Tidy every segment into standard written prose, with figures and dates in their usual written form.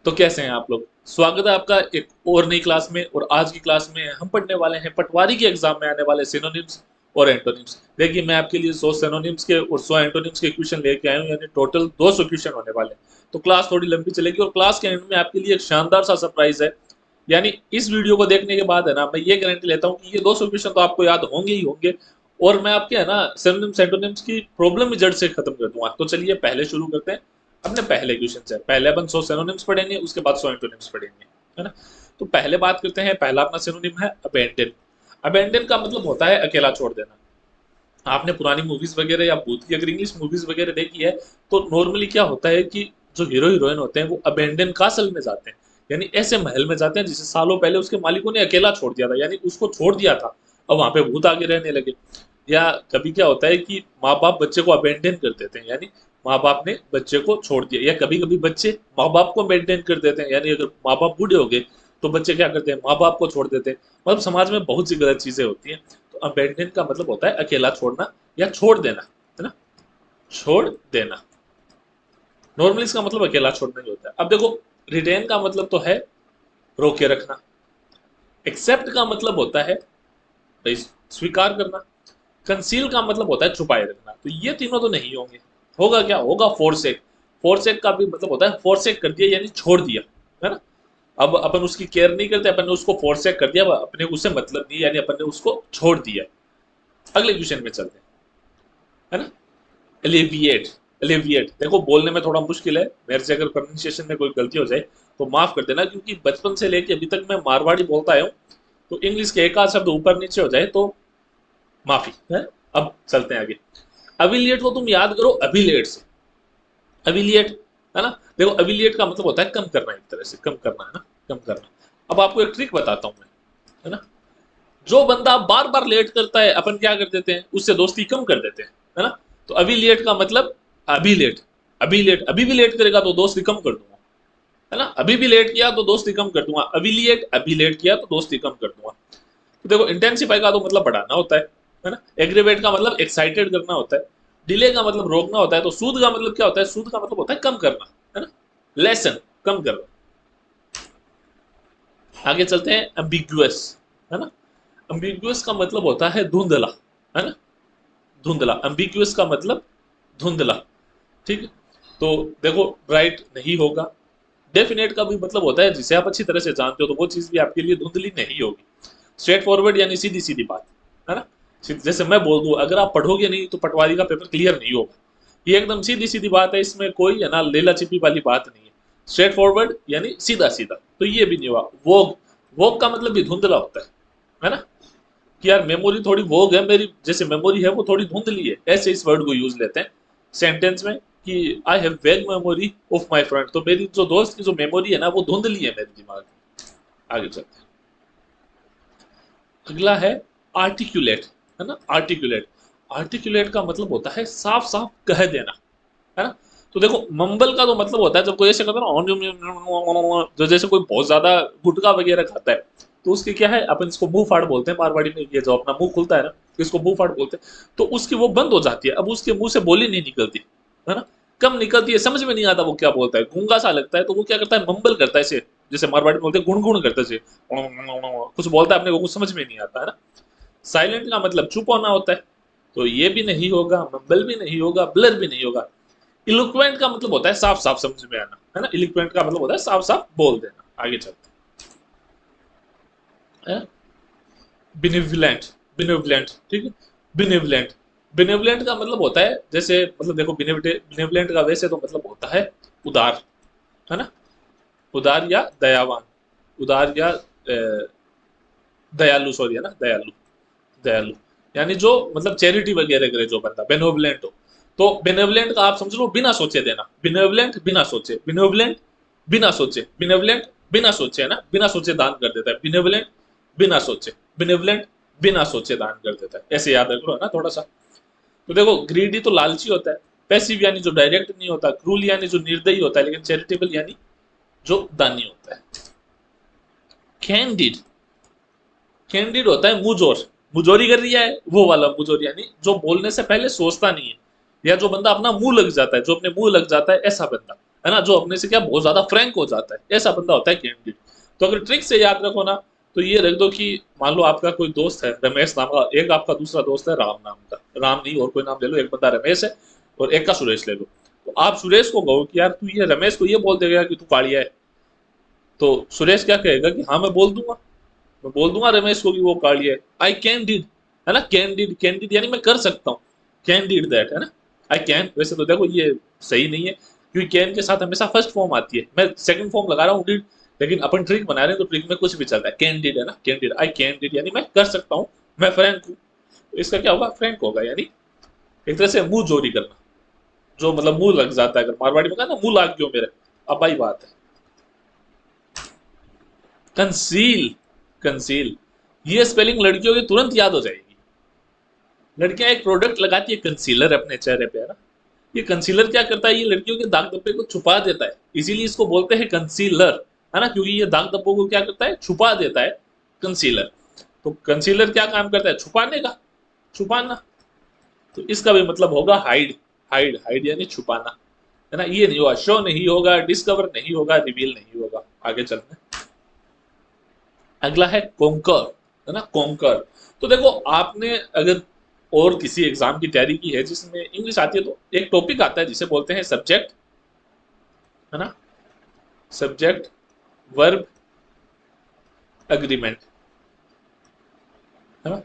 तो कैसे हैं आप लोग? स्वागत है आपका एक और नई क्लास में। और आज की क्लास में हम पढ़ने वाले हैं पटवारी के एग्जाम में आने वाले सिनोनिम्स और एंटोनिम्स। देखिए मैं आपके लिए 100 सिनोनिम्स के और 100 एंटोनिम्स के क्वेश्चन लेके आया हूँ, यानी टोटल 200 क्वेश्चन होने वाले हैं। तो क्लास थोड़ी लंबी चलेगी और क्लास के एंड में आपके लिए एक शानदार सा सरप्राइज है। यानी इस वीडियो को देखने के बाद है ना, मैं ये गारंटी लेता हूँ कि ये 200 क्वेश्चन तो आपको याद होंगे ही होंगे। और मैं आपके है ना सिनोनिम्स एंटोनिम्स की प्रॉब्लम जड़ से खत्म कर दूंगा। तो चलिए पहले शुरू करते हैं अपने पहले क्वेश्चन से। पहले अपन 100 सिनोनिम्स पढ़ेंगे, उसके बाद 100 एंटोनिम्स पढ़ेंगे, है ना। तो पहले बात करते हैं, पहला अपना सिनोनिम है अबेंडन। अबेंडन का मतलब होता है अकेला छोड़ देना। आपने पुरानी मूवीज वगैरह या भूत की अगर इंग्लिश मूवीज वगैरह देखी है तो नॉर्मली क्या होता है कि जो हीरो हीरोइन होते हैं वो अबेंडन कासल में जाते हैं, यानी ऐसे महल में जाते हैं जिसे सालों पहले उसके मालिकों ने अकेला छोड़ दिया था, यानी उसको छोड़ दिया था। अब वहां पे भूत आगे रहने लगे। या कभी क्या होता है कि माँ बाप बच्चे को अबेंडन कर देते हैं, यानी माँ बाप ने बच्चे को छोड़ दिया। या कभी कभी बच्चे माँ बाप को मेंटेन कर देते हैं, यानी अगर माँ बाप बूढ़े हो गए तो बच्चे क्या करते हैं, माँ बाप को छोड़ देते हैं। मतलब समाज में बहुत सी गलत चीजें होती हैं। तो अबेंडन का मतलब होता है अकेला छोड़ना या छोड़ देना, है ना। छोड़ देना नॉर्मली इसका मतलब अकेला छोड़ना ही होता है। अब देखो, रिटेन का मतलब तो है रोके रखना। एक्सेप्ट का मतलब होता है भाई स्वीकार करना। कंसील का मतलब होता है छुपाए रखना। तो ये तीनों तो नहीं होंगे। होगा क्या, होगा फोरसेक। फोरसेक का भी मतलब होता है फोरसेक कर दिया, यानी छोड़ दिया, है ना। अब अपन उसकी केयर नहीं करते, अपन ने उसको फोरसेक कर दिया, अपने उससे मतलब नहीं, यानी अपन ने उसको छोड़ दिया। अगले क्वेश्चन में चलते हैं, है ना। एलिविएट। एलिविएट देखो बोलने में थोड़ा मुश्किल है, मेरे से अगर प्रोनाउंसिएशन में कोई गलती हो जाए तो माफ कर देना, क्योंकि बचपन से लेके अभी तक मैं मारवाड़ी बोलता आया हूँ। तो इंग्लिश के एक आध शब्द ऊपर नीचे हो जाए तो माफी है। अब चलते हैं आगे। अविलिएट को तुम याद करो अभिलेट से। अविलिएट, है ना। देखो अविलिएट का मतलब होता है कम करना, एक तरह से कम करना, है ना, कम करना। अब आपको एक ट्रिक बताता हूं मैं, है ना। जो बंदा बार बार लेट करता है अपन क्या कर देते हैं, उससे दोस्ती कम कर देते हैं, है ना। तो अभी लेट का मतलब अभी लेट। अभी लेट, अभी भी लेट करेगा तो दोस्ती कम कर दूंगा, है ना। अभी भी लेट किया तो दोस्ती कम कर दूंगा। अभी लेट किया तो दोस्ती कम कर दूंगा। तो देखो इंटेंसिफाई का तो मतलब बढ़ाना होता है ना। एग्रीवेट का मतलब एक्साइटेड करना होता है। डिले का मतलब रोकना होता है। तो सूद का मतलब क्या होता है, सूद का मतलब होता है कम करना, है ना। लेसन, कम करना। आगे चलते हैं एम्बिगुअस, है ना। एम्बिगुअस का मतलब होता है धुंधला, है ना। धुंधला, एम्बिगुअस का मतलब धुंधला, ठीक है। तो देखो ब्राइट नहीं होगा। डेफिनेट का भी मतलब होता है जिसे आप अच्छी तरह से जानते हो, तो वो चीज भी आपके लिए धुंधली नहीं होगी। स्ट्रेट फॉरवर्ड यानी सीधी सीधी बात, है ना। जैसे मैं बोल दूं अगर आप पढ़ोगे नहीं तो पटवारी का पेपर क्लियर नहीं होगा। ये एकदम सीधी सीधी बात है, इसमें कोई है ना लेला चिपी वाली बात नहीं है। स्ट्रेट फॉरवर्ड यानी सीधा सीधा, तो ये भी नहीं हुआ। वोग, वोग का मतलब भी धुंधला होता है ना। कि यार मेमोरी थोड़ी वोग है मेरी, जैसे मेमोरी है वो थोड़ी धुंधली है, ऐसे इस वर्ड को यूज लेते हैं सेंटेंस में कि आई हैव वेग मेमोरी ऑफ माय फ्रेंड। तो मेरी जो दोस्त की जो मेमोरी है ना वो धुंधली है मेरे दिमाग में। आगे चलते हैं। अगला है आर्टिकुलेट, है ना। आर्टिकुलेट, आर्टिकुलेट का मतलब होता है साफ साफ कह देना, है ना। तो देखो मंबल का तो मतलब होता है जब कोई ऐसे करता है ना, जो जैसे कोई बहुत ज्यादा गुटखा वगैरह खाता है तो उसकी क्या है, अपन इसको मुंह फाड़ बोलते हैं मारवाड़ी में। ये जो अपना मुंह खुलता है ना, इसको मुंह फाड़ बोलते हैं। तो उसकी वो बंद हो जाती है, अब उसके मुंह से बोली नहीं निकलती, है ना। कम निकलती है, समझ में नहीं आता वो क्या बोलता है, गूंगा सा लगता है। तो वो क्या करता है, मंबल करता है ऐसे, जैसे मारवाड़ी में बोलते हैं गुण करता है, कुछ बोलता है अपने को, कुछ समझ में नहीं आता, है ना। साइलेंट का मतलब चुप होना होता है। तो ये भी नहीं होगा, मंबल भी नहीं होगा, ब्लर भी नहीं होगा। इलोक्वेंट का मतलब होता है साफ साफ समझ में आना, है ना। इलोक्वेंट का मतलब होता है साफ साफ बोल देना। आगे चलते हैं। बिनिवलेंट, बिनिवलेंट, ठीक है। बिनिवलेंट, बिनिवलेंट का मतलब होता है जैसे, मतलब देखो बिनिवलेंट का वैसे तो मतलब होता है उदार, है ना। उदार या दयावान, उदार या दयालु, सॉरी, है ना, दयालु। दयालु यानी जो मतलब चैरिटी वगैरह करे जो बंदा बेनोवलेंट हो। तो बेनेवलेंट का आप समझ लो बिना सोचे देना। बिनेवलेंट बिना सोचे, बिनेवलेंट बिना सोचे, बिनेवलेंट बिना सोचे, है ना, बिना सोचे दान कर देता है। बिनेवलेंट बिना सोचे, बिनेवलेंट बिना सोचे दान कर देता है, ऐसे याद रखो, है ना थोड़ा सा। तो देखो ग्रीडी तो लालची होता है। पैसिव यानी जो डायरेक्ट नहीं होता। क्रूल यानी जो निर्दयी होता है। लेकिन चैरिटेबल यानी जो दानी होता है। कैंडिड, कैंडिड होता है मुंहजोर, मुजोरी कर दिया है वो वाला मुजोर, यानी जो बोलने से पहले सोचता नहीं है, या जो बंदा अपना मुंह लग जाता है, जो अपने मुंह लग जाता है, ऐसा बंदा, है ना, जो अपने से क्या बहुत ज्यादा फ्रैंक हो जाता है, ऐसा बंदा होता है कैंडिड। तो अगर ट्रिक से याद रखो ना, तो ये रख दो कि मान लो आपका कोई दोस्त है रमेश नाम का, एक आपका दूसरा दोस्त है राम नाम का, राम नहीं और कोई नाम ले लो, एक बंदा रमेश है और एक का सुरेश ले लो। तो आप सुरेश को कहो कि यार तू ये रमेश को ये बोल देगा कि तू कालिया है, तो सुरेश क्या कहेगा कि हाँ मैं बोल दूंगा, मैं बोल दूंगा रमेश को कि वो कालिया है। आई कैन डिड, है ना, कैंडिड, कैंडिड यानी मैं कर सकता हूँ, कैन डिड दैट, है ना। आई कैन, वैसे तो देखो ये सही नहीं है, क्योंकि कैन के साथ हमेशा फर्स्ट फॉर्म आती है, मैं सेकंड फॉर्म लगा रहा हूँ डिड, लेकिन अपन ट्रिक बना रहे हैं तो ट्रिक में कुछ भी चलता है, कैन डिड, है ना, can did, I can did यानी मैं कर सकता हूँ, मैं फ्रैंक हूँ। तो इसका क्या होगा, फ्रैंक होगा, यानी एक तरह से मुंह जोरी करना, जो मतलब मुंह लग जाता है, अगर मारवाड़ी में कहा ना मुंह लाग गयो मेरे, अब आई बात है। कंसील, कंसील, ये स्पेलिंग लड़कियों की तुरंत याद हो जाएगी। लड़कियां एक प्रोडक्ट लगाती है कंसीलर अपने चेहरे पे, है ना, ये कंसीलर क्या करता है, ये लड़कियों के दाग धब्बे को छुपा देता है, इसीलिए इसको बोलते हैं कंसीलर, है ना, क्योंकि ये दाग धब्बों को क्या करता है, छुपा देता है, कंसीलर। तो कंसीलर क्या काम करता है, छुपाने का, छुपाना। तो इसका भी मतलब होगा हाइड, हाइड, हाइड यानी छुपाना, है ना। ये नहीं होगा, शो नहीं होगा, डिस्कवर नहीं होगा, रिवील नहीं होगा। आगे चलते हैं, अगला है कॉन्कर, है ना, कॉन्कर। तो देखो आपने अगर और किसी एग्जाम की तैयारी की है जिसमें इंग्लिश आती है, तो एक टॉपिक आता है जिसे बोलते हैं सब्जेक्ट, है ना, सब्जेक्ट वर्ब एग्रीमेंट, है ना।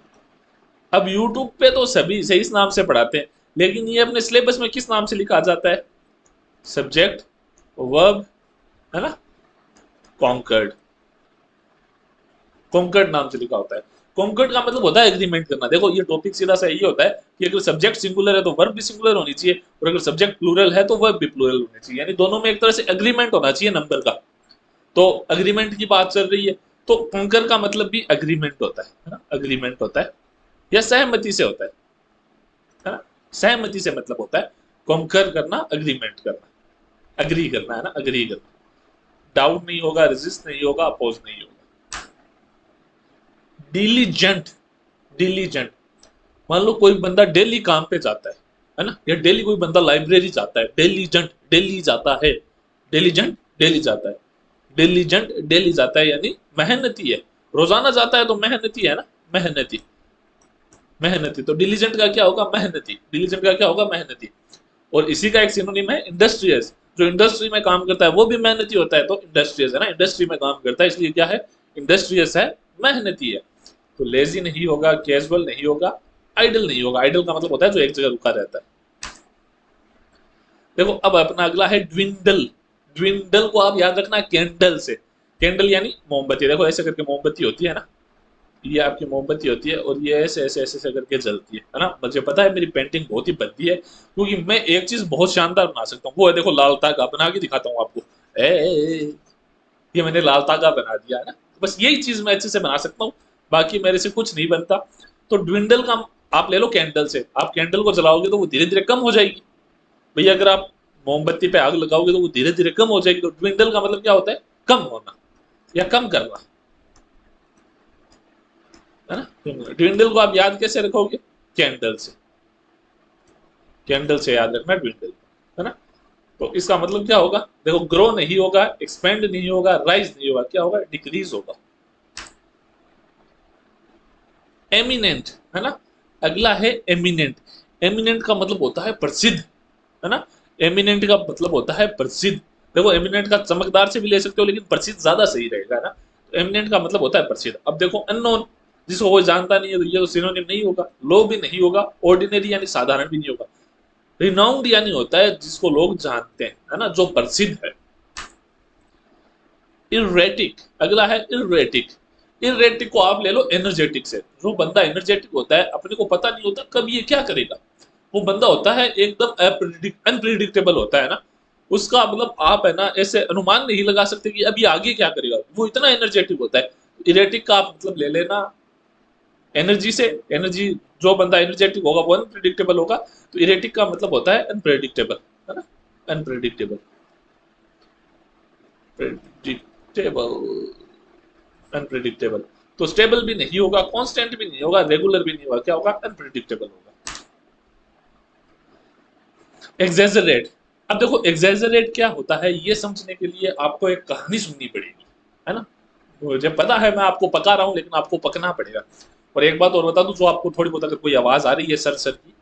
अब यूट्यूब पे तो सभी सही इस नाम से पढ़ाते हैं, लेकिन ये अपने सिलेबस में किस नाम से लिखा जाता है, सब्जेक्ट वर्ब, है ना, कॉन्कर्ड, कॉन्कर्ड नाम से लिखा होता है। कॉन्कर्ड का मतलब होता है एग्रीमेंट करना। देखो ये टॉपिक सीधा सा ये होता है कि अगर सब्जेक्ट सिंगुलर है तो वर्ब भी सिंगुलर होनी चाहिए, और अगर सब्जेक्ट प्लूरल है तो वर्ब भी प्लूरल होनी चाहिए, यानी दोनों में एक तरह से एग्रीमेंट होना चाहिए नंबर का। तो एग्रीमेंट की बात चल रही है, तो कॉन्कर का मतलब भी एग्रीमेंट होता है ना, एग्रीमेंट होता है, या सहमति से होता है ना, सहमति से मतलब होता है कॉन्कर करना, एग्रीमेंट करना, अग्री करना, है ना, अग्री करना। डाउट नहीं होगा, रेजिस्ट नहीं होगा, अपोज नहीं होगा। डिलीजेंट, डिलीजेंट, मान लो कोई बंदा डेली काम पे जाता है ना, या डेली कोई बंदा लाइब्रेरी जाता है, डिलीजेंट डेली जाता है, डिलीजेंट डेली जाता है, डिलीजेंट डेली जाता है यानी मेहनती है, रोजाना जाता है तो मेहनती है ना, मेहनती, मेहनती। तो डिलीजेंट का क्या होगा, मेहनती, डिलीजेंट का क्या होगा, मेहनती। और इसी का एक सिनोनिम है इंडस्ट्रियस, जो इंडस्ट्री में काम करता है वो भी मेहनती होता है, तो इंडस्ट्रियस, है ना, इंडस्ट्री में काम करता है इसलिए क्या है, इंडस्ट्रियस है, मेहनती है। तो लेजी नहीं होगा, कैजुअल नहीं होगा, आइडल नहीं होगा। आइडल का मतलब होता है जो एक जगह रुका रहता है। देखो अब अपना अगला है ड्विंडल। ड्विंडल को आप याद रखना कैंडल से, कैंडल यानी मोमबत्ती। देखो ऐसे करके मोमबत्ती होती है ना, ये आपकी मोमबत्ती होती है और ये ऐसे ऐसे ऐसे ऐसे करके जलती है ना। मुझे पता है मेरी पेंटिंग बहुत ही बनती है, क्योंकि मैं एक चीज बहुत शानदार बना सकता हूँ, वो है देखो लाल तागा, बना के दिखाता हूँ आपको। ये मैंने लाल तागा बना दिया है ना, बस यही चीज मैं अच्छे से बना सकता हूँ, बाकी मेरे से कुछ नहीं बनता। तो ड्विंडल का आप ले लो कैंडल से, आप कैंडल को जलाओगे तो वो धीरे धीरे कम हो जाएगी। भैया अगर आप मोमबत्ती पे आग लगाओगे तो वो धीरे धीरे कम हो जाएगी। तो ड्विंडल का मतलब क्या होता है, कम होना या कम करना, है ना। ड्विंडल को आप याद कैसे रखोगे, कैंडल से, कैंडल से याद रखना ड्विंडल, है ना। तो इसका मतलब क्या होगा, देखो ग्रो नहीं होगा, एक्सपेंड नहीं होगा, राइज नहीं होगा, क्या होगा, डिक्रीज होगा। एमिनेंट, है ना, अगला है एमिनेंट। एमिनेंट का मतलब होता है प्रसिद्ध, है ना, एमिनेंट का मतलब होता है प्रसिद्ध। देखो एमिनेंट का चमकदार से भी ले सकते हो, लेकिन प्रसिद्ध ज्यादा सही रहेगा ना। तो एमिनेंट का मतलब होता है प्रसिद्ध। अब देखो अननोन, जिसको कोई जानता नहीं है, तो ये तो सिनोनिम नहीं होगा, लो भी नहीं होगा, ऑर्डिनरी यानी साधारण भी नहीं होगा। रिनाउंड यानी होता है जिसको लोग जानते हैं, है ना, जो प्रसिद्ध है। इर्रेटिक, अगला है इर्रेटिक। इर्रेटिक को आप ले लो एनर्जेटिक से। जो बंदा एनर्जेटिक होता है, अपने को पता नहीं होता कब ये क्या करेगा, वो बंदा होता है एकदम अनप्रिडिक्टेबल होता है ना। उसका मतलब आप है ना ऐसे अनुमान नहीं लगा सकते कि अभी आगे क्या करेगा, वो इतना एनर्जेटिक होता है। इरेटिक का आप मतलब ले लेना एनर्जी से, एनर्जी, जो बंदा एनर्जेटिक होगा वो अनप्रिडिक्टेबल होगा। तो इरेटिक का मतलब होता है अनप्रेडिक्टेबल, है ना, अनप्रेडिक्टेबल, प्रेडिक्टेबल, अनप्रिडिक्टेबल। तो स्टेबल भी नहीं होगा, कांस्टेंट भी नहीं होगा, रेगुलर भी नहीं होगा, क्या होगा, अनप्रिडिक्टेबल होगा। एग्जेजरेट, अब देखो एग्जैजरेट क्या होता है, ये समझने के लिए आपको एक कहानी सुननी पड़ेगी, है ना। मुझे पता है मैं आपको पका रहा हूँ, लेकिन आपको पकना पड़ेगा। और एक बात और बता दूं, जो आपको थोड़ी बहुत अगर कोई आवाज आ रही है सर सर की,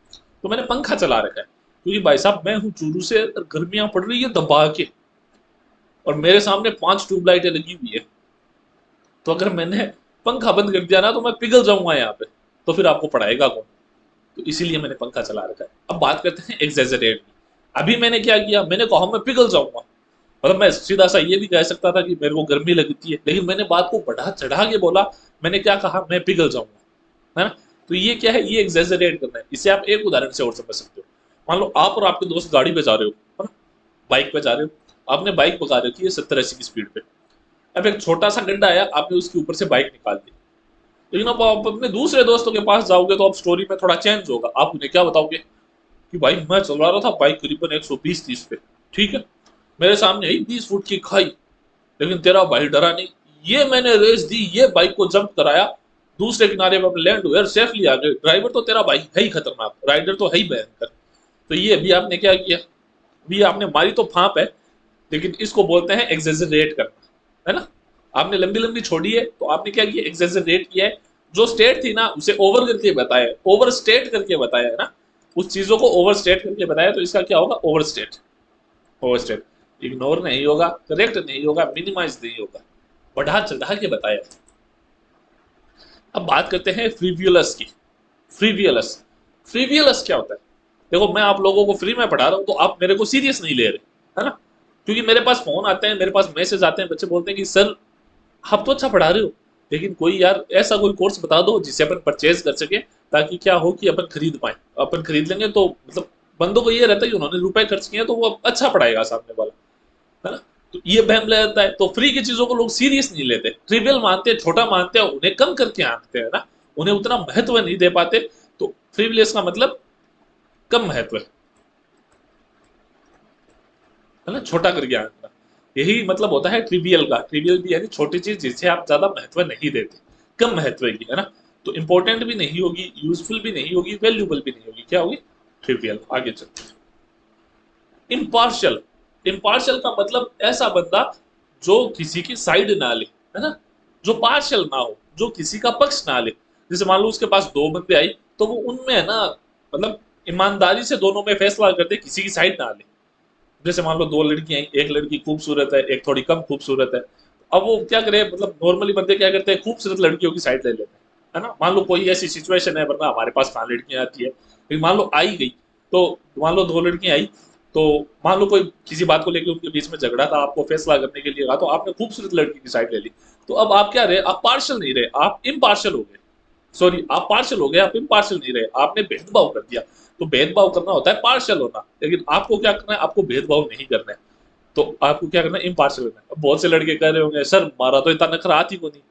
तो मैंने पंखा चला रखा है, क्योंकि भाई साहब मैं हूँ चूरू से, गर्मियां पड़ रही है दबा के, और मेरे सामने 5 ट्यूबलाइटें लगी हुई है, तो अगर मैंने पंखा बंद कर दिया ना तो मैं पिघल जाऊंगा यहाँ पे, तो फिर आपको पढ़ाएगा कौन। तो इसीलिए मैंने पंखा चला रखा है। अब बात करते हैं एग्जैजरेट की। अभी मैंने क्या किया, मैंने कहा मैं पिघल जाऊंगा, मतलब मैं सीधा सा ये भी कह सकता था कि मेरे को गर्मी लगती है, लेकिन मैंने बात को बढ़ा चढ़ा के बोला। मैंने क्या कहा, मैं पिघल जाऊंगा, है ना। तो ये क्या है, ये एग्जैजरेट करना है। इसे आप एक उदाहरण से और समझ सकते हो। मान लो आप और आपके दोस्त गाड़ी पे जा रहे हो, है ना, बाइक पे जा रहे हो, आपने बाइक भगा रखी है 70-80 की स्पीड पे। अब एक छोटा सा गड्ढा आया, आपने उसके ऊपर से बाइक निकाल दी। लेकिन अब आप अपने दूसरे दोस्तों के पास जाओगे तो अब स्टोरी में थोड़ा चेंज होगा। आप उन्हें क्या बताओगे कि भाई मैं चला रहा था बाइक करीबन 120-130 पे, ठीक है, मेरे सामने आई 20 फुट की खाई, लेकिन तेरा भाई डरा नहीं, ये मैंने रेस दी, ये बाइक को जंप कराया, दूसरे किनारे पर लैंड हुए, सेफली आ गए। ड्राइवर तो तेरा भाई है ही खतरनाक, राइडर तो है ही भयंकर। तो ये अभी आपने क्या किया, अभी आपने मारी तो फांप है, लेकिन इसको बोलते हैं एग्जेजरेट करना, है ना। आपने लंबी लंबी छोड़ी है, तो आपने क्या किया, एग्जेजरेट किया है। जो स्टेट थी ना उसे ओवर करके बताया, ओवर स्टेट करके बताया, है ना। उस चीजों को ओवर स्टेट करके बताया, तो इसका क्या होगा, over state. Over state, ignore नहीं होगा, करेक्ट नहीं होगा, मिनिमाइज नहीं होगा, बढ़ा चढ़ा के बताया। अब बात करते हैं फ्रीवियलस की। फ्रीवियलस, फ्रीवियलस क्या होता है। देखो मैं आप लोगों को फ्री में पढ़ा रहा हूँ, तो आप मेरे को सीरियस नहीं ले रहे, है ना। क्योंकि मेरे पास फोन आते हैं, मेरे पास मैसेज आते हैं, बच्चे बोलते हैं कि सर आप तो अच्छा पढ़ा रहे हो, लेकिन कोई यार ऐसा कोई कोर्स बता दो जिसे अपन परचेज कर सके, ताकि क्या हो कि अपन खरीद पाए। अपन खरीद लेंगे तो मतलब बंदों को ये रहता है कि उन्होंने रुपए खर्च किए तो वो अच्छा पढ़ाएगा सामने वाला, है ना। तो ये बहम रहता है। तो फ्री की चीजों को लोग सीरियस नहीं लेते, ट्रिवियल मानते हैं, छोटा मानते हैं, उन्हें कम करके आंकते हैं ना, उन्हें उतना महत्व नहीं दे पाते। तो फ्रीवियस का मतलब कम महत्व है ना, छोटा करके आंकना। यही मतलब होता है ट्रिवियल का। ट्रिवियल भी यानी छोटी चीज जिसे आप ज्यादा महत्व नहीं देते, कम महत्व की, है ना। तो इंपॉर्टेंट भी नहीं होगी, यूजफुल भी नहीं होगी, वैल्यूबल भी नहीं होगी, क्या होगी, ट्रिवियल। आगे चलते, इम्पार्शियल। इम्पार्शियल का मतलब ऐसा बंदा जो किसी की साइड ना ले, है ना, जो पार्शियल ना हो, जो किसी का पक्ष ना ले। जैसे मान लो उसके पास 2 बंदे आई, तो वो उनमें है ना, मतलब ईमानदारी से दोनों में फैसला करते, किसी की साइड ना ले। जैसे मान लो 2 लड़कियां आई, एक लड़की खूबसूरत है, एक थोड़ी कम खूबसूरत है। अब वो क्या करे, मतलब नॉर्मली बंदे क्या करते हैं, खूबसूरत लड़कियों की साइड ले लेते हैं, है ना। मान लो कोई ऐसी सिचुएशन है, वरना हमारे पास कहाँ लड़कियां आती है, लेकिन मान लो आई गई, तो मान लो 2 लड़कियां आई, तो मान लो कोई किसी बात को लेकर उनके बीच में झगड़ा था, आपको फैसला करने के लिए कहा, तो आपने खूबसूरत लड़की की साइड ले ली। तो अब आप क्या रहे, आप पार्शल नहीं रहे, आप इम्पार्शल हो गए। सॉरी, आप पार्शल हो गए, आप इम्पार्शल नहीं रहे, आपने भेदभाव कर दिया। तो भेदभाव करना होता है पार्शल होना, लेकिन आपको क्या करना है, आपको भेदभाव नहीं करना है। तो आपको क्या करना है, इम्पार्शल करना है। अब बहुत से लड़के कह रहे होंगे सर मारा तो इतना नखरा आती को नहीं।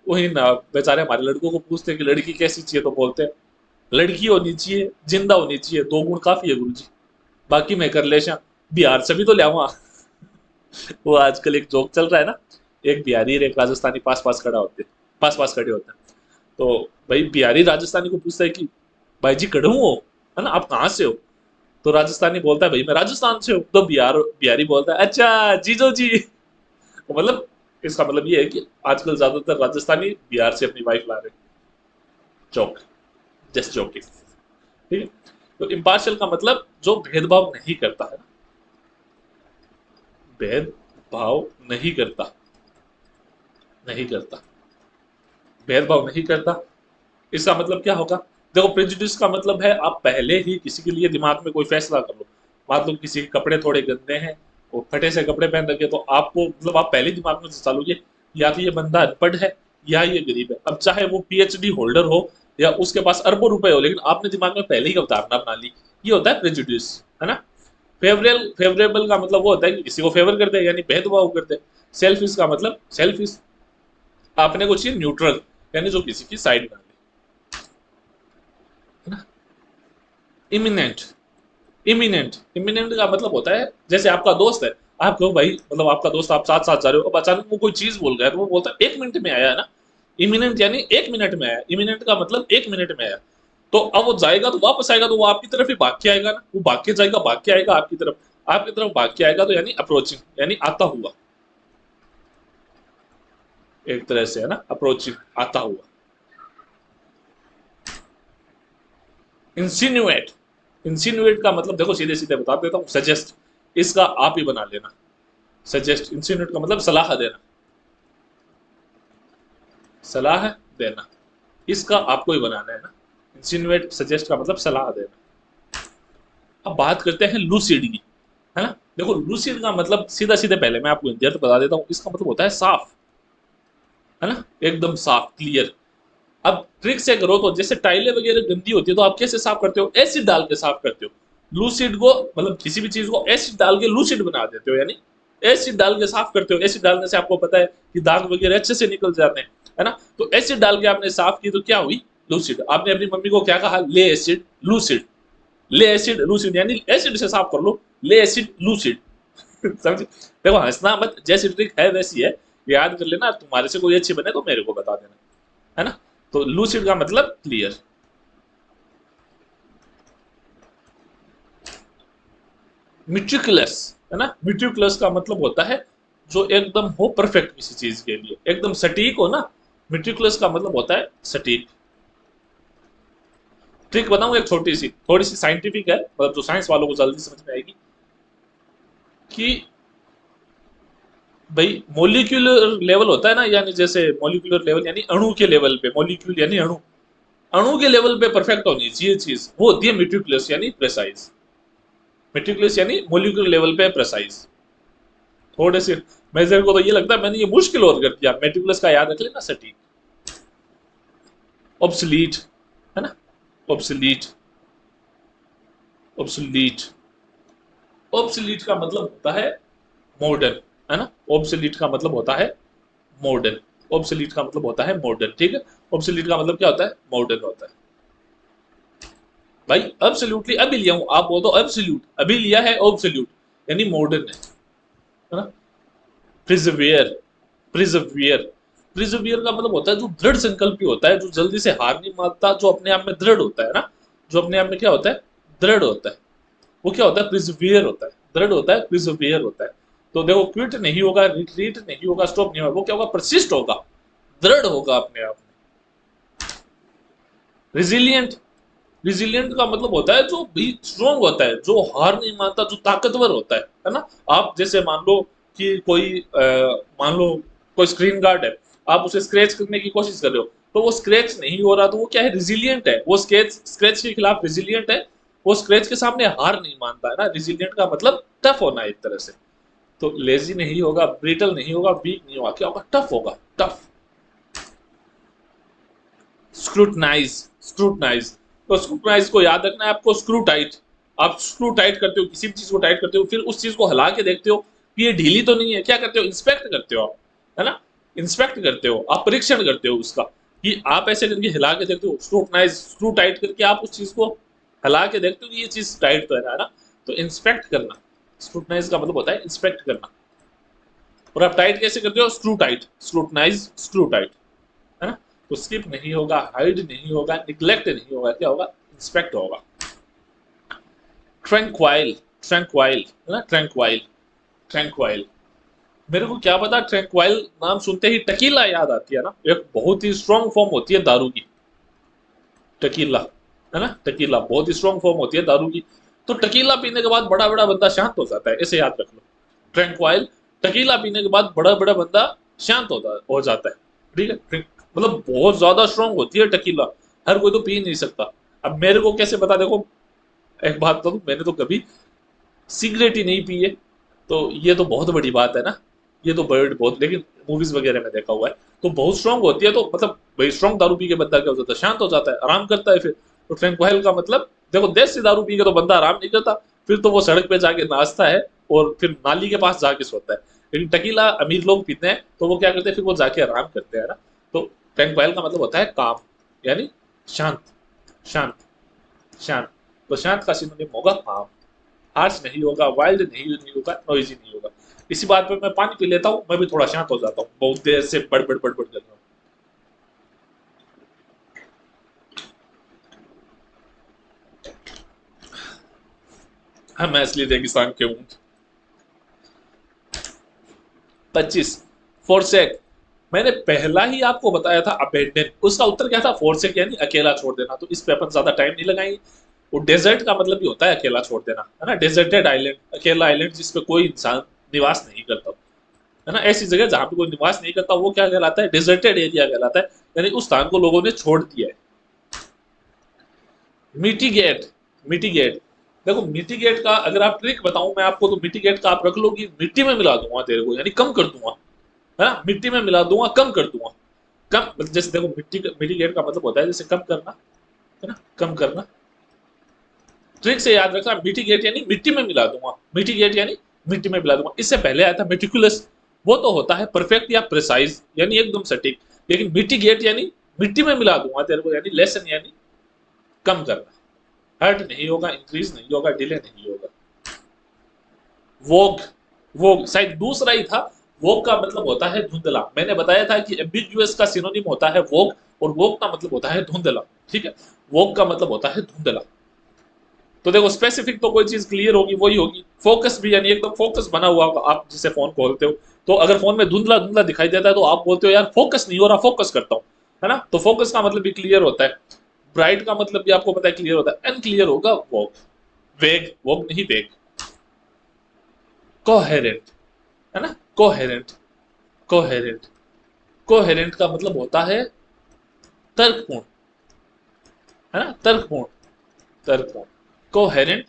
वही ना, बेचारे हमारे लड़कों को पूछते हैं कि लड़की कैसी चाहिए, तो बोलते हैं लड़की होनी चाहिए, जिंदा होनी चाहिए, 2 गुण काफी है गुरुजी, बाकी मैं कर ले श्याम, बिहार से भी तो लिया। वो आजकल एक जोक चल रहा है ना, एक बिहारी और एक राजस्थानी पास पास खड़ा होते, पास पास खड़े होते हैं। तो भाई बिहारी राजस्थानी को पूछता है कि भाई जी खड़े हो, है ना, आप कहाँ से हो। तो राजस्थानी बोलता है भाई मैं राजस्थान से हूँ। तो बिहारी बोलता है अच्छा जीजो जी। तो मतलब इसका मतलब ये है कि आजकल ज्यादातर राजस्थानी बिहार से अपनी वाइफ ला रहे हैं। जोक, जस्ट जोकिंग, ठीक है। तो इम्पार्शियल का मतलब जो भेदभाव नहीं करता, है ना, भेदभाव नहीं करता, नहीं करता, भेदभाव नहीं करता। इसका मतलब क्या होगा, देखो प्रेजुडिस का मतलब है आप पहले ही किसी के लिए दिमाग में कोई फैसला कर लो। मान लो किसी के कपड़े थोड़े गंदे हैं, वो फटे से कपड़े पहन रखे, तो आपको मतलब आप पहले दिमाग में सोच लोगे या तो ये बंदा अनपढ़ है या ये गरीब है। अब चाहे वो पीएचडी होल्डर हो या उसके पास अरबों रुपए हो, लेकिन आपने दिमाग में पहले ही अवधारणा बना ली। ये होता है प्रेजुडिस, है ना। फेवरेबल का मतलब वो होता है कि किसी को फेवर कर दे, यानी भेदभाव कर दे। सेल्फिश का मतलब सेल्फिश, आपने को चाहिए न्यूट्रल, यानी जो किसी की साइड ना ले। इमिनेंट, इमिनेंट, इमिनेंट का मतलब होता है जैसे आपका दोस्त है, आप कहो भाई, मतलब आपका दोस्त, आप साथ साथ जा रहे हो, अब अचानक वो कोई चीज बोल गया, तो वो बोलता है 1 मिनट में आया, है ना। इमिनेंट यानी 1 मिनट में आया, इमिनेंट का मतलब 1 मिनट में आया। तो अब वो जाएगा तो वापस आएगा, तो वो आपकी तरफ ही भाग के आएगा ना, वो भाग के जाएगा, भाग के आएगा आपकी तरफ। आपकी तरफ भाग के आएगा तो यानी अप्रोचिंग, यानी आता हुआ, एक तरह से है ना, अप्रोचिंग, आता हुआ। इंसिनुएट, इंसिनुएट का मतलब देखो सीधे सीधे बता देता हूँ, सजेस्ट, इसका आप ही बना लेना। सजेस्ट, इंसिनुएट का मतलब सलाह देना, सलाह देना, इसका आपको ही बनाना है ना। इंसिनुएट सजेस्ट का मतलब सलाह देना। अब बात करते हैं लूसिड की, है ना। देखो लूसिड का मतलब सीधा सीधे, पहले मैं आपको इंडिया बता देता हूँ, इसका मतलब होता है साफ, है ना, एकदम साफ, क्लियर। अब ट्रिक से करो तो, जैसे टाइलें वगैरह गंदी होती है तो आप कैसे साफ करते हो, एसिड डाल के साफ करते हो। लूसिड को मतलब किसी भी चीज को एसिड डाल के लूसिड बना देते हो, यानी एसिड डाल के साफ करते हो। एसिड डालने से आपको पता है कि दाग वगैरह अच्छे से निकल जाते हैं, है ना। तो एसिड डाल के आपने साफ की तो क्या हुई, लूसिड। आपने अपनी मम्मी को क्या कहा, ले एसिड लूसिड, ले एसिड लूसिड, यानी एसिड से साफ कर लो, ले एसिड लूसिड। समझ, देखो हंसना मत, जैसी ट्रिक है वैसी है, याद कर लेना। तुम्हारे से कोई अच्छी बने तो मेरे को बता देना, है ना। तो लूसिड का मतलब क्लियर। मिट्रिकुलस, है ना, मिट्रिकुलस का मतलब होता है जो एकदम हो परफेक्ट, किसी चीज के लिए एकदम सटीक हो ना। मिट्रिकुलस का मतलब होता है सटीक। ट्रिक बताऊं एक छोटी सी, थोड़ी सी साइंटिफिक है, मतलब जो साइंस वालों को जल्दी समझ में आएगी, कि भाई मोलिक्यूलर लेवल होता है ना, यानी जैसे मोलिक्यूलर लेवल यानी अणु के लेवल पे, मोलिक्यूल यानी अणु, अणु के लेवल पे परफेक्ट होनी चाहिए चीज, वो होती है मेट्रिकुलस यानी प्रेसाइज। मेट्रिकुलस यानी मोलिक्यूलर लेवल पे प्रेसाइज। थोड़े से मेजर को तो ये लगता है मैंने ये मुश्किल और कर दिया, मेट्रिकुलस का याद रख लेना, सटीक। ऑब्सलीट, है ना, ऑब्सलीट, ऑब्सलीट, ऑब्सलीट का मतलब होता है मॉडर्न, है ना। ऑब्सलीट का मतलब होता है मॉडर्न, ऑब्सलीट का मतलब होता है मॉडर्न, ठीक है। ऑब्सलीट का मतलब क्या होता है, मॉडर्न होता है। भाई एब्सोल्युटली अभी लिया हूं, आप बोल दो एब्सोल्यूट, अभी लिया है ऑब्सोल्यूट, यानी मॉडर्न है ना। प्रिजर्वियर, प्रिजर्वियर, प्रिजर्वियर का मतलब होता है जो दृढ़ संकल्पी होता है, जो जल्दी से हार नहीं मानता, जो अपने आप में दृढ़ होता है ना, जो अपने आप में क्या होता है, दृढ़ होता है, वो क्या होता है, प्रिजर्वियर होता है, दृढ़ होता है, प्रिजर्वियर होता है। तो देखो क्विट नहीं होगा, रिट्रीट नहीं होगा, स्टॉप नहीं होगा, वो क्या होगा, परसिस्ट होगा, दृढ़ होगा अपने आप में। रिजिलियंट, रिजिलियंट का मतलब होता है जो भी स्ट्रोंग होता है, जो हार नहीं मानता, जो ताकतवर होता है ना। आप जैसे मान लो कि कोई मान लो कोई स्क्रीन गार्ड है, आप उसे स्क्रैच करने की कोशिश कर रहे हो, तो वो स्क्रैच नहीं हो रहा, तो वो क्या है, रिजिलियंट है, वो स्क्रैच स्क्रैच के खिलाफ रिजिलियंट है, वो स्क्रैच के सामने हार नहीं मानता है ना। रिजिलियंट का मतलब टफ होना है एक तरह से। तो लेजी नहीं होगा, ब्रिटल नहीं होगा, वीक नहीं होगा, क्या होगा, टफ होगा, टफ। स्क्रूटनाइज, स्क्रूटनाइज, तो स्क्रूटनाइज को याद रखना है आपको, स्क्रू टाइट। आप स्क्रू टाइट करते हो, किसी भी चीज को टाइट करते हो, फिर उस चीज को हिला के देखते हो कि ये ढीली तो नहीं है, क्या करते हो, इंस्पेक्ट करते हो आप, है ना। इंस्पेक्ट करते हो आप, परीक्षण करते हो उसका, कि आप ऐसे करके हिला के देखते हो, स्क्रूटनाइज, स्क्रू टाइट करके आप उस चीज को हिला के देखते हो कि ये चीज टाइट तो है ना। तो इंस्पेक्ट करना, स्क्रूटनाइज का मतलब होता है इंस्पेक्ट करना। और आप टाइट कैसे करते हो, screw tight, scrutinise, screw tight, है ना। तो स्किप नहीं होगा, हाइड नहीं होगा, निग्लेक्ट नहीं होगा, क्या होगा, इंस्पेक्ट होगा। ट्रैंक्वाइल, ट्रैंक्वाइल, है ना, ट्रैंक्वाइल, ट्रैंक्वाइल, मेरे को क्या पता, ट्रैंक्वाइल नाम सुनते ही टकीला याद आती है ना, एक बहुत ही स्ट्रॉन्ग फॉर्म होती है दारू की, टकीला, है ना, टकीला बहुत ही स्ट्रॉन्ग फॉर्म होती है दारू की। तो टकीला पीने के बाद बड़ा बड़ा बंदा शांत हो जाता है, ऐसे याद रख लो। ट्रैंक्वाइल, टकीला पीने के बाद बड़ा बड़ा बंदा शांत होता हो जाता है, ठीक है। मतलब बहुत ज्यादा स्ट्रॉन्ग होती है टकीला, हर कोई तो पी नहीं सकता। अब मेरे को कैसे पता, देखो एक बात तो, मैंने तो कभी सिगरेट ही नहीं पी है, तो ये तो बहुत बड़ी बात है ना। ये तो बर्ड बहुत, लेकिन मूवीज वगैरह में देखा हुआ है, तो बहुत स्ट्रांग होती है, तो मतलब भाई स्ट्रांग दारू पी के बंदा क्या हो जाता है, शांत हो जाता है, आराम करता है फिर। तो ट्रैंक्वाइल का मतलब देखो, देसी दारू पी के तो बंदा आराम नहीं करता, फिर तो वो सड़क पे जाके नाचता है और फिर नाली के पास जाके सोता है। लेकिन टकीला अमीर लोग पीते हैं तो वो क्या करते हैं, फिर वो जाके आराम करते हैं ना। तो ट्रैंक्वाइल का मतलब होता है काम, यानी शांत, शांत, शांत। तो शांत का सिनोनिम होगा काम, हार्श नहीं होगा, वाइल्ड नहीं होगा, नॉइजी नहीं होगा। इसी बात पे मैं पानी पी लेता हूँ, मैं भी थोड़ा शांत हो जाता हूँ, बहुत देर से बड़बड़ बड़बड़ कर रहा हूँ। हम असली रेगिस्तान के ऊंट। 25 फोरसेक, मैंने पहला ही आपको बताया था अबेंडन, उसका उत्तर क्या था? फोरसेक यानी अकेला छोड़ देना। तो इस पे अपन ज्यादा टाइम नहीं लगाएंगे। वो डेजर्ट का मतलब भी होता है अकेला छोड़ देना, है ना। डेजर्टेड आइलैंड, अकेला आइलैंड जिसपे कोई इंसान निवास नहीं करता, है ना। ऐसी जगह जहां पे कोई निवास नहीं करता वो क्या कहलाता है? डेजर्टेड एरिया कहलाता है, यानी उस स्थान को लोगों ने छोड़ दिया है। मिटिगेट, मिटिगेट, देखो मिटिगेट का अगर आप ट्रिक बताऊं मैं आपको, तो मिटिगेट का आप रख लो कि मिट्टी में मिला दूंगा तेरे को, यानी कम कर दूंगा, है ना। मिट्टी में मिला दूंगा, कम कर दूंगा। कम जैसे देखो मिटिगेट का मतलब होता है जैसे कम करना, है ना, कम करना। ट्रिक से याद रखना, मिटिगेट यानी मिट्टी में मिला दूंगा, मिटिगेट यानी मिट्टी में मिला दूंगा। इससे पहले आया था मेटिकुलस, वो तो होता है परफेक्ट या प्रिसाइज, यानी एकदम सटीक। लेकिन मिटिगेट यानी मिट्टी में मिला दूंगा तेरे को, यानी लेसन यानी कम करना। हर्ट नहीं होगा, इंक्रीज नहीं होगा, डिले नहीं होगा। वोग, वोग शायद दूसरा ही था। वोग का मतलब होता है धुंधला। मैंने बताया था कि एम्बिग्युअस का सिनोनिम होता है वोग, और वोग का मतलब होता है धुंधला। ठीक है, वोग का मतलब होता है धुंधला। तो देखो स्पेसिफिक तो कोई चीज क्लियर होगी वही होगी। फोकस भी यानी एकदम फोकस बना हुआ होगा। आप जिसे फोन खोलते हो, तो अगर फोन में धुंधला धुंधला दिखाई देता है तो आप बोलते हो यार फोकस नहीं हो रहा, फोकस करता हूँ, है ना। तो फोकस का मतलब भी क्लियर होता है। ब्राइट का मतलब भी आपको पता है क्लियर होता है। अनक्लियर होगा वोग। वेग, वोग नहीं वेग। कोहेरेंट, है ना, कोहेरेंट, कोहेरेंट। कोहेरेंट का मतलब होता है तर्कपूर्ण, है ना, तर्कपूर्ण, तर्कपूर्ण। कोहेरेंट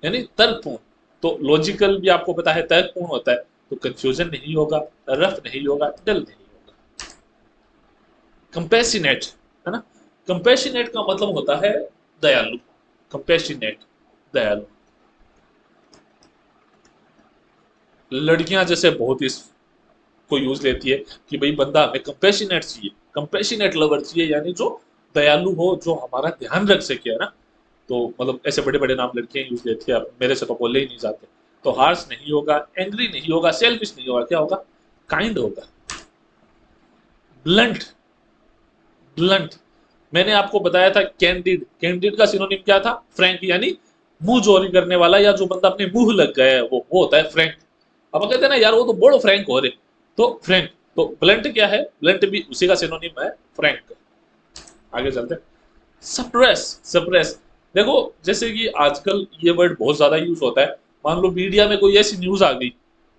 यानी तर्कपूर्ण। तो लॉजिकल भी आपको पता है तर्कपूर्ण होता है। तो कंफ्यूजन नहीं होगा, रफ नहीं होगा, डल नहीं होगा। कंपेसिनेट, है ना। कंपेसिनेट का मतलब होता है दयालु। कंपेसिनेट, दयालु। लड़कियां जैसे बहुत इसको यूज लेती है कि भाई बंदा हमें कंपेशनेट चाहिए, कंपेशनेट लवर चाहिए, यानी जो दयालु हो, जो हमारा ध्यान रख सके, है ना। तो मतलब ऐसे बड़े बड़े नाम लड़कियां यूज लेती है, मेरे से तो बोले ही नहीं जाते। तो हार्श नहीं होगा, एंग्री नहीं होगा, सेल्फिश नहीं होगा, क्या होगा? काइंड होगा। ब्लंट, ब्लंट, मैंने आपको बताया था कैंडिड। कैंडिड का सिनोनिम क्या था? फ्रैंक, यानी मुंह चोरी करने वाला, या जो बंदा अपने मुंह लग गया है वो होता है फ्रैंक। अब कहते हैं ना यार वो तो बड़ो फ्रैंक हो रहे, तो फ्रैंक। तो ब्लंट क्या है? ब्लंट भी उसी का सिनोनिम है फ्रैंक। आगे चलते हैं। सप्रेस, सप्रेस, देखो जैसे कि आजकल ये वर्ड बहुत ज्यादा यूज होता है। मान लो मीडिया में कोई ऐसी न्यूज आ गई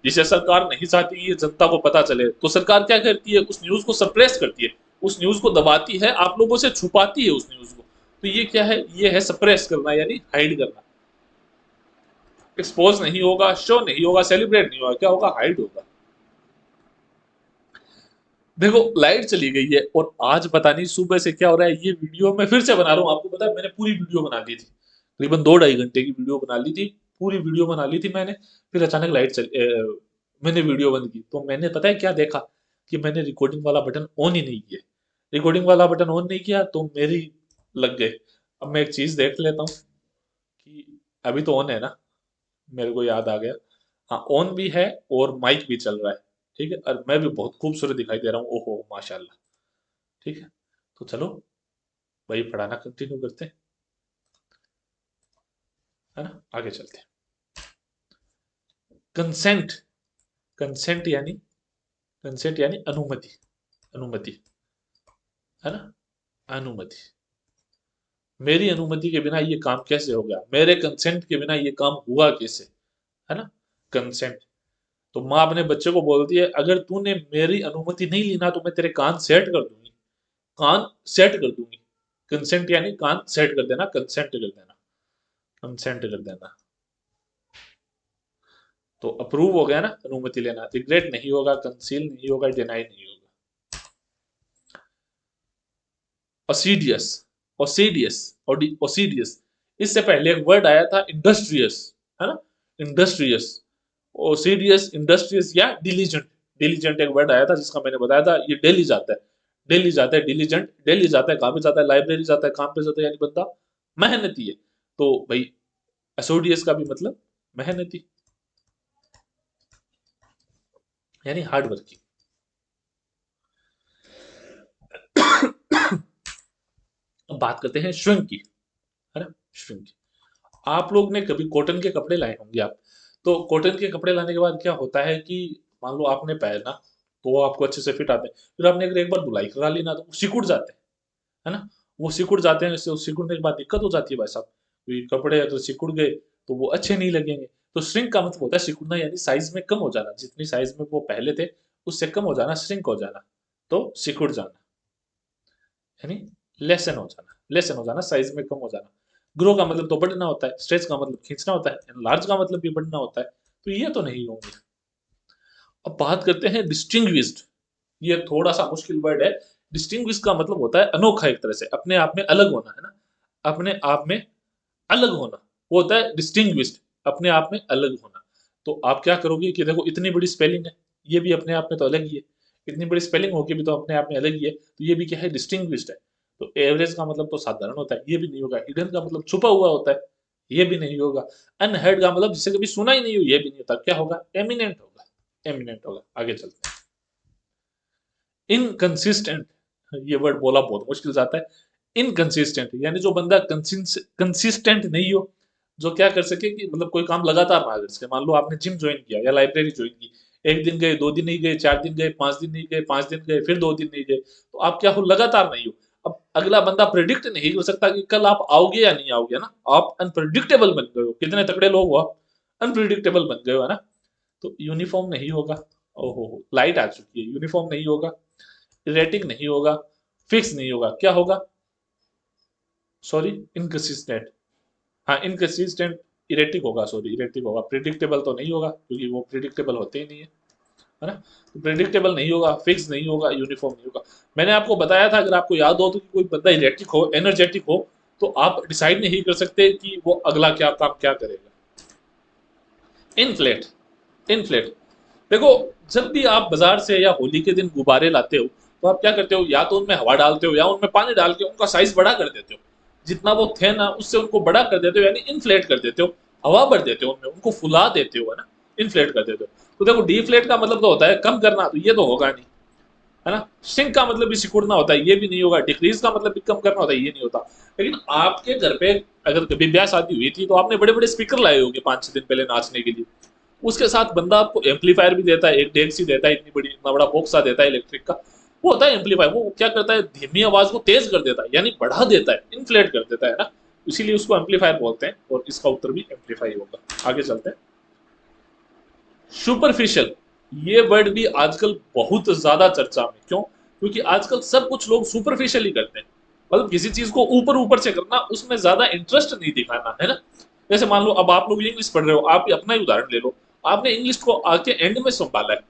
जिसे सरकार नहीं चाहती कि ये जनता को पता चले, तो सरकार क्या करती है? उस न्यूज को सप्रेस करती है, उस न्यूज को दबाती है, आप लोगों से छुपाती है उस न्यूज को। तो ये क्या है? ये है सप्रेस करना, यानी हाइड करना। एक्सपोज नहीं होगा, शो नहीं होगा, सेलिब्रेट नहीं होगा, क्या होगा? हाइड होगा। देखो लाइट चली गई है, और आज पता नहीं सुबह से क्या हो रहा है। ये वीडियो मैं फिर से बना रहा हूँ, आपको पता है मैंने पूरी वीडियो बना ली थी, करीबन 2 ढाई घंटे की वीडियो बना ली थी। पूरी वीडियो बना ली थी मैंने। फिर अचानक मैंने वीडियो बंद की, तो मैंने पता है क्या देखा? कि मैंने रिकॉर्डिंग वाला बटन ऑन ही नहीं किया। रिकॉर्डिंग वाला बटन ऑन नहीं किया तो मेरी लग गए। अब मैं एक चीज देख लेता हूँ कि अभी तो ऑन है ना, मेरे को याद आ गया। हाँ ऑन भी है, और माइक भी चल रहा है। ठीक है, और मैं भी बहुत खूबसूरत दिखाई दे रहा हूँ, ओहो माशाल्लाह। ठीक है, तो चलो वही पढ़ाना कंटिन्यू करते हैं, है ना। आगे चलते हैं। कंसेंट, कंसेंट यानी, कंसेंट यानी अनुमति, अनुमति, है ना, अनुमति। मेरी अनुमति के बिना ये काम कैसे हो गया? मेरे कंसेंट के बिना ये काम हुआ कैसे? है ना, कंसेंट। तो माँ अपने बच्चे को बोलती है अगर तूने मेरी अनुमति नहीं ली ना तो मैं तेरे कान सेट कर दूंगी, कान सेट कर दूंगी। कंसेंट यानी कान सेट कर देना, कंसेंट कर देना, कंसेंट कर देना। तो अप्रूव हो गया ना, अनुमति लेना। रिग्रेट नहीं होगा, कंसील नहीं होगा, डिनाई नहीं होगा। ओसीडियस, ओसीडियस, ओसीडियस, इससे पहले एक वर्ड आया था इंडस्ट्रियस, है ना, इंडस्ट्रियस। ओसीडियस, इंडस्ट्रियस या डिलीजेंट। डिलीजेंट एक वर्ड आया था जिसका मैंने बताया था ये डेली जाता है, डेली जाता है, डिलीजेंट डेली जाता है, कहाँ पे जाता है? लाइब्रेरी जाता है, काम पे जाता है, यानी बंदा मेहनती है। तो भाई एसोडियस का भी मतलब मेहनती, यानी हार्ड वर्किंग। अब बात करते हैं श्रिंक की, है ना, श्रिंक की। आप लोग ने कभी कॉटन के कपड़े लाए होंगे आप, तो कॉटन के कपड़े लाने के बाद क्या होता है कि मान लो आपने पहना, तो वो आपको अच्छे से फिट आते हैं, फिर आपने अगर एक बार धुलाई करा ली ना तो वो सिकुड़ जाते हैं, है ना? वो सिकुड़ जाते हैं, इससे सिकुड़ने के बाद दिक्कत हो जाती है भाई साहब, कि कपड़े अगर सिकुड़ गए तो वो अच्छे नहीं लगेंगे। तो श्रिंक का मतलब होता है सिकुड़ना, यानी साइज में कम हो जाना, जितनी साइज में वो पहले थे उससे कम हो जाना, श्रिंक हो जाना, तो सिकुड़ जाना, यानी लेसन हो जाना, साइज में कम हो जाना। ग्रो का मतलब तो बढ़ना होता है, स्ट्रेच का मतलब खींचना होता है, लार्ज का मतलब भी बढ़ना होता है, तो ये तो नहीं होंगे। अब बात करते हैं डिस्टिंग्विश्ड। ये थोड़ा सा मुश्किल वर्ड है। डिस्टिंग्विश का मतलब होता है अनोखा, एक तरह से अपने आप में अलग होना, है ना? अपने आप में अलग होना, वो होता है डिस्टिंग्विश्ड, अपने आप में अलग होना। तो आप क्या करोगे कि देखो इतनी बड़ी स्पेलिंग है, ये भी अपने आप में तो अलग ही है, इतनी बड़ी स्पेलिंग होके भी तो अपने आप में अलग ही है, तो ये भी क्या है, डिस्टिंग्विश्ड है। तो एवरेज का मतलब तो साधारण होता है, ये भी नहीं होगा। हिडन का मतलब छुपा हुआ होता है, ये भी नहीं होगा। अनहर्ड का मतलब जिसे कभी सुना ही नहीं हो, ये भी नहीं होता। क्या होगा? एमिनेंट होगा, एमिनेंट होगा। आगे चलते हैं। इनकंसिस्टेंट, ये वर्ड बोला बहुत मुश्किल जाता है। इनकंसिस्टेंट यानी जो बंदा कंसिस्टेंट नहीं हो, जो क्या कर सके कि मतलब कोई काम लगातार ना कर सके। मान लो आपने जिम ज्वाइन किया या लाइब्रेरी ज्वाइन की, एक दिन गए, 2 दिन नहीं गए, 4 दिन गए, 5 दिन नहीं गए, 5 दिन गए, फिर 2 दिन नहीं गए, तो आप क्या हो, लगातार नहीं हो। अब अगला बंदा प्रेडिक्ट नहीं कर सकता कि कल आप आओगे या नहीं आओगे, ना? आप अनप्रेडिक्टेबल बन गए हो। कितने तगड़े लोग हो आप, अनप्रेडिक्टेबल बन गए हो, है ना? तो यूनिफॉर्म नहीं होगा। ओहो, लाइट आ चुकी है। यूनिफॉर्म नहीं होगा, इरेटिक नहीं होगा, फिक्स नहीं होगा। क्या होगा? Sorry, inconsistent. हाँ, इनकंसिस्टेंट, इरेटिक होगा, सॉरी, इरेटिक होगा। प्रिडिक्टेबल तो नहीं होगा, क्योंकि वो प्रिडिक्टेबल होते ही नहीं है ना? तो प्रिडिक्टेबल नहीं होगा, फिक्स नहीं होगा, यूनिफॉर्म नहीं होगा। मैंने आपको बताया था, अगर आपको याद हो, तो कि कोई बंदा इरेटिक हो, एनर्जेटिक हो, तो आप डिसाइड नहीं कर सकते कि वो अगला क्या काम क्या करेगा। इनफ्लेट, इनफ्लेट, देखो, जब भी आप बाजार से या होली के दिन गुब्बारे लाते हो, तो आप क्या करते हो, या तो उनमें हवा डालते हो या उनमें पानी डाल के उनका साइज बड़ा कर देते हो। जितना वो थे ना, उससे उनको बड़ा कर देते हो, यानी इन्फ्लेट कर देते हो। हवा भर देते हो उनमें, उनको फुला देते हो, है ना? इन्फ्लेट कर देते हो। तो देखो, डीफ्लेट का मतलब तो होता है कम करना, तो ये तो होगा नहीं, है ना? सिंक का मतलब भी सिकुड़ना होता है, ये भी नहीं होगा। डिक्रीज का मतलब भी कम करना होता है, ये नहीं होता। लेकिन आपके घर पे अगर कभी ब्याह शादी हुई थी, तो आपने बड़े बड़े स्पीकर लाए होंगे 5-6 दिन पहले नाचने के लिए। उसके साथ बंदा आपको एम्पलीफायर भी देता है, एक डेक्सी देता है, इतनी बड़ी, इतना बड़ा बॉक्सा देता है इलेक्ट्रिक का। वो होता है एम्पलीफायर। वो क्या करता है, धीमी आवाज को तेज कर देता है, यानी बढ़ा देता है, इन्फ्लेट कर देता है ना? इसीलिए उसको एम्पलीफायर बोलते हैं, और इसका उत्तर भी एम्पलीफाई होगा। आगे चलते हैं। सुपरफिशियल, ये वर्ड भी आजकल बहुत ज्यादा चर्चा में। क्यों? क्योंकि आजकल सब कुछ लोग सुपरफिशियली करते हैं, मतलब किसी चीज को ऊपर ऊपर से करना, उसमें ज्यादा इंटरेस्ट नहीं दिखाना, है ना? जैसे मान लो अब आप लोग इंग्लिश पढ़ रहे हो, आप अपना ही उदाहरण ले लो। आपने इंग्लिश को आके एंड में संभाला है,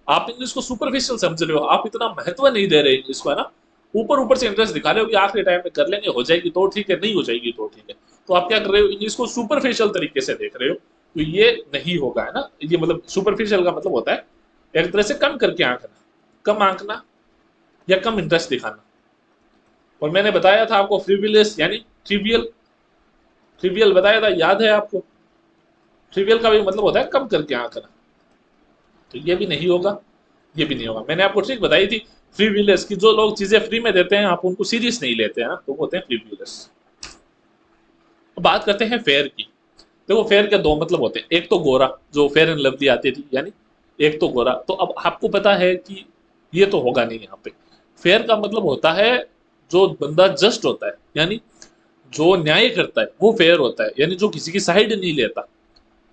आप इंग्लिश को सुपरफिशियल समझ रहे हो, आप इतना महत्व नहीं दे रहे इंग्लिश को, है ना? ऊपर ऊपर से इंटरेस्ट दिखा रहे हो कि आखिरी टाइम में कर लेंगे, हो जाएगी तो ठीक है, नहीं हो जाएगी तो ठीक है। तो आप क्या कर रहे हो, इंग्लिश को सुपरफिशियल तरीके से देख रहे हो, तो ये नहीं होगा, है ना? ये मतलब सुपरफिशियल का मतलब होता है एक तरह से कम करके आंकना, कम आंकना या कम इंटरेस्ट दिखाना। और मैंने बताया था आपको फ्रिविलियस यानी ट्रिवियल, ट्रिवियल बताया था, याद है आपको? ट्रिवियल का भी मतलब होता है कम करके आंकना। तो ये भी नहीं होगा, ये भी नहीं होगा। मैंने आपको ट्रिक बताई थी फ्रीविलियस की, जो लोग चीजें फ्री में देते हैं आप उनको सीरियस नहीं लेते हैं ना, तो वो होते हैं फ्रीविलियस। बात करते हैं फेयर की। देखो, फेयर के दो मतलब होते हैं, एक तो गोरा, जो फेयर एंड लवली आती थी, यानी एक तो गोरा। तो अब आपको पता है कि ये तो होगा नहीं यहाँ पे। फेयर का मतलब होता है जो बंदा जस्ट होता है, यानी जो न्याय करता है वो फेयर होता है, यानी जो किसी की साइड नहीं लेता,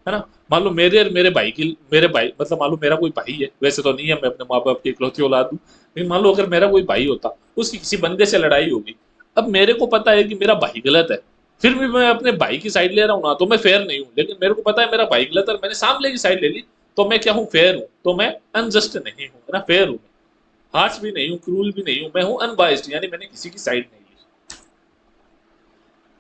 है ना? मान लो मेरे और मेरे भाई, मतलब मान लो मेरा कोई भाई है, वैसे तो नहीं है, मैं अपने माँ बाप की इकलौती औलाद हूँ, लेकिन मान लो अगर मेरा कोई भाई होता, उसकी किसी बंदे से लड़ाई होगी। अब मेरे को पता है कि मेरा भाई गलत है, फिर भी मैं अपने भाई की साइड ले रहा हूँ ना, तो मैं फेयर नहीं हूँ। लेकिन मेरे को पता है मेरा भाई गलत है और मैंने सामने की साइड ले ली, तो मैं क्या हूँ, फेयर हूँ। तो मैं अनजस्ट नहीं हूँ, है ना? फेयर हूँ। हार्श भी नहीं हूँ, क्रूल भी नहीं हूँ, मैं हूँ अनबाइस्ड, यानी मैंने किसी की साइड नहीं ली।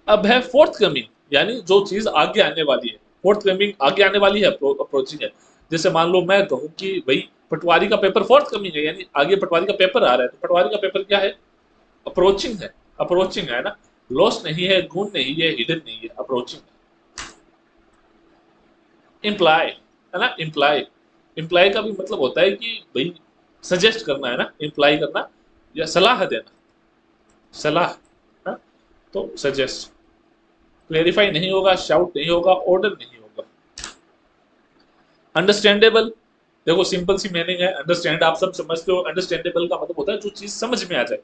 अब है फोर्थ कमिंग, यानी जो चीज आगे आने वाली है। फोर्थ कमिंग आगे आने वाली है, अप्रोचिंग है। जैसे मान लो मैं कहूँ कि भाई पटवारी का पेपर फोर्थ कमिंग है, यानी आगे पटवारी का पेपर आ रहा है, तो पटवारी का पेपर क्या है, अप्रोचिंग है। अप्रोचिंग है ना, लॉस्ट नहीं है, गून नहीं है, हिडन नहीं है, अप्रोचिंग है। इम्प्लाई, है ना? इम्प्लाई, इम्प्लाई का भी मतलब होता है कि भाई सजेस्ट करना, है ना? इम्प्लाई करना या सलाह देना, सलाह, है? तो सजेस्ट। क्लेरिफाई नहीं होगा, शाउट नहीं होगा, ऑर्डर नहीं होगा। अंडरस्टैंडेबल, देखो सिंपल सी मीनिंग है, अंडरस्टैंड आप सब समझते हो। अंडरस्टैंडेबल का मतलब होता है जो चीज समझ में आ जाए।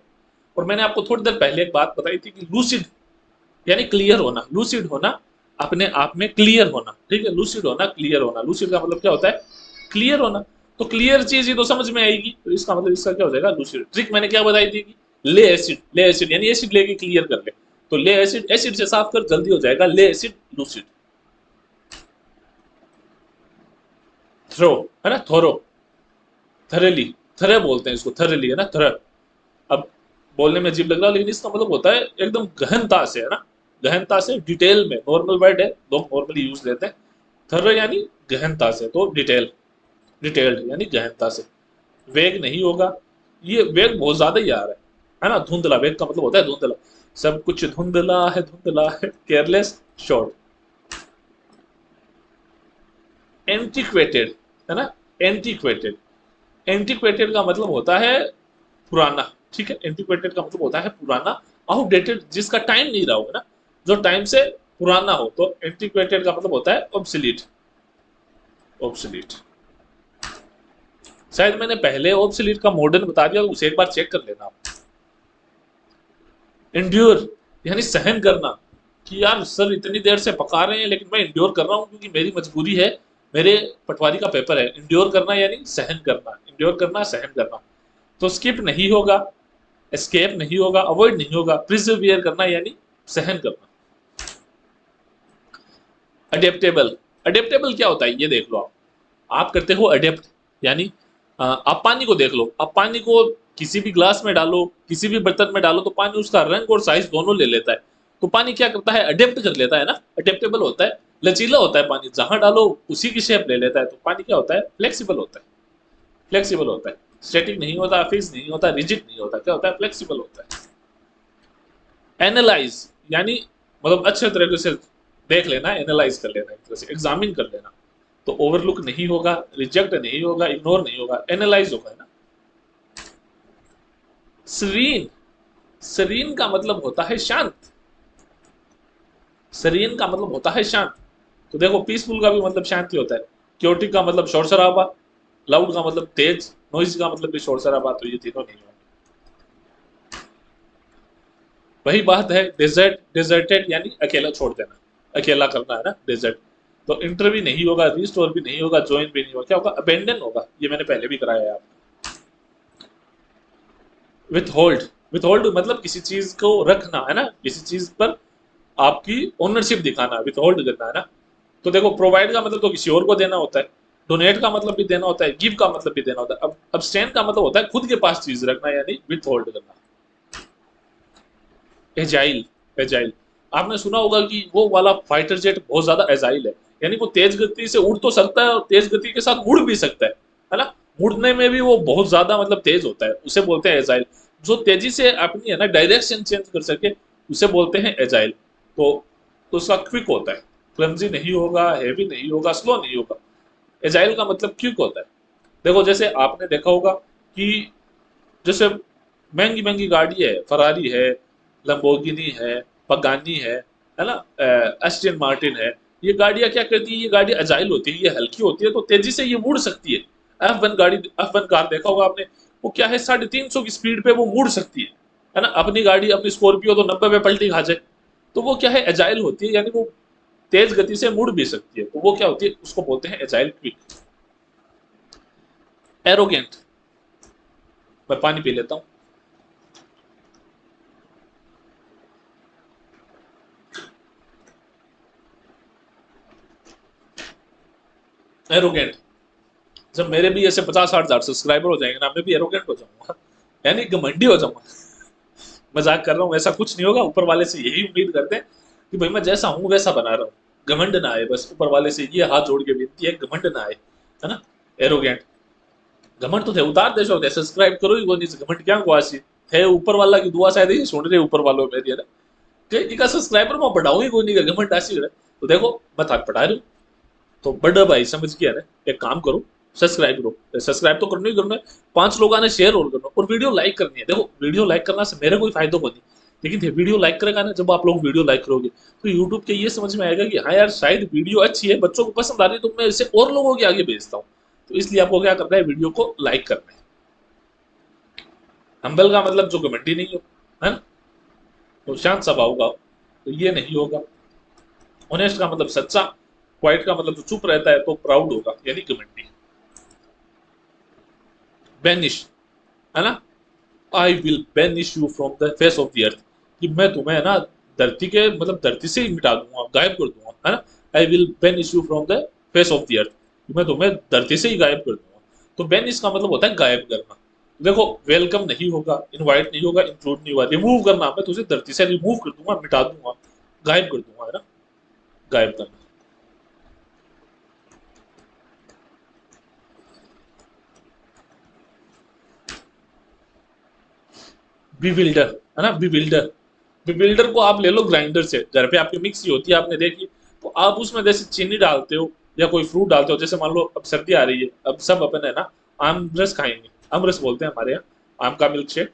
और मैंने आपको थोड़ी देर पहले एक बात बताई थी कि लूसिड यानी क्लियर होना, लूसिड होना, अपने आप में क्लियर होना, ठीक है। लूसिड होना, क्लियर होना, लूसिड का मतलब क्या होता है? क्लियर होना। तो क्लियर चीज ही तो समझ में आएगी, तो इसका मतलब इसका क्या हो जाएगा? लूसिड। ट्रिक मैंने क्या बताई थी कि ले एसिड, ले एसिड यानी एसिड लेके क्लियर कर ले, तो ले एसिड, एसिड से साफ कर, जल्दी हो जाएगा, ले एसिड लूसिड। थ्रो है ना, थोरो, थरेली, थरे बोलते हैं इसको, थरेली है ना, थर। अब बोलने में अजीब लग रहा है, लेकिन इसका मतलब होता है एकदम गहनता से, है ना, गहनता से, डिटेल में। नॉर्मल वर्ड है, लोग नॉर्मली यूज लेते हैं। थर यानी गहनता से, तो डिटेल, डिटेल्ड यानी गहनता से। वेग नहीं होगा, ये वेग बहुत ज्यादा ही आ रहा है ना। धुंधला, वेग का मतलब होता है धुंधला, सब कुछ धुंधला है, धुंधला है। Careless, short. एंटीक्वेटेड है ना, एंटीक्वेटेड, एंटीक्वेटेड का मतलब होता है पुराना, ठीक है। एंटीक्वेटेड का मतलब होता है पुराना, आउटडेटेड जिसका टाइम नहीं रहा होगा ना, जो टाइम से पुराना हो, तो एंटीक्वेटेड का मतलब होता है ऑब्सोलीट, ऑब्सोलीट। शायद मैंने पहले ऑब्सोलीट का मॉडर्न बता दिया, उसे एक बार चेक कर लेना आप। इंड्योर यानी सहन करना, कि यार सर इतनी देर से पका रहे हैं लेकिन मैं इंड्योर कर रहा हूँ क्योंकि मेरी मजबूरी है, मेरे पटवारी का पेपर है। इंड्योर करना यानी सहन करना, इंड्योर करना, सहन करना। तो स्किप नहीं होगा, एस्केप नहीं होगा, अवॉइड नहीं होगा। प्रिजर्वियर करना यानी सहन करना। अडेप्टेबल, अडेप्टेबल क्या होता है ये देख लो आप करते हो अडेप्ट, यानी आप पानी को देख लो, आप पानी को किसी भी ग्लास में डालो, किसी भी बर्तन में डालो, तो पानी उसका रंग और साइज दोनों ले लेता है। तो पानी क्या करता है? अडेप्ट कर लेता है ना, अडेप्टेबल होता है, लचीला होता है पानी, जहां डालो उसी की शेप ले लेता है। तो पानी क्या होता है? फ्लेक्सिबल होता है, फ्लेक्सिबल होता है, स्टैटिक नहीं होता, फिक्स नहीं होता, रिजिड नहीं होता, क्या होता है? फ्लेक्सिबल होता है। एनालाइज यानी मतलब अच्छे तरीके से देख लेना, एनालाइज कर लेना, एक तरह से एग्जामिन कर लेना। तो ओवरलुक नहीं होगा, रिजेक्ट नहीं होगा, इग्नोर नहीं होगा, एनालाइज होगा, है ना। सरीन, सरीन का मतलब होता है शांत, सरीन का मतलब होता है शांत। तो देखो पीसफुल का भी मतलब शांति होता है, क्योटिक का मतलब शोर शराबा, लाउड का मतलब तेज, नॉइज का मतलब भी शोर शराबा, तो ये तीनों नहीं होंगे। वही बात है डेजर्ट, डेजर्टेड यानी अकेला छोड़ देना, अकेला करना, है ना, डेजर्ट। तो इंटर भी नहीं होगा, रिस्टोर भी नहीं होगा, ज्वाइन भी नहीं होगा, क्या होगा? अबेंडन होगा, ये मैंने पहले भी कराया है आपको। विथ होल्ड, विथ होल्ड मतलब किसी चीज को रखना, है ना, किसी चीज पर आपकी ओनरशिप दिखाना, विथ होल्ड करना, है ना। तो देखो प्रोवाइड का मतलब तो किसी और को देना होता है, डोनेट का मतलब भी देना होता है, गिव का मतलब भी देना होता है। अब अब्सटेन का मतलब होता है खुद के पास चीज रखना, यानी विथ होल्ड करना। एजाइल, एजाइल, आपने सुना होगा कि वो वाला फाइटर जेट बहुत ज्यादा एजाइल है, यानी वो तेज गति से उड़ तो सकता है और तेज गति के साथ मुड़ भी सकता है ना। मुड़ने में भी वो बहुत ज्यादा मतलब तेज होता है, उसे बोलते हैं एजाइल। जो तेजी से अपनी, है ना, डायरेक्शन चेंज कर सके, उसे बोलते हैं एजाइल। तो उसका क्विक होता है, क्लमजी नहीं होगा, हैवी नहीं होगा, स्लो नहीं होगा। एजाइल का मतलब क्विक होता है। देखो जैसे आपने देखा होगा कि जैसे महंगी महंगी गाड़ी है, फरारी है, लंबोर्गिनी है, पगानी है ना, एस्टन मार्टिन है। ये गाड़ियां क्या करती है? ये गाड़ी अजाइल होती है, ये हल्की होती है, तो तेजी से ये मुड़ सकती है। F1 गाड़ी, F1 कार देखा होगा आपने, वो क्या है, 350 की स्पीड पे वो मुड़ सकती है ना। अपनी गाड़ी, अपनी स्कॉर्पियो तो 90 पे पलटी खा जाए। तो वो क्या है? एजाइल होती है, यानी वो तेज गति से मुड़ भी सकती है, तो वो क्या होती है? उसको बोलते हैं एजाइल क्विक। एरोगेंट, मैं पानी पी लेता हूँ। एरोगेंट, जब मेरे भी ऐसे 50-60 हजार सब्सक्राइबर हो जाएंगे ना, मैं भी एरोगेंट हो जाऊंगा, यानी घमंडी हो जाऊंगा। मजाक कर रहा हूँ, ऐसा कुछ नहीं होगा। ऊपर वाले से यही उम्मीद करते हैं कि भाई मैं जैसा हूँ वैसा बना रहा हूँ, घमंड ना आए, बस ऊपर वाले से ये हाथ जोड़ के विनती है, घमंड ना आए, है ना। एरोगेंट, घमंड तो थे उतार देशो थे, सब्सक्राइब करो ही कोनी, घमंड क्या को आसी थे, ऊपर वाला की दुआ शायद ही सुन रहे ऊपर वालों मेरी, है ना, कि इनका सब्सक्राइबर मैं बढ़ाऊं ही कोनी का, घमंड आसी है। तो देखो मैं थाक पढ़ा रही हूँ, तो बड़ा भाई समझ गया ना, एक काम करो, सब्सक्राइब करो, सब्सक्राइब तो करना ही करना है, 5 लोगों ने शेयर और करना, और वीडियो लाइक करनी है। देखो वीडियो लाइक करना से मेरे कोई फायदा को नहीं, लेकिन वीडियो लाइक करेगा ना, जब आप लोग वीडियो लाइक करोगे तो यूट्यूब के ये समझ में आएगा कि हाँ यार शायद वीडियो अच्छी है, बच्चों को पसंद आ रही है, तो मैं इसे और लोगों के आगे भेजता हूँ। तो इसलिए आपको क्या करना है, वीडियो को लाइक करना है। हम्बल का मतलब जो घमंडी नहीं हो, है ना, तो शांत स्वभाव का हो, तो ये नहीं होगा। ऑनेस्ट का मतलब सच्चा, क्वाइट का मतलब जो चुप रहता है, तो प्राउड होगा यानी घमंडी। बैनिश, है ना, I will banish you from the face of the earth, कि मैं तुम्हें है ना धरती के मतलब धरती से ही मिटा दूंगा, गायब कर दूंगा, है ना। I will banish you from the face of the earth, मैं तुम्हें धरती से ही गायब कर दूंगा। तो बैनिश का मतलब होता है गायब करना। देखो, वेलकम नहीं होगा, इनवाइट नहीं होगा, इंक्लूड नहीं होगा, रिमूव करना, मैं तुझे धरती से रिमूव कर दूंगा, मिटा दूंगा, गायब कर दूंगा, है ना, गायब करना। बिविल्डर, है ना, बिविल्डर। बिविल्डर को आप ले लो ग्राइंडर से, घर पे आपकी मिक्सी होती है, आपने देखी, तो आप उसमें जैसे चीनी डालते हो या कोई फ्रूट डालते हो, जैसे मान लो अब सर्दी आ रही है, अब सब अपन है ना आम रस खाएंगे, आम रस बोलते हैं हमारे यहाँ, आम का मिल्क शेक,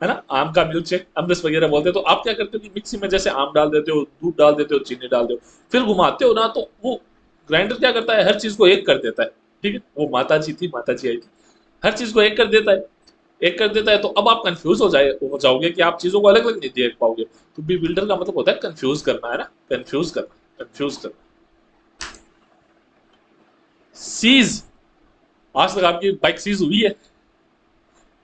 है ना, आम का मिल्क शेक अमरस वगैरह बोलते हैं। तो आप क्या करते हो कि मिक्सी में जैसे आम डाल देते हो, दूध डाल देते हो, चीनी डाल दो, फिर घुमाते हो ना, तो वो ग्राइंडर क्या करता है, हर चीज को एक कर देता है। ठीक है, वो माता जी थी, माता जी आई थी, हर चीज को एक कर देता है, एक कर देता है। तो अब आप कंफ्यूज हो जाओगे कि आप चीजों को अलग अलग नहीं देख पाओगे। तो बी बिल्डर का मतलब होता है कंफ्यूज करना, है ना, कंफ्यूज करना, कंफ्यूज करना। सीज, आज तक आपकी बाइक सीज हुई है?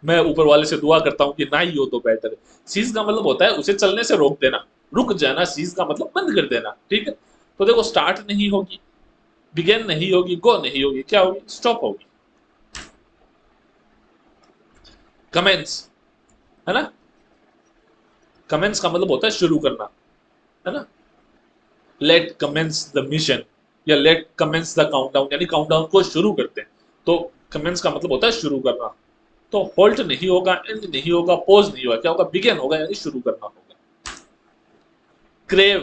मैं ऊपर वाले से दुआ करता हूँ कि ना ही हो तो बेटर है। सीज का मतलब होता है उसे चलने से रोक देना, रुक जाना, सीज का मतलब बंद कर देना। ठीक है, तो देखो, स्टार्ट नहीं होगी, बिगेन नहीं होगी, गो नहीं होगी, क्या होगी, स्टॉप होगी। कमेंस, है ना, कमेंस का मतलब होता है शुरू करना, है ना। लेट कमेंस द मिशन या लेट कमेंस द काउंटडाउन, यानी काउंटडाउन को शुरू करते हैं। तो कमेंस का मतलब होता है शुरू करना। तो होल्ट नहीं होगा, एंड नहीं होगा, पोज नहीं होगा, क्या होगा, बिगेन होगा, यानी शुरू करना होगा। क्रेव,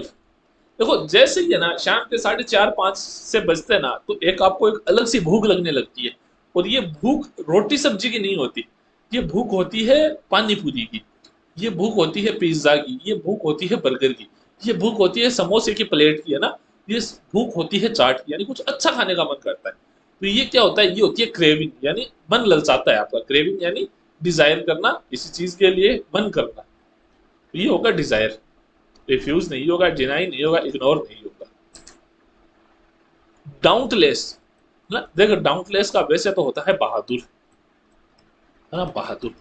देखो जैसे ही है ना शाम के 4:30 5 से बजते हैं ना, तो एक आपको एक अलग सी भूख लगने लगती है। और ये भूख रोटी सब्जी की नहीं होती, ये भूख होती है पानी पूरी की, ये भूख होती है पिज्जा की, ये भूख होती है बर्गर की, ये भूख होती है समोसे की प्लेट की, है ना, ये भूख होती है चाट की, यानी कुछ अच्छा खाने का मन करता है। तो ये क्या होता है, ये होती है क्रेविंग, यानी मन ललचाता है आपका। क्रेविंग यानी डिजायर करना, किसी चीज के लिए मन करना, तो ये होगा डिजायर। रिफ्यूज नहीं होगा, डिनाई नहीं होगा, इग्नोर नहीं होगा। डाउटलेस, ना देखो, डाउटलेस का वैसे तो होता है बहादुर, है ना, बहादुर।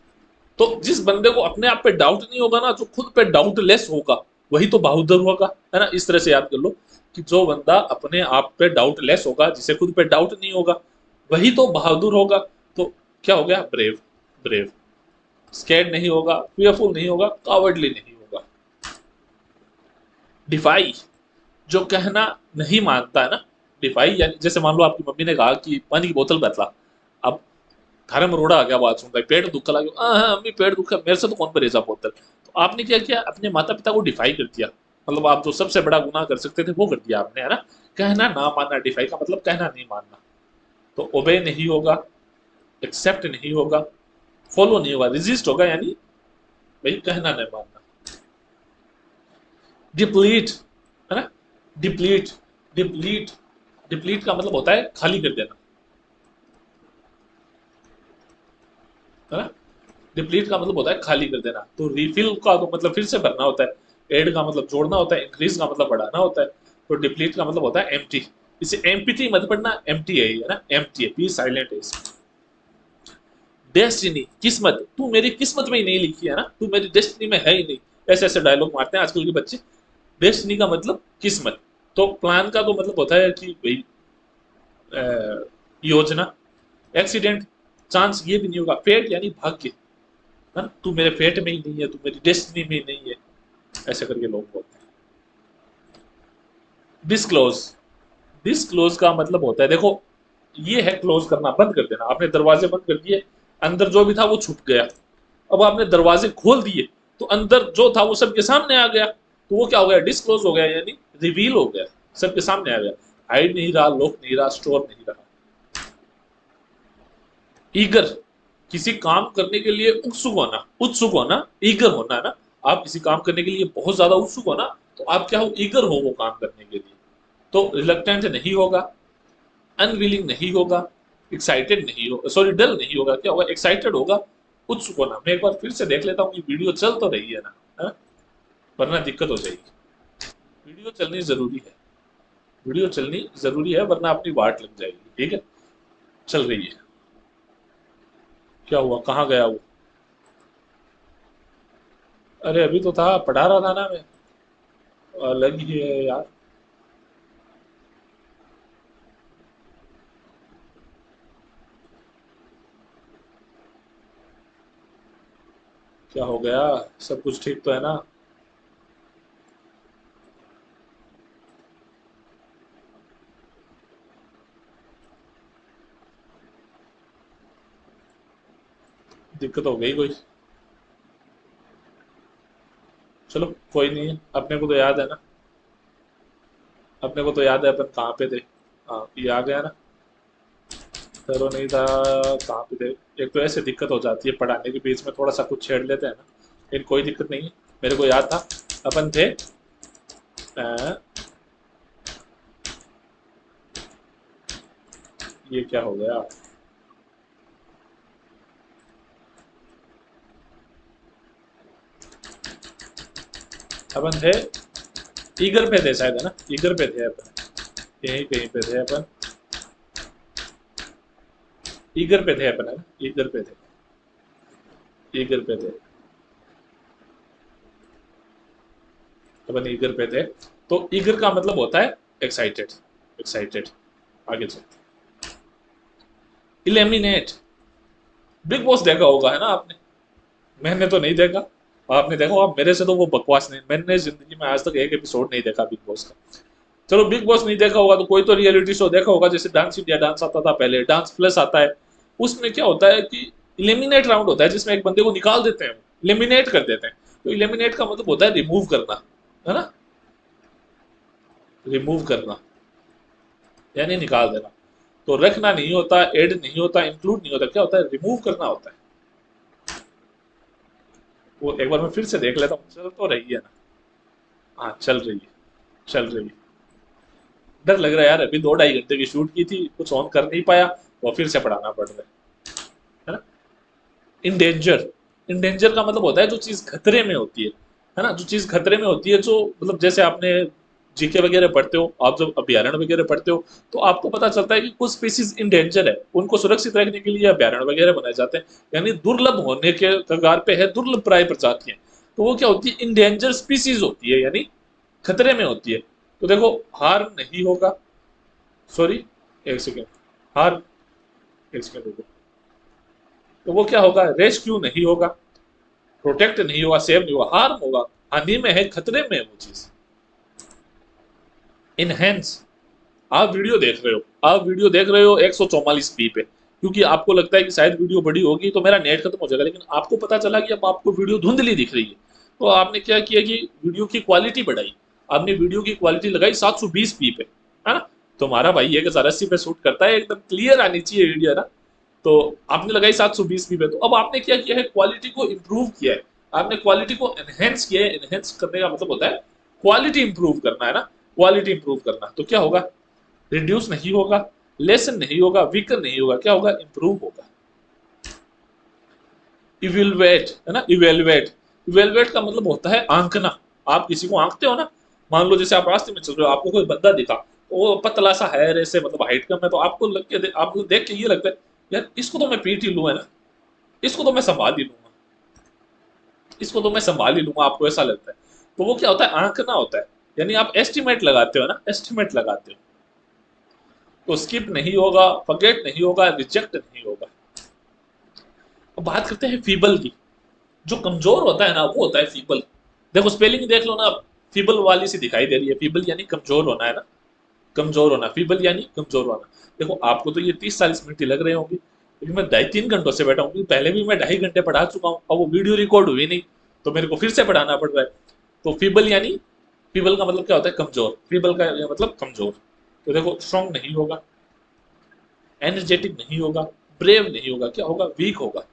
तो जिस बंदे को अपने आप पे डाउट नहीं होगा ना, जो खुद पे डाउटलेस होगा, वही तो बहादुर होगा, है ना। इस तरह से याद कर लो कि जो बंदा अपने आप पे डाउटलेस होगा, जिसे खुद पे डाउट नहीं होगा, वही तो बहादुर होगा। तो क्या हो गया, ब्रेव, ब्रेव। स्कैर्ड नहीं होगा, फियरफुल नहीं होगा, कावर्डली नहीं होगा। डिफाई, जो कहना नहीं मानता है ना, डिफाई यानी जैसे मान लो आपकी मम्मी ने कहा कि पानी की बोतल बदला, अब घर में रोड़ा आ गया, बात सुन रहा है, पेट दुखा लगा, हाँ हाँ अम्मी पेट दुखा, मेरे से तो कौन परहेजा बोतल। तो आपने क्या किया, अपने माता पिता को डिफाई कर दिया, मतलब आप जो सबसे बड़ा गुनाह कर सकते थे वो कर दिया आपने, है ना। कहना ना मानना, डिफाई का मतलब कहना नहीं मानना। तो ओबे नहीं होगा, एक्सेप्ट नहीं होगा, फॉलो नहीं होगा, रिजिस्ट होगा, यानी भाई कहना नहीं मानना। डिप्लीट, है ना, डिप्लीट, डिप्लीट, डिप्लीट का मतलब होता है खाली कर देना, है ना। डिप्लीट का मतलब होता है खाली कर देना। तो रिफिल का तो मतलब फिर से भरना होता है, एड का मतलब जोड़ना होता है, इंक्रीज का मतलब बढ़ाना होता है। तो डिप्लीट का मतलब होता है एम्प्टी। इसे एम्प्टी मत पढ़ना, एम्प्टी है ये, है ना, एम्प्टी है, पी साइलेंट है इसमें। डेस्टिनी, किस्मत, तू मेरी किस्मत में ही नहीं लिखी है ना, तू मेरी डेस्टिनी में है ही नहीं, ऐसे ऐसे डायलॉग मारते हैं आजकल के बच्चे। डेस्टिनी का मतलब किस्मत। तो प्लान का तो मतलब होता है कि भाई योजना। एक्सीडेंट, चांस, ये भी नहीं होगा। फेट यानी भाग्य, है ना, तू मेरे फेट में ही नहीं है, तू मेरी डेस्टिनी में ही नहीं है, ऐसे करके लोग बोलते हैं। डिसक्लोज, डिसक्लोज का मतलब होता है, देखो ये है क्लोज करना, बंद कर देना। आपने दरवाजे बंद कर दिए, अंदर जो भी था वो छुप गया। अब आपने दरवाजे खोल दिए, तो अंदर जो था वो सबके सामने आ गया, तो वो क्या हो गया, डिसक्लोज हो गया, यानी रिवील हो गया, सबके सामने आ गया। हाइड नहीं रहा, लॉक नहीं रहा, स्टोर नहीं रहा। ईगर, किसी काम करने के लिए उत्सुक होना, ईगर होना है ना। आप किसी काम करने के लिए बहुत ज्यादा उत्सुक हो ना, तो आप क्या हो, ईगर हो वो काम करने के लिए। तो रिलक्टेंट नहीं होगा, अनविलिंग नहीं होगा, एक्साइटेड नहीं होगा, सॉरी डल नहीं होगा, क्या होगा, एक्साइटेड होगा, उत्सुक होना। मैं एक बार फिर से देख लेता हूँ कि वीडियो चल तो रही है ना, है? वरना दिक्कत हो जाएगी। वीडियो चलनी जरूरी है, वीडियो चलनी जरूरी है, वरना अपनी वाट लग जाएगी। ठीक है, चल रही है। क्या हुआ, कहाँ गया वो? अरे अभी तो था, पढ़ा रहा था ना मैं। अलग ही है यार। क्या हो गया, सब कुछ ठीक तो है ना? दिक्कत हो गई कोई? चलो कोई नहीं, अपने को तो याद है ना, अपने को तो याद है अपन कहाँ पे थे। हाँ ये आ गया ना। करो नहीं था, कहाँ पे थे? एक तो ऐसे दिक्कत हो जाती है पढ़ाने के बीच में, थोड़ा सा कुछ छेड़ लेते हैं ना, लेकिन कोई दिक्कत नहीं है। मेरे को याद था, अपन थे ये क्या हो गया? अपन थे ईगर पे थे शायद, है ना, ईगर पे थे अपन, यहीं कहीं पे थे अपन। ईगर पे थे अपन, है ना, ईगर पे थे, ईगर पे थे अपन, ईगर पे थे। तो ईगर का मतलब होता है एक्साइटेड, एक्साइटेड। आगे चलते, इलेमिनेट। बिग बॉस देखा होगा है ना आपने? मैंने तो नहीं देखा। आपने देखा होगा, मेरे से तो वो बकवास नहीं, मैंने जिंदगी में आज तक एक एपिसोड नहीं देखा बिग बॉस का। चलो बिग बॉस नहीं देखा होगा तो कोई तो रियलिटी शो देखा होगा, जैसे डांस इंडिया डांस आता था पहले, डांस प्लस आता है। उसमें क्या होता है कि इलिमिनेट राउंड होता है, जिसमें एक बंदे को निकाल देते हैं, इलिमिनेट कर देते हैं। तो इलिमिनेट का मतलब होता है रिमूव करना, है ना, रिमूव करना यानी निकाल देना। तो रखना नहीं होता, ऐड नहीं होता, इंक्लूड नहीं होता, क्या होता है, रिमूव करना होता है। वो एक बार मैं फिर से देख लेता हूँ, चल तो रही है ना? हाँ चल रही है, चल रही है। डर लग रहा है यार, अभी 2 ढाई घंटे की शूट की थी, कुछ ऑन कर नहीं पाया, और फिर से पढ़ाना पड़ रहा है ना। इंडेंजर, इंडेंजर का मतलब होता है जो चीज खतरे में होती है ना, जो चीज खतरे में होती है, जो मतलब जैसे आपने जीके वगैरह पढ़ते हो, आप जब अभ्यारण्य वगैरह पढ़ते हो, तो आपको पता चलता है कि कुछ स्पीसीज इंडेंजर है, उनको सुरक्षित रखने के लिए अभ्यारण्य वगैरह बनाए जाते हैं। यानी दुर्लभ होने के कगार पे है, दुर्लभ प्राय प्रजातियां। तो वो क्या होती है, इंडेंजर स्पीसीज होती है, यानी खतरे में होती है। तो देखो, हार्म नहीं होगा, सॉरी, एक सेकेंड, हार्म, एक सेकेंड रुको। तो वो क्या होगा, रेस्क्यू नहीं होगा, प्रोटेक्ट नहीं होगा, सेव नहीं होगा, हार्म होगा, हानि में है, खतरे में है वो चीज। इनहेंस, आप वीडियो देख रहे हो, आप वीडियो देख रहे हो 144p पे, क्योंकि आपको लगता है कि शायद वीडियो बड़ी होगी तो मेरा नेट खत्म हो जाएगा, लेकिन आपको पता चला कि अब आपको वीडियो धुंधली दिख रही है। तो आपने क्या किया कि वीडियो की क्वालिटी बढ़ाई, आपने वीडियो की क्वालिटी लगाई 720p पे, है ना। तुम्हारा भाई 1080 पे शूट करता है, एकदम क्लियर आनी चाहिए वीडियो, है ना। तो आपने लगाई 720p पे, तो अब आपने क्या किया है, क्वालिटी को इम्प्रूव किया है, आपने क्वालिटी को एनहेंस किया है। एनहेंस करने का मतलब होता है क्वालिटी इंप्रूव करना, है ना, क्वालिटी इंप्रूव करना। तो क्या होगा, रिड्यूस नहीं होगा, लेसन नहीं होगा, वीकर नहीं होगा, क्या होगा, इंप्रूव होगा। इवेलुएट, है ना, इवेलुएट, इवेलुएट का मतलब होता है आंकना। आप किसी को आंकते हो ना, मान लो जैसे आप रास्ते में चल रहे हो, आपको कोई बंदा दिखा, वो पतला सा है, ऐसे मतलब हाइट कम है, तो आपको लग के, आपको देख के ये लगता है यार इसको तो मैं पीट ही लूं, है ना, इसको तो मैं संभाल ही लूंगा, इसको तो मैं संभाल ही लूंगा, आपको ऐसा लगता है। तो वो क्या होता है, आंकना होता है, यानी आप एस्टिमेट लगाते हो ना, एस्टिमेट लगाते हो। तो स्किप नहीं होगा, फॉरगेट नहीं होगा, रिजेक्ट नहीं होगा। अब बात करते हैं फीबल की। जो कमजोर होता है ना, वो होता है फीबल। देखो स्पेलिंग देख लो ना, फीबल वाली सी दिखाई दे रही है, फीबल यानी कमजोर होना, है ना, कमजोर होना, फीबल यानी कमजोर होना। देखो आपको तो ये 30-40 मिनट ही लग रहे होंगे, लेकिन मैं 2.5-3 घंटों से बैठा हूँ, पहले भी मैं 2.5 घंटे पढ़ा चुका हूँ, और वो वीडियो रिकॉर्ड हुई नहीं, तो मेरे को फिर से पढ़ाना पड़ रहा है। तो फीबल यानी, फीबल का मतलब क्या होता है, कमजोर, फीबल का मतलब कमजोर। तो देखो स्ट्रॉन्ग नहीं होगा, एनर्जेटिक नहीं होगा, ब्रेव नहीं होगा, क्या होगा, वीक होगा।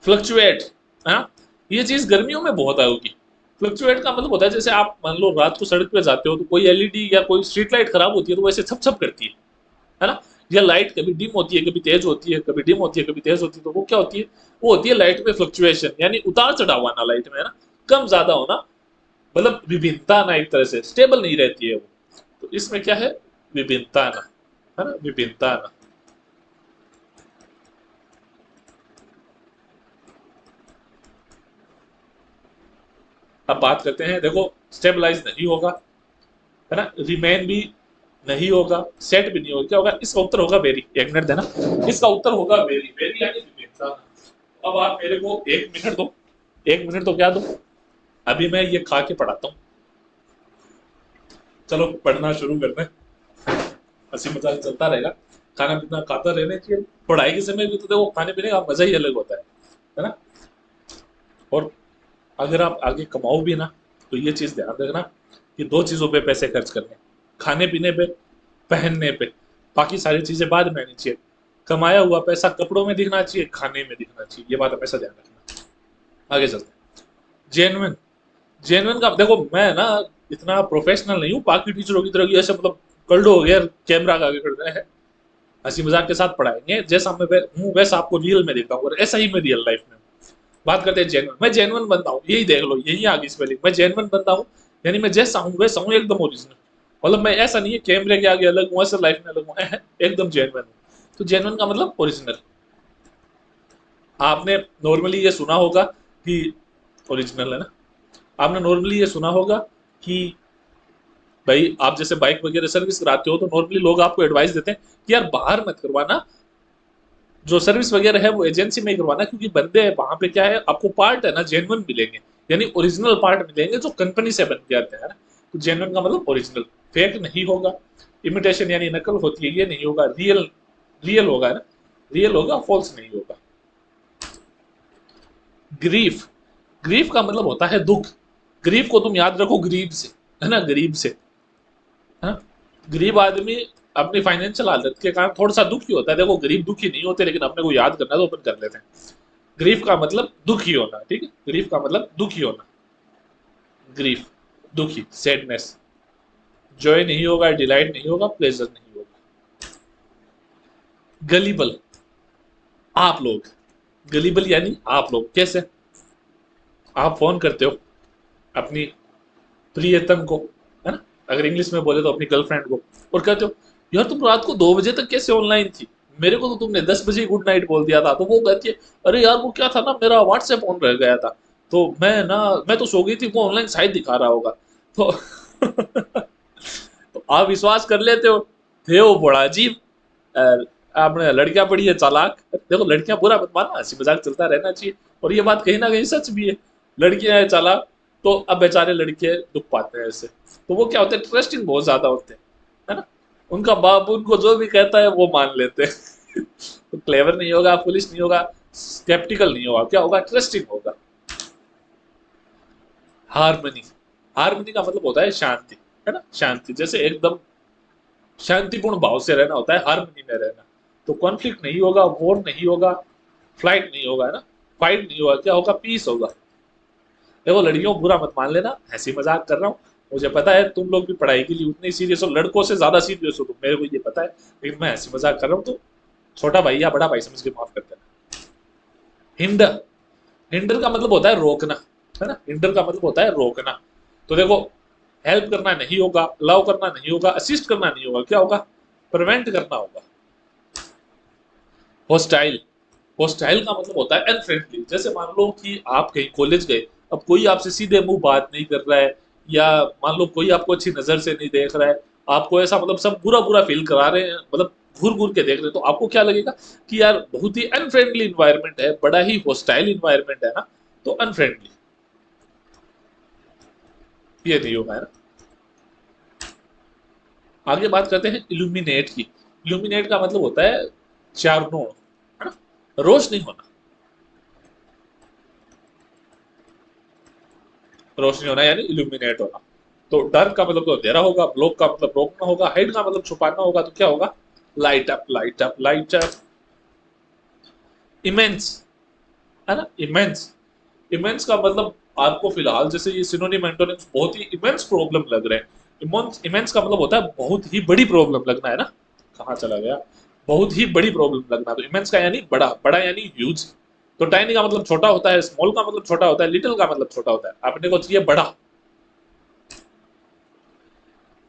फ्लक्चुएट, है ना, ये चीज गर्मियों में बहुत होगी। फ्लक्चुएट का मतलब होता है जैसे आप मान लो रात को सड़क पे जाते हो तो कोई एलईडी या कोई स्ट्रीट लाइट खराब होती है तो वो ऐसे छप छप करती है ना, या लाइट कभी डिम होती है कभी तेज होती है, कभी डिम होती है कभी तेज होती है, तो वो क्या होती है, वो होती है लाइट में फ्लक्चुएशन, यानी उतार चढ़ाव आना लाइट में, है ना, कम ज्यादा होना, मतलब विभिन्नता आना, एक तरह से स्टेबल नहीं रहती है वो। तो इसमें क्या है, विभिन्नता आना, है ना, विभिन्नता आना। अब बात करते हैं, देखो स्टेबलाइज नहीं होगा, है ना, रिमेन भी नहीं होगा, सेट भी नहीं होगा, क्या होगा, इसका उत्तर होगा वेरी। एक मिनट देना, इसका उत्तर होगा वेरी, वेरी यानी विभिन्नता। अब आप मेरे को एक मिनट दो, एक मिनट तो क्या दो, अभी मैं ये खा के पढ़ाता हूँ। चलो पढ़ना शुरू करते हैं, हंसी मजाक चलता रहेगा, खाना पीना खाता रहना चाहिए, पढ़ाई के समय भी तो देखो खाने पीने का मजा ही अलग होता है ना। और अगर आप आगे कमाओ भी ना तो ये चीज ध्यान रखना कि दो चीजों पे पैसे खर्च करने, खाने पीने पे, पहनने पे, बाकी सारी चीजें बाद में आनी चाहिए। कमाया हुआ पैसा कपड़ों में दिखना चाहिए, खाने में दिखना चाहिए, ये बात हमेशा ध्यान रखना। आगे चलते हैं, जेन्युइन, जेन्युइन का देखो मैं ना इतना प्रोफेशनल नहीं हूँ बाकी टीचरों की तरह की, ऐसे मतलब कल्डो हो गया कैमरा का आगे खड़ रहे हैं, हंसी मजाक के साथ पढ़ाएंगे, जैसा मैं हूँ वैसा आपको रियल में देखता हूँ, और ऐसा ही मैं रियल लाइफ में। बात करते हैं जेन्युइन, मैं जेन्युइन बनता हूँ, यही देख लो, यही आगे स्पेलिंग, मैं जेन्युइन बनता हूँ, यानी मैं जैसा हूँ वैसा हूँ, एकदम ओरिजिनल, मतलब मैं ऐसा नहीं है कैमरे के आगे अलग हूँ ऐसा लाइफ में अलग हूँ, एकदम जेन्युइन हूँ। तो जेन्युइन का मतलब ओरिजिनल। आपने नॉर्मली ये सुना होगा कि ओरिजिनल, है ना, आपने नॉर्मली ये सुना होगा कि भाई आप जैसे बाइक वगैरह सर्विस कराते हो तो नॉर्मली लोग आपको एडवाइस देते हैं कि यार बाहर मत करवाना, जो सर्विस वगैरह है वो एजेंसी में ही करवाना, क्योंकि बंदे वहां पे क्या है, आपको पार्ट है ना जेन्युइन मिलेंगे, यानी ओरिजिनल पार्ट मिलेंगे जो कंपनी से बन के आते हैं ना। तो जेन्युइन का मतलब ओरिजिनल, फेक नहीं होगा, इमिटेशन यानी नकल होती है ये नहीं होगा, रियल, रियल होगा ना, रियल होगा, फॉल्स नहीं होगा। ग्रीफ, ग्रीफ का मतलब होता है दुख, ग्रीफ को तुम याद रखो गरीब से, है ना, गरीब से, है ना, गरीब आदमी अपनी फाइनेंशियल हालत के कारण थोड़ा सा दुखी होता है, देखो गरीब दुखी नहीं होते, लेकिन अपने को याद करना है तो अपन कर लेते हैं। ग्रीफ का मतलब दुखी होना, ठीक है, ग्रीफ का मतलब दुखी होना, ग्रीफ, दुखी, सैडनेस। जॉय नहीं होगा, डिलाइट नहीं होगा, प्लेजर नहीं होगा। गलीबल, आप लोग, गलीबल यानी आप लोग, कैसे, आप फोन करते हो अपनी प्रियतम को, है ना, अगर इंग्लिश में बोले तो अपनी गर्लफ्रेंड को, और कहते हो यार तुम रात को 2 बजे तक कैसे ऑनलाइन थी, मेरे को तो तुमने 10 बजे गुड नाइट बोल दिया था। तो वो कहती है अरे यार वो क्या था ना, मेरा व्हाट्सएप ऑन रह गया था, तो मैं ना, मैं तो सो गई थी, वो ऑनलाइन शायद दिखा रहा होगा। तो, तो आप विश्वास कर लेते हो, थे वो बड़ा अजीब। आपने लड़कियां पढ़ी है चालाक, देखो लड़कियां बुरा मत मानना, हंसी मजाक चलता रहना चाहिए, और ये बात कहीं ना कहीं सच भी है, लड़कियां हैं चालाक, तो अब बेचारे लड़के दुख पाते हैं ऐसे। तो वो क्या होते हैं, ट्रस्टिंग बहुत ज्यादा होते हैं, है ना, उनका बाप उनको जो भी कहता है वो मान लेते हैं। तो क्लेवर नहीं होगा, पुलिस नहीं होगा, स्केप्टिकल नहीं होगा, क्या होगा, ट्रस्टिंग होगा। हारमनी, हारमनी का मतलब होता है शांति, है ना, शांति, जैसे एकदम शांतिपूर्ण भाव से रहना होता है, हारमनी में रहना। तो कॉन्फ्लिक्ट नहीं होगा, वॉर नहीं होगा, फ्लाइट नहीं होगा, है ना, फाइट नहीं होगा, क्या होगा, पीस होगा। देखो लड़कियों बुरा मत मान लेना, हंसी मजाक कर रहा हूँ, मुझे पता है तुम लोग भी पढ़ाई के लिए उतने सीरियस हो, लड़कों से ज्यादा सीरियस हो तुम, मेरे को ये पता है, लेकिन मैं हंसी मजाक कर रहा हूँ, तो छोटा भाई या बड़ा भाई समझ के माफ कर देना। हिंडर, हिंडर का मतलब होता है रोकना, है ना, हिंडर का मतलब होता है रोकना। तो देखो हेल्प करना नहीं होगा, लव करना नहीं होगा, असिस्ट करना नहीं होगा, क्या होगा, प्रिवेंट करना होगा। हॉस्टाइल, हॉस्टाइल का मतलब होता है अनफ्रेंडली, जैसे मान लो कि आप कहीं कॉलेज गए, अब कोई आपसे सीधे मुंह बात नहीं कर रहा है, या मान लो कोई आपको अच्छी नजर से नहीं देख रहा है, आपको ऐसा मतलब सब बुरा बुरा फील करा रहे हैं, मतलब घूर घूर के देख रहे हैं, तो आपको क्या लगेगा कि यार बहुत ही अनफ्रेंडली इन्वायरमेंट है, बड़ा ही हॉस्टाइल इन्वायरमेंट है ना, तो अनफ्रेंडली, ये नहीं होगा, है ना। आगे बात करते हैं इल्यूमिनेट की। इल्यूमिनेट का मतलब होता है चारनों, है ना, रोशनी होना, रोशनी होना यानी इल्यूमिनेट होना। तो डार्क का मतलब तो अंधेरा होगा, ब्लॉक का मतलब रोकना होगा, हाइड का मतलब छुपाना होगा, तो क्या होगा, light up, light up, light up. Immense, है ना। इमेंस, इमेंस का मतलब आपको फिलहाल जैसे ये सिनोनिम एंटोनिम्स बहुत ही इमेंस प्रॉब्लम लग रहे हैं। इमेंस, इमेंस का मतलब होता है बहुत ही बड़ी प्रॉब्लम लगना, है ना। कहाँ चला गया, बहुत ही बड़ी प्रॉब्लम लगना। तो इमेंस का यानी बड़ा, बड़ा यानी ह्यूज। तो टाइनी का मतलब छोटा होता है, स्मॉल का मतलब छोटा होता है, लिटिल का मतलब छोटा होता है। अपने को चाहिए बड़ा।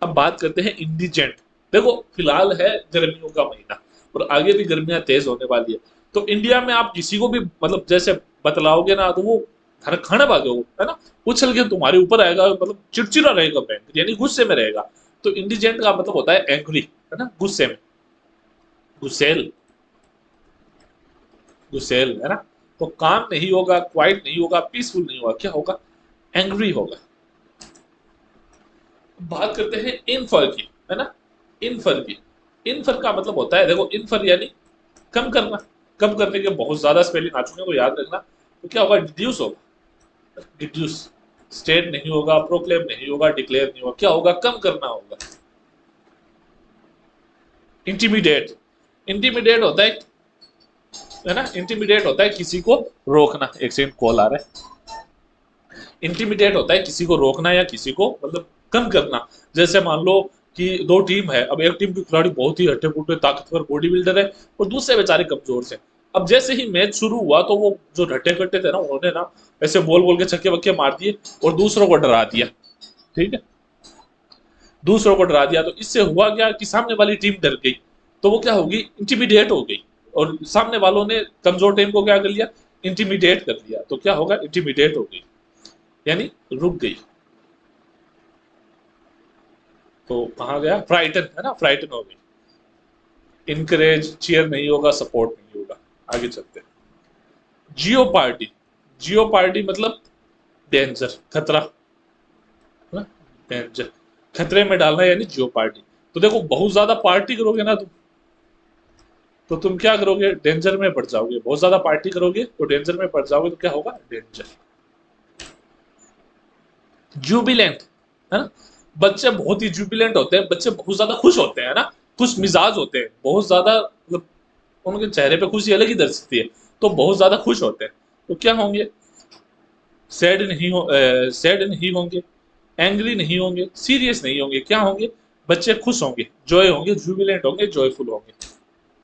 अब बात करते हैं इंडिजेंट। देखो फिलहाल है गर्मियों का महीना और आगे भी गर्मियां तेज होने वाली है। तो इंडिया में आप किसी को भी मतलब जैसे बतलाओगे ना तो वो खाना भागे वो, है ना। उछल के तुम्हारे ऊपर आएगा, मतलब चिड़चिड़ा रहेगा, बैंक यानी गुस्से में रहेगा। तो इंडिजेंट का मतलब होता है एंग्री, है ना, गुस्से में। गुस्सेल, गुस्सेल, है ना। तो काम नहीं होगा, क्वाइट नहीं होगा, पीसफुल नहीं होगा, क्या होगा, एंग्री होगा। बात करते हैं इनफर की, है ना। इनफर की, इनफर का मतलब होता है, देखो इनफर यानी कम करना। कम करने के बहुत ज्यादा स्पेलिंग आ चुके हैं, वो याद रखना। तो क्या होगा, डिड्यूस होगा, डिड्यूस। स्टेट नहीं होगा, प्रोक्लेम नहीं होगा, डिक्लेयर नहीं होगा, क्या होगा, कम करना होगा। इंटीमिडेट, इंटीमिडेट होता है ना, इंटीमिडेट होता है किसी को रोकना। एक सेकंड, कॉल आ रहा है। इंटीमिडेट होता है किसी को रोकना या किसी को मतलब कम करना। जैसे मान लो कि दो टीम है, अब एक टीम के खिलाड़ी बहुत ही हट्टे पुट्टे ताकतवर बॉडी बिल्डर है और दूसरे बेचारे कमजोर से। अब जैसे ही मैच शुरू हुआ तो वो जो हट्टे कट्टे थे ना, उन्होंने ना ऐसे बोल बोल के छक्के वक्के मार दिए और दूसरों को डरा दिया। ठीक है, दूसरों को डरा दिया तो इससे हुआ क्या कि सामने वाली टीम डर गई। तो वो क्या होगी, इंटिमिडेट हो गई। और सामने वालों ने कमजोर टीम को क्या कर लिया, इंटिमिडेट कर लिया। तो क्या होगा, इंटिमिडेट हो गई यानी रुक गई। तो कहाँ गया, फ्राइटन, है ना, फ्राइटन हो गई। इनकरेज, चीयर नहीं होगा, सपोर्ट नहीं होगा। आगे चलते हैं। जियो पार्टी, जियो पार्टी मतलब डेंजर, खतरा, है ना, डेंजर, खतरे में डालना यानी जियो पार्टी। तो देखो बहुत ज्यादा पार्टी करोगे ना तुम, तो तुम क्या करोगे, डेंजर में पड़ जाओगे। बहुत ज्यादा पार्टी करोगे तो डेंजर में पड़ जाओगे, तो क्या होगा, डेंजर। जुबिलेंट, है ना। बच्चे बहुत ही जुबिलेंट होते हैं, बच्चे बहुत ज्यादा खुश होते हैं, है ना। खुश मिजाज होते हैं, बहुत ज्यादा मतलब उनके चेहरे पे खुशी अलग ही दर्शाती है। तो बहुत ज्यादा खुश होते हैं। तो क्या होंगे, सैड नहीं हो, सैड नहीं होंगे, एंग्री नहीं होंगे, सीरियस नहीं होंगे, क्या होंगे, बच्चे खुश होंगे, जॉय होंगे, जुबिलेंट होंगे, जॉयफुल होंगे।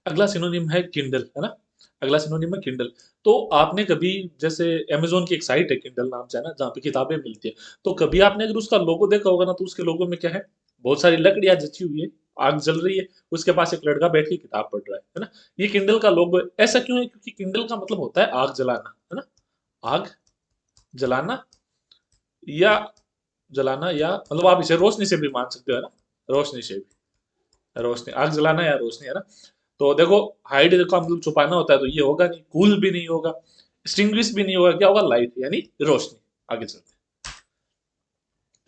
अगला सिनोनिम है किंडल, है ना। अगला सिनोनिम है किंडल। तो आपने कभी, जैसे अमेजोन की एक साइट है किंडल नाम से, है ना, जहाँ पे किताबें मिलती है। तो कभी आपने अगर उसका लोगो देखा होगा ना, तो उसके लोगो में क्या है, बहुत सारी लकड़ियां जची हुई है, आग जल रही है, उसके पास एक लड़का बैठ के किताब पढ़ रहा है ना। ये किंडल का लोगो है। ऐसा क्यों है, क्योंकि किंडल का मतलब होता है आग जलाना, है ना। आग जलाना या जलाना, या मतलब आप इसे रोशनी से भी मान सकते हो, है ना, रोशनी से भी। रोशनी, आग जलाना या रोशनी, है ना। तो देखो हाइड का मतलब छुपाना होता है, तो ये होगा नहीं, कूल भी नहीं होगा, एक्सटिंग्विश भी नहीं होगा, क्या होगा, लाइट यानी रोशनी। आगे चलते हैं।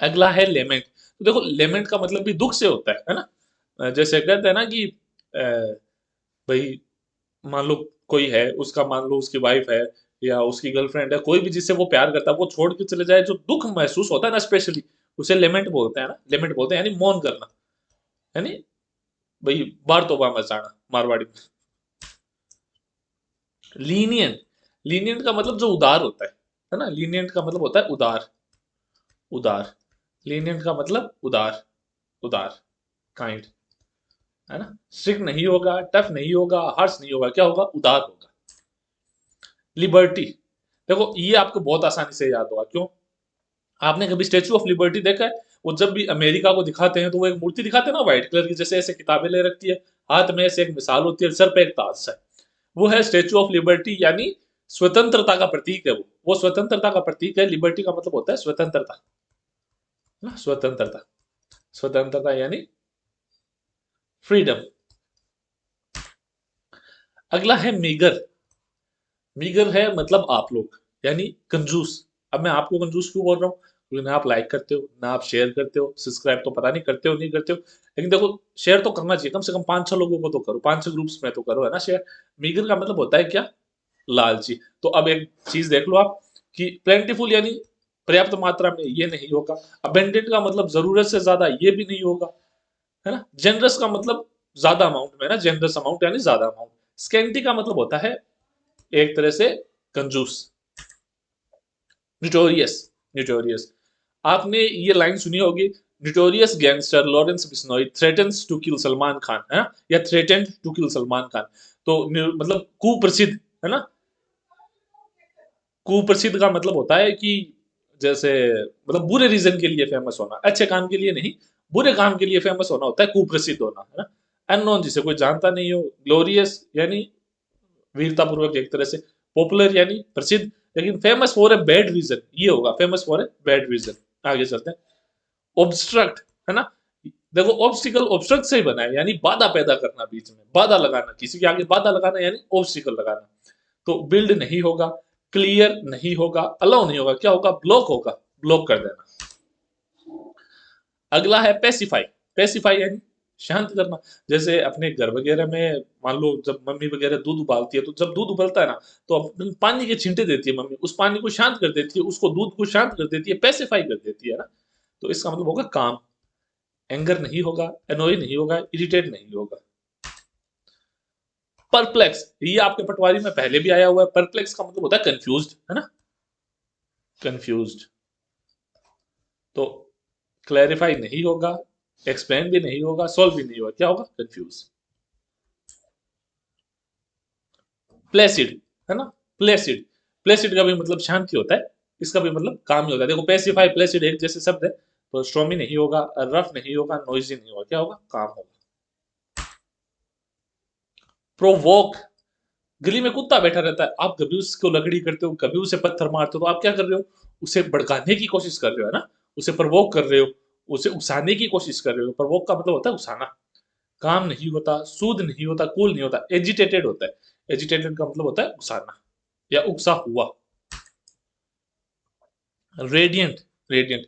अगला है लेमेंट। तो देखो लेमेंट का मतलब भी दुख से होता है ना। जैसे कहते हैं ना कि भाई मान लो कोई है, उसका मान लो उसकी वाइफ है या उसकी गर्लफ्रेंड है, कोई भी जिससे वो प्यार करता है वो छोड़ के चले जाए, जो दुख महसूस होता है ना स्पेशली, उसे लेमेंट बोलते हैं ना। लेमेंट बोलते हैं यानी मौन करना, यानी भाई बार तौबा मचाना मारवाड़ी में। लीनियंट, लीनियंट का मतलब जो उदार होता है ना। लीनियंट का मतलब होता है उदार, उदार। लीनियंट का मतलब उदार, उदार, काइंड, है ना। स्ट्रिक्ट नहीं होगा, टफ नहीं होगा, हार्श नहीं होगा, क्या होगा, उदार होगा। लिबर्टी, देखो ये आपको बहुत आसानी से याद होगा, क्यों, आपने कभी स्टेच्यू ऑफ लिबर्टी देखा है। वो जब भी अमेरिका को दिखाते हैं तो वो एक मूर्ति दिखाते हैं ना, व्हाइट कलर की, जैसे ऐसे किताबें ले रखती है, हाथ में ऐसे एक मिसाल होती है, सर पे एक ताज है। वो है स्टेच्यू ऑफ लिबर्टी, यानी स्वतंत्रता का प्रतीक है वो स्वतंत्रता का प्रतीक है। लिबर्टी का मतलब होता है स्वतंत्रता, ना, स्वतंत्रता, स्वतंत्रता यानी फ्रीडम। अगला है मीगर। मीगर है मतलब आप लोग, यानी कंजूस। अब मैं आपको कंजूस क्यों बोल रहा हूँ, क्योंकि ना आप लाइक करते हो, ना आप शेयर करते हो, सब्सक्राइब तो पता नहीं करते हो नहीं करते हो, लेकिन देखो शेयर तो करना चाहिए, कम से कम 5-6 लोगों को तो करो, 5-6 ग्रुप्स में तो करो, है ना, शेयर। मीगर का मतलब होता है क्या, लालची। तो अब एक चीज देख लो आप कि प्लेंटीफुल यानी पर्याप्त मात्रा में, ये नहीं होगा। अबेंडेंट का मतलब जरूरत से ज्यादा, ये भी नहीं होगा, है ना। जेनरस का मतलब ज्यादा अमाउंट में ना, जेनरस अमाउंट यानी ज्यादा अमाउंट। स्कैंटी का मतलब होता है एक तरह से कंजूस, नोटोरियस, नोटोरियस। आपने ये लाइन सुनी होगी, notorious gangster Lawrence Bishnoi threatens to kill Salman Khan, है ना, या threatened to kill Salman Khan. तो मतलब कुप्रसिद्ध, है ना, कुप्रसिद्ध का मतलब होता है कि जैसे मतलब बुरे रीजन के लिए फेमस होना, अच्छे काम के लिए नहीं, बुरे काम के लिए फेमस होना होता है कुप्रसिद्ध होना, है ना। अननोन जिसे कोई जानता नहीं हो, ग्लोरियस यानी वीरतापूर्वक एक तरह से, पॉपुलर यानी प्रसिद्ध, लेकिन famous for a bad reason ये होगा, famous for a bad reason. आगे चलते हैं, ऑब्स्ट्रक्ट, है ना, देखो ऑब्स्टिकल ऑब्स्ट्रक्ट से ही बना है, यानी बाधा पैदा करना, बीच में बाधा लगाना, किसी के आगे बाधा लगाना यानी ऑब्स्टिकल लगाना। तो बिल्ड नहीं होगा, क्लियर नहीं होगा, अलाउ नहीं होगा, क्या होगा, ब्लॉक होगा, ब्लॉक कर देना। अगला है पेसिफाई, पेसिफाई यानी शांत करना। जैसे अपने घर वगैरह में मान लो जब मम्मी वगैरह दूध उबालती है, तो जब दूध उबलता है ना, तो पानी के छींटे देती है मम्मी, उस पानी को शांत कर देती है, उसको दूध को शांत कर देती है, पेसिफाई कर देती है ना। तो इसका मतलब होगा काम, एंगर नहीं होगा, एनोई नहीं होगा, इरिटेट नहीं होगा। परप्लेक्स, ये आपके पटवारी में पहले भी आया हुआ है, परप्लेक्स का मतलब होता है कंफ्यूज्ड, है ना, कंफ्यूज्ड। तो क्लैरिफाई नहीं होगा, एक्सप्लेन भी नहीं होगा, सॉल्व भी नहीं होगा, क्या होगा, कंफ्यूज। प्लेसिड, है ना, प्लेसिड, प्लेसिड का भी मतलब शांति होता है, इसका भी मतलब काम ही होता है। देखो पेसिफाई प्लेसिड एक जैसे शब्द है, तो स्ट्रॉमी नहीं होगा, रफ नहीं होगा, नॉइजी नहीं होगा, क्या होगा, काम होगा। प्रोवोक, गली में कुत्ता बैठा रहता है, आप कभी उसको लकड़ी करते हो, कभी उसे पत्थर मारते हो, तो आप क्या कर रहे हो, उसे भड़काने की कोशिश कर रहे हो, है ना, उसे प्रवोक कर रहे हो, उसे उकसाने की कोशिश कर रहे हो। प्रवोक का मतलब होता है उकसाना। काम नहीं होता, सूद नहीं होता, कूल नहीं होता, एजिटेटेड होता है। एजिटेटेड का मतलब होता है उकसाना या उकसा हुआ। रेडियंट, रेडियंट,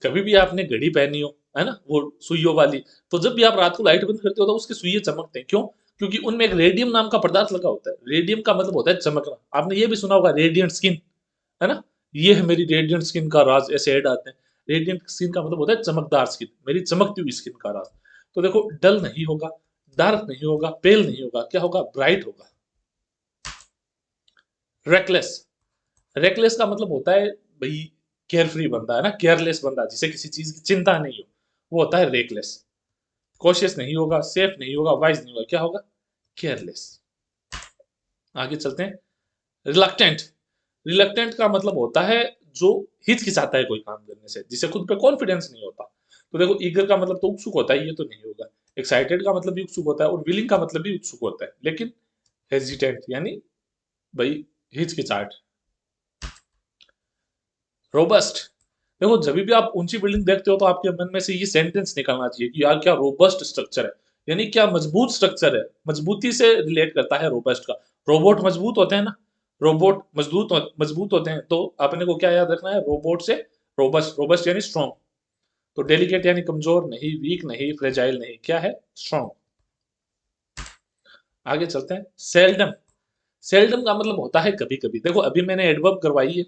कभी भी आपने घड़ी पहनी हो, है ना, वो सुइयों वाली, तो जब भी आप रात को लाइट बंद करते हो तो उसके सुइये चमकते हैं, क्यों, क्योंकि उनमें एक रेडियम नाम का पदार्थ लगा होता है। रेडियम का मतलब होता है चमकना। आपने ये भी सुना होगा रेडियंट स्किन, है ना, ये है मेरी रेडियंट स्किन का राज, ऐसे ऐड आते हैं। रेडियंट स्किन का मतलब होता है चमकदार स्किन, मेरी चमकती हुई स्किन का राज। तो देखो डल नहीं होगा, डार्क नहीं होगा, पेल नहीं होगा, क्या होगा, ब्राइट होगा। रेकलेस, रेकलेस का मतलब होता है भाई केयर फ्री बंदा, है ना, केयरलेस बंदा, जिसे किसी चीज की चिंता नहीं हो, वो होता है रेकलेस। कॉशियस नहीं होगा, सेफ नहीं होगा, वाइज नहीं होगा, क्या होगा, केयरलेस। आगे चलते हैं, रिलक्टेंट, रिलक्टेंट का मतलब होता है जो हिचकिचाता है कोई काम करने से, जिसे खुद पे कॉन्फिडेंस नहीं होता। तो देखो ईगर का मतलब तो उत्सुक होता है, ये तो नहीं होगा। एक्साइटेड का मतलब भी उत्सुक होता है, और विलिंग का मतलब भी उत्सुक होता है, लेकिन हेजिटेंट यानी भाई हिचकिचाहट। रोबस्ट, देखो जब भी आप ऊंची बिल्डिंग देखते हो तो आपके मन में से ये सेंटेंस निकलना चाहिए कि यार क्या रोबस्ट स्ट्रक्चर है, यानी क्या मजबूत स्ट्रक्चर है, मजबूती से रिलेट करता है रोबस्ट का। रोबोट मजबूत होते हैं ना, रोबोट मजबूत होते हैं, तो अपने को क्या याद रखना है, रोबोट से रोबस्ट, रोबस्ट यानी स्ट्रॉन्ग। तो डेलिकेट यानी कमजोर नहीं, वीक नहीं, फ्रेजाइल नहीं, क्या है, स्ट्रॉन्ग। आगे चलते हैं, सेल्डम, सेल्डम का मतलब होता है कभी कभी। देखो अभी मैंने एडवर्ब करवाई है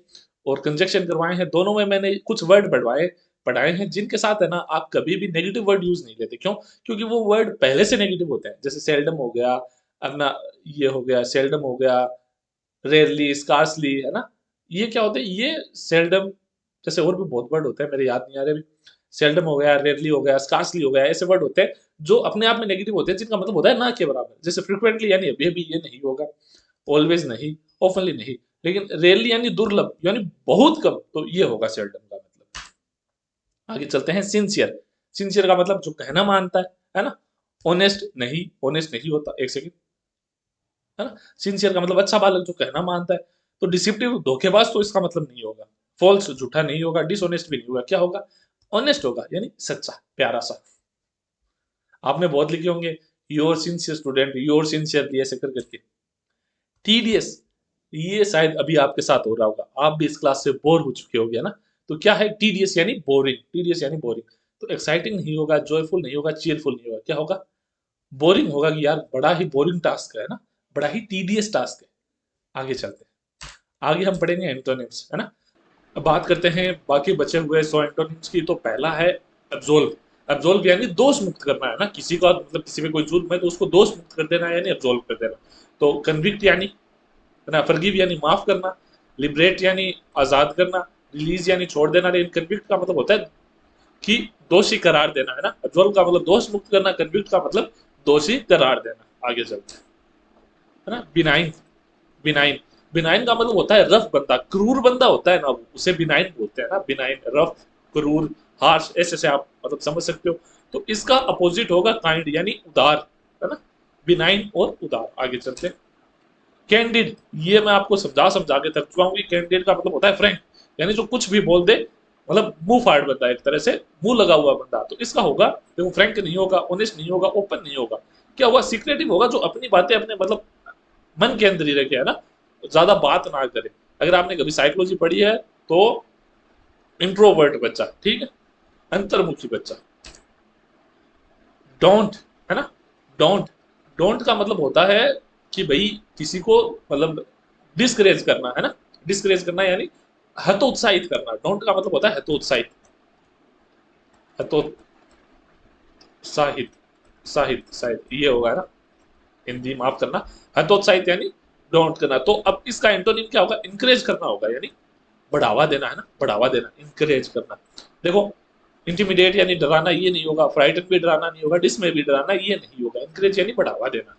और कंजक्शन करवाए हैं, दोनों में मैंने कुछ वर्ड पढ़वाए पढ़ाए हैं जिनके साथ है ना आप कभी भी नेगेटिव वर्ड यूज नहीं लेते, क्यों, क्योंकि वो वर्ड पहले से नेगेटिव होते हैं। जैसे सेल्डम हो गया, अपना ये हो गया, सेल्डम हो गया, रेयरली, स्कार्सली, है ना, ये क्या होते हैं, ये सेल्डम जैसे और भी बहुत वर्ड होते हैं, मेरे याद नहीं आ रहे अभी। सेल्डम हो गया, रेयरली हो गया, स्कार्सली हो गया, ऐसे वर्ड होते हैं जो अपने आप में नेगेटिव होते हैं, जिनका मतलब होता है ना के बराबर। जैसे फ्रिक्वेंटली यानी अभी अभी ये नहीं होगा, ऑलवेज नहीं, ऑफनली नहीं, लेकिन रेयरली यानी दुर्लभ, यानी बहुत कम, तो ये होगा सेल्डम का मतलब। आगे चलते हैं, सिंसियर, सिंसियर का मतलब जो कहना मानता है ना, ऑनेस्ट नहीं, ऑनेस्ट नहीं होता, एक सेकंड, है ना, सिंसियर का मतलब अच्छा बालक जो कहना मानता है। तो डिसिप्टिव धोखेबाज तो इसका मतलब नहीं होगा, फॉल्स झूठा नहीं होगा, डिसऑनेस्ट भी नहीं होगा, क्या होगा, ऑनेस्ट होगा, यानी सच्चा प्यारा सा। आपने बहुत लिखे होंगे your sincere student, your sincerely, ऐसे कर करके। टीडीएस, ये शायद अभी आपके साथ हो रहा होगा, आप भी इस क्लास से बोर हो चुके होंगे ना। तो क्या है टीडीएस, यानी बोरिंग, टीडीएस यानी बोरिंग। तो एक्साइटिंग नहीं होगा, जॉयफुल नहीं होगा, चीयरफुल नहीं होगा, क्या होगा, बोरिंग होगा कि यार बड़ा ही बोरिंग टास्क है ना, बड़ा ही टीडीएस टास्क है। आगे चलते हैं, आगे हम पढ़ेंगे एंटोनिम्स, है ना। अब बात करते हैं बाकी बचे हुए 100 एंटोनिम्स की। तो पहला है एब्जोल्व, एब्जोल्व यानी दोष मुक्त करना, है ना, किसी का मतलब किसी पे कोई जुर्म है तो उसको दोष मुक्त कर देना, यानी एब्जोल्व कर देना। तो कन्विक्ट यानी, है ना, फॉरगिव यानी माफ करना, लिबरेट यानी आजाद करना, रिलीज यानी छोड़ देना, लेकिन कन्विक्ट का मतलब होता है कि दोषी करार देना, है ना। अब्सॉल्व का मतलब दोष मुक्त करना, कन्विक्ट का मतलब दोषी करार देना। आगे चलते हैं, है ना। बिनाइन, बिनाइन, बिनाइन का मतलब होता है रफ बंदा, क्रूर बंदा होता है ना, उसे बिनाइन बोलते हैं ना। बिनाइन, रफ, क्रूर, हार्श, ऐसे से आप मतलब समझ सकते हो। तो इसका अपोजिट होगा काइंड यानी उदार, है ना। बिनाइन और उदार। आगे चलते हैं, कैंडिड, ये मैं आपको समझा समझा के थक चुका हूँ कि कैंडिड का मतलब होता है फ्रैंक, यानी जो कुछ भी बोल दे, मतलब मुंह फाड़ बंदा, एक तरह से मुंह लगा हुआ बंदा। तो इसका होगा, देखो फ्रैंक नहीं होगा, ऑनेस्ट नहीं होगा, ओपन नहीं होगा, क्या होगा, सीक्रेटिव होगा, जो अपनी बातें अपने मतलब मन के अंदर ही रखे, है ना, ज्यादा बात ना करे। अगर आपने कभी साइकोलॉजी पढ़ी है तो इंट्रोवर्ट बच्चा, ठीक है, अंतर्मुखी बच्चा। डोंट, है ना, डोंट, डोंट का मतलब होता है कि भाई किसी को मतलब डिस्करेज करना, है ना, डिस्करेज करना यानी हतोत्साहित करना। डोंट का मतलब होता है हतोत्साहित, हतोत्साहित, साहित साहित ये होगा, है ना, हिंदी माफ करना, हतोत्साहित यानी डोंट करना। तो अब इसका एंटोनिम क्या होगा, इंकरेज करना होगा, यानी बढ़ावा देना, है ना, बढ़ावा देना, इंकरेज करना। देखो इंटिमिडेट यानी डराना, ये नहीं होगा। फ्राइटन भी डराना नहीं होगा, डिसमे भी डराना ये नहीं होगा। इंकरेज यानी बढ़ावा देना।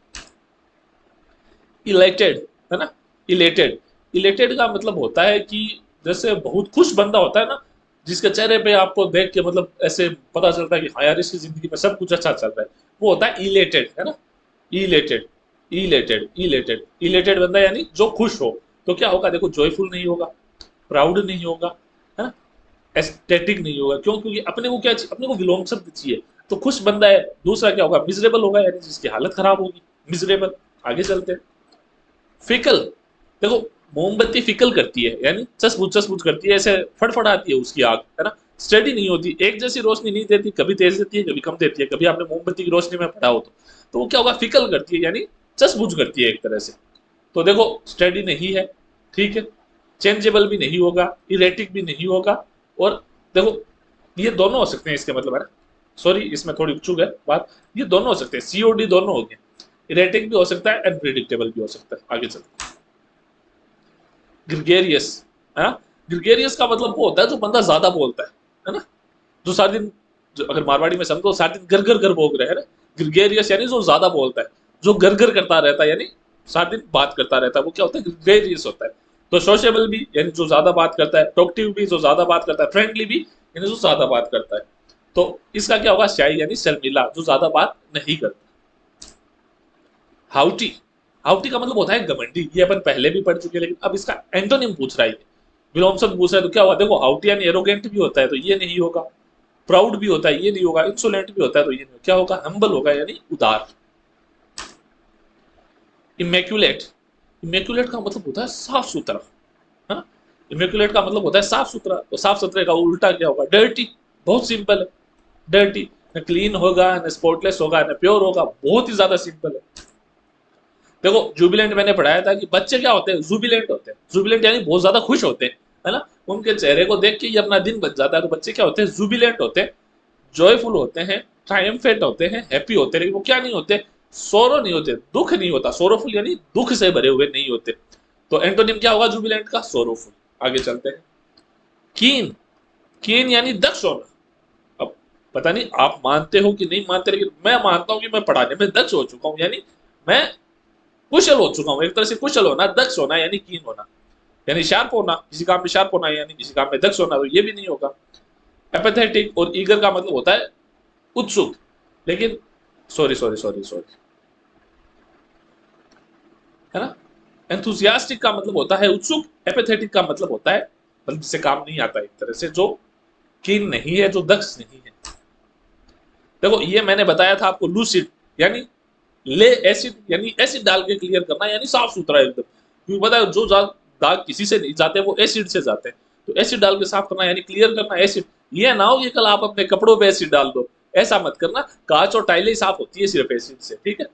इलेटेड, है ना, इलेटेड, इलेटेड का मतलब होता है कि जैसे बहुत खुश बंदा होता है ना, जिसके चेहरे पे आपको देख के मतलब ऐसे पता चलता है कि हाँ यार इसकी जिंदगी में सब कुछ अच्छा चल रहा है, वो होता है इलेटेड, है ना। इलेटेड, इलेटेड, इलेटेड, इलेटेड बंदा यानी जो खुश हो। तो क्या होगा, देखो जॉयफुल नहीं होगा, प्राउड नहीं होगा, है ना, एस्थेटिक नहीं होगा। क्यों, क्योंकि अपने को क्या चाहिए, अपने को विलोम शब्द चाहिए। तो खुश बंदा है। दूसरा क्या होगा, मिजरेबल होगा, यानी जिसकी हालत खराब होगी, मिजरेबल। आगे चलते हैं, फिकल, देखो मोमबत्ती फिकल करती है, यानी चसबुच करती है, ऐसे फड़फड़ाती है उसकी आग, है ना, स्टडी नहीं होती, एक जैसी रोशनी नहीं देती, कभी तेज देती है कभी कम देती है। कभी आपने मोमबत्ती की रोशनी में पढ़ा हो तो वो क्या होगा, फिकल करती है, यानी चसबुच करती है एक तरह से। तो देखो स्टडी नहीं है, ठीक है, चेंजेबल भी नहीं होगा, इरेटिक भी नहीं होगा, और देखो ये दोनों हो सकते हैं इसके मतलब, है ना। सॉरी इसमें थोड़ी चूक है बात, ये दोनों हो सकते हैं, सीओडी दोनों हो गए। इरेटिक भी हो सकता है, अनप्रिडिक्टेबल भी हो सकता है। आगे चलते, ग्रिगेरियस, है ना। ग्रिगेरियस का मतलब वो होता है जो बंदा ज्यादा बोलता है ना, जो सारा दिन, जो अगर मारवाड़ी में समझो सारा दिन घर घर घर भोग रहे, है ना। ग्रिगेरियस यानी जो ज्यादा बोलता है, जो घर घर करता रहता है, यानी सारा दिन बात करता रहता है, वो क्या होता है, ग्रिगेरियस होता है। तो सोशेबल भी यानी जो ज्यादा बात करता है, टॉकटिव भी जो ज्यादा बात करता है, फ्रेंडली भी यानी जो ज्यादा बात करता है। तो इसका क्या होगा, शाई यानी शर्मिला, जो ज्यादा बात नहीं करता। हाउटी, हाउटी का मतलब होता है घमंडी, ये अपन पहले भी पढ़ चुके हैं, लेकिन अब इसका एंटोनिम पूछ रहा है, विलोम शब्द पूछ रहा है। तो क्या हुआ, देखो हाउटी यानी एरोगेंट भी होता है, तो ये नहीं होगा। प्राउड भी होता है, ये नहीं होगा। इंसोलेंट भी होता है, तो ये नहीं, क्या होगा, हम्बल होगा, यानी उदार। इमेक्युलेट, इमेक्युलेट का मतलब होता है साफ सुथरा, है ना। इमेक्युलेट का मतलब होता है साफ सुथरा, तो साफ सुथरे का उल्टा क्या होगा, डर्टी। बहुत सिंपल है, डर्टी। न क्लीन होगा, न स्पॉटलेस होगा, न प्योर होगा, बहुत ही ज्यादा सिंपल है। देखो जुबिलेंट मैंने पढ़ाया था कि बच्चे क्या होते हैं, जुबिलेंट होते हैं। जुबिलेंट यानी बहुत ज्यादा खुश होते हैं, है ना, उनके चेहरे को देख के ये अपना दिन बच जाता है। तो बच्चे क्या होते हैं, जुबिलेंट होते हैं, जॉयफुल होते हैं, ट्रायम्फेंट होते हैं, हैप्पी होते हैं। लेकिन वो क्या नहीं होते, सोरो नहीं होते, दुख नहीं होता। सोरोफुल यानी दुख से भरे हुए नहीं होते। तो एंटोनिम क्या होगा जुबिलेंट का, सोरोफुल। आगे चलते हैं, कीन, कीन यानी दक्ष होना। अब पता नहीं आप मानते हो कि नहीं मानते, लेकिन मैं मानता हूं कि मैं पढ़ाने में दक्ष हो चुका हूं, यानी मैं कुशल हो चुका हूं। एक तरह से कुशल होना, दक्ष होना यानी कीन होना, यानी शार्प होना, किसी काम में शार्प होना यानी किसी काम में दक्ष होना, तो ये भी नहीं होगा। एपेथेटिक और ईगर का मतलब होता है उत्सुक, लेकिन सॉरी सॉरी सॉरी सॉरी, है ना। एंथुजियास्टिक का मतलब होता है उत्सुक, एपेथेटिक का मतलब होता है मतलब जिससे काम नहीं आता, एक तरह से जो कीन नहीं है, जो दक्ष नहीं है। देखो ये मैंने बताया था आपको, लूसिड यानी ले एसिड, यानी एसिड डाल के क्लियर करना, यानी साफ सुथरा एकदम। क्योंकि पता है जो दाग किसी से नहीं जाते, वो एसिड से जाते हैं। तो एसिड डाल के साफ करना यानी क्लियर करना, एसिड। ये ना हो कि कल आप अपने कपड़ों पे एसिड डाल दो, ऐसा मत करना। कांच और टाइलें साफ होती है सिर्फ एसिड से, ठीक है।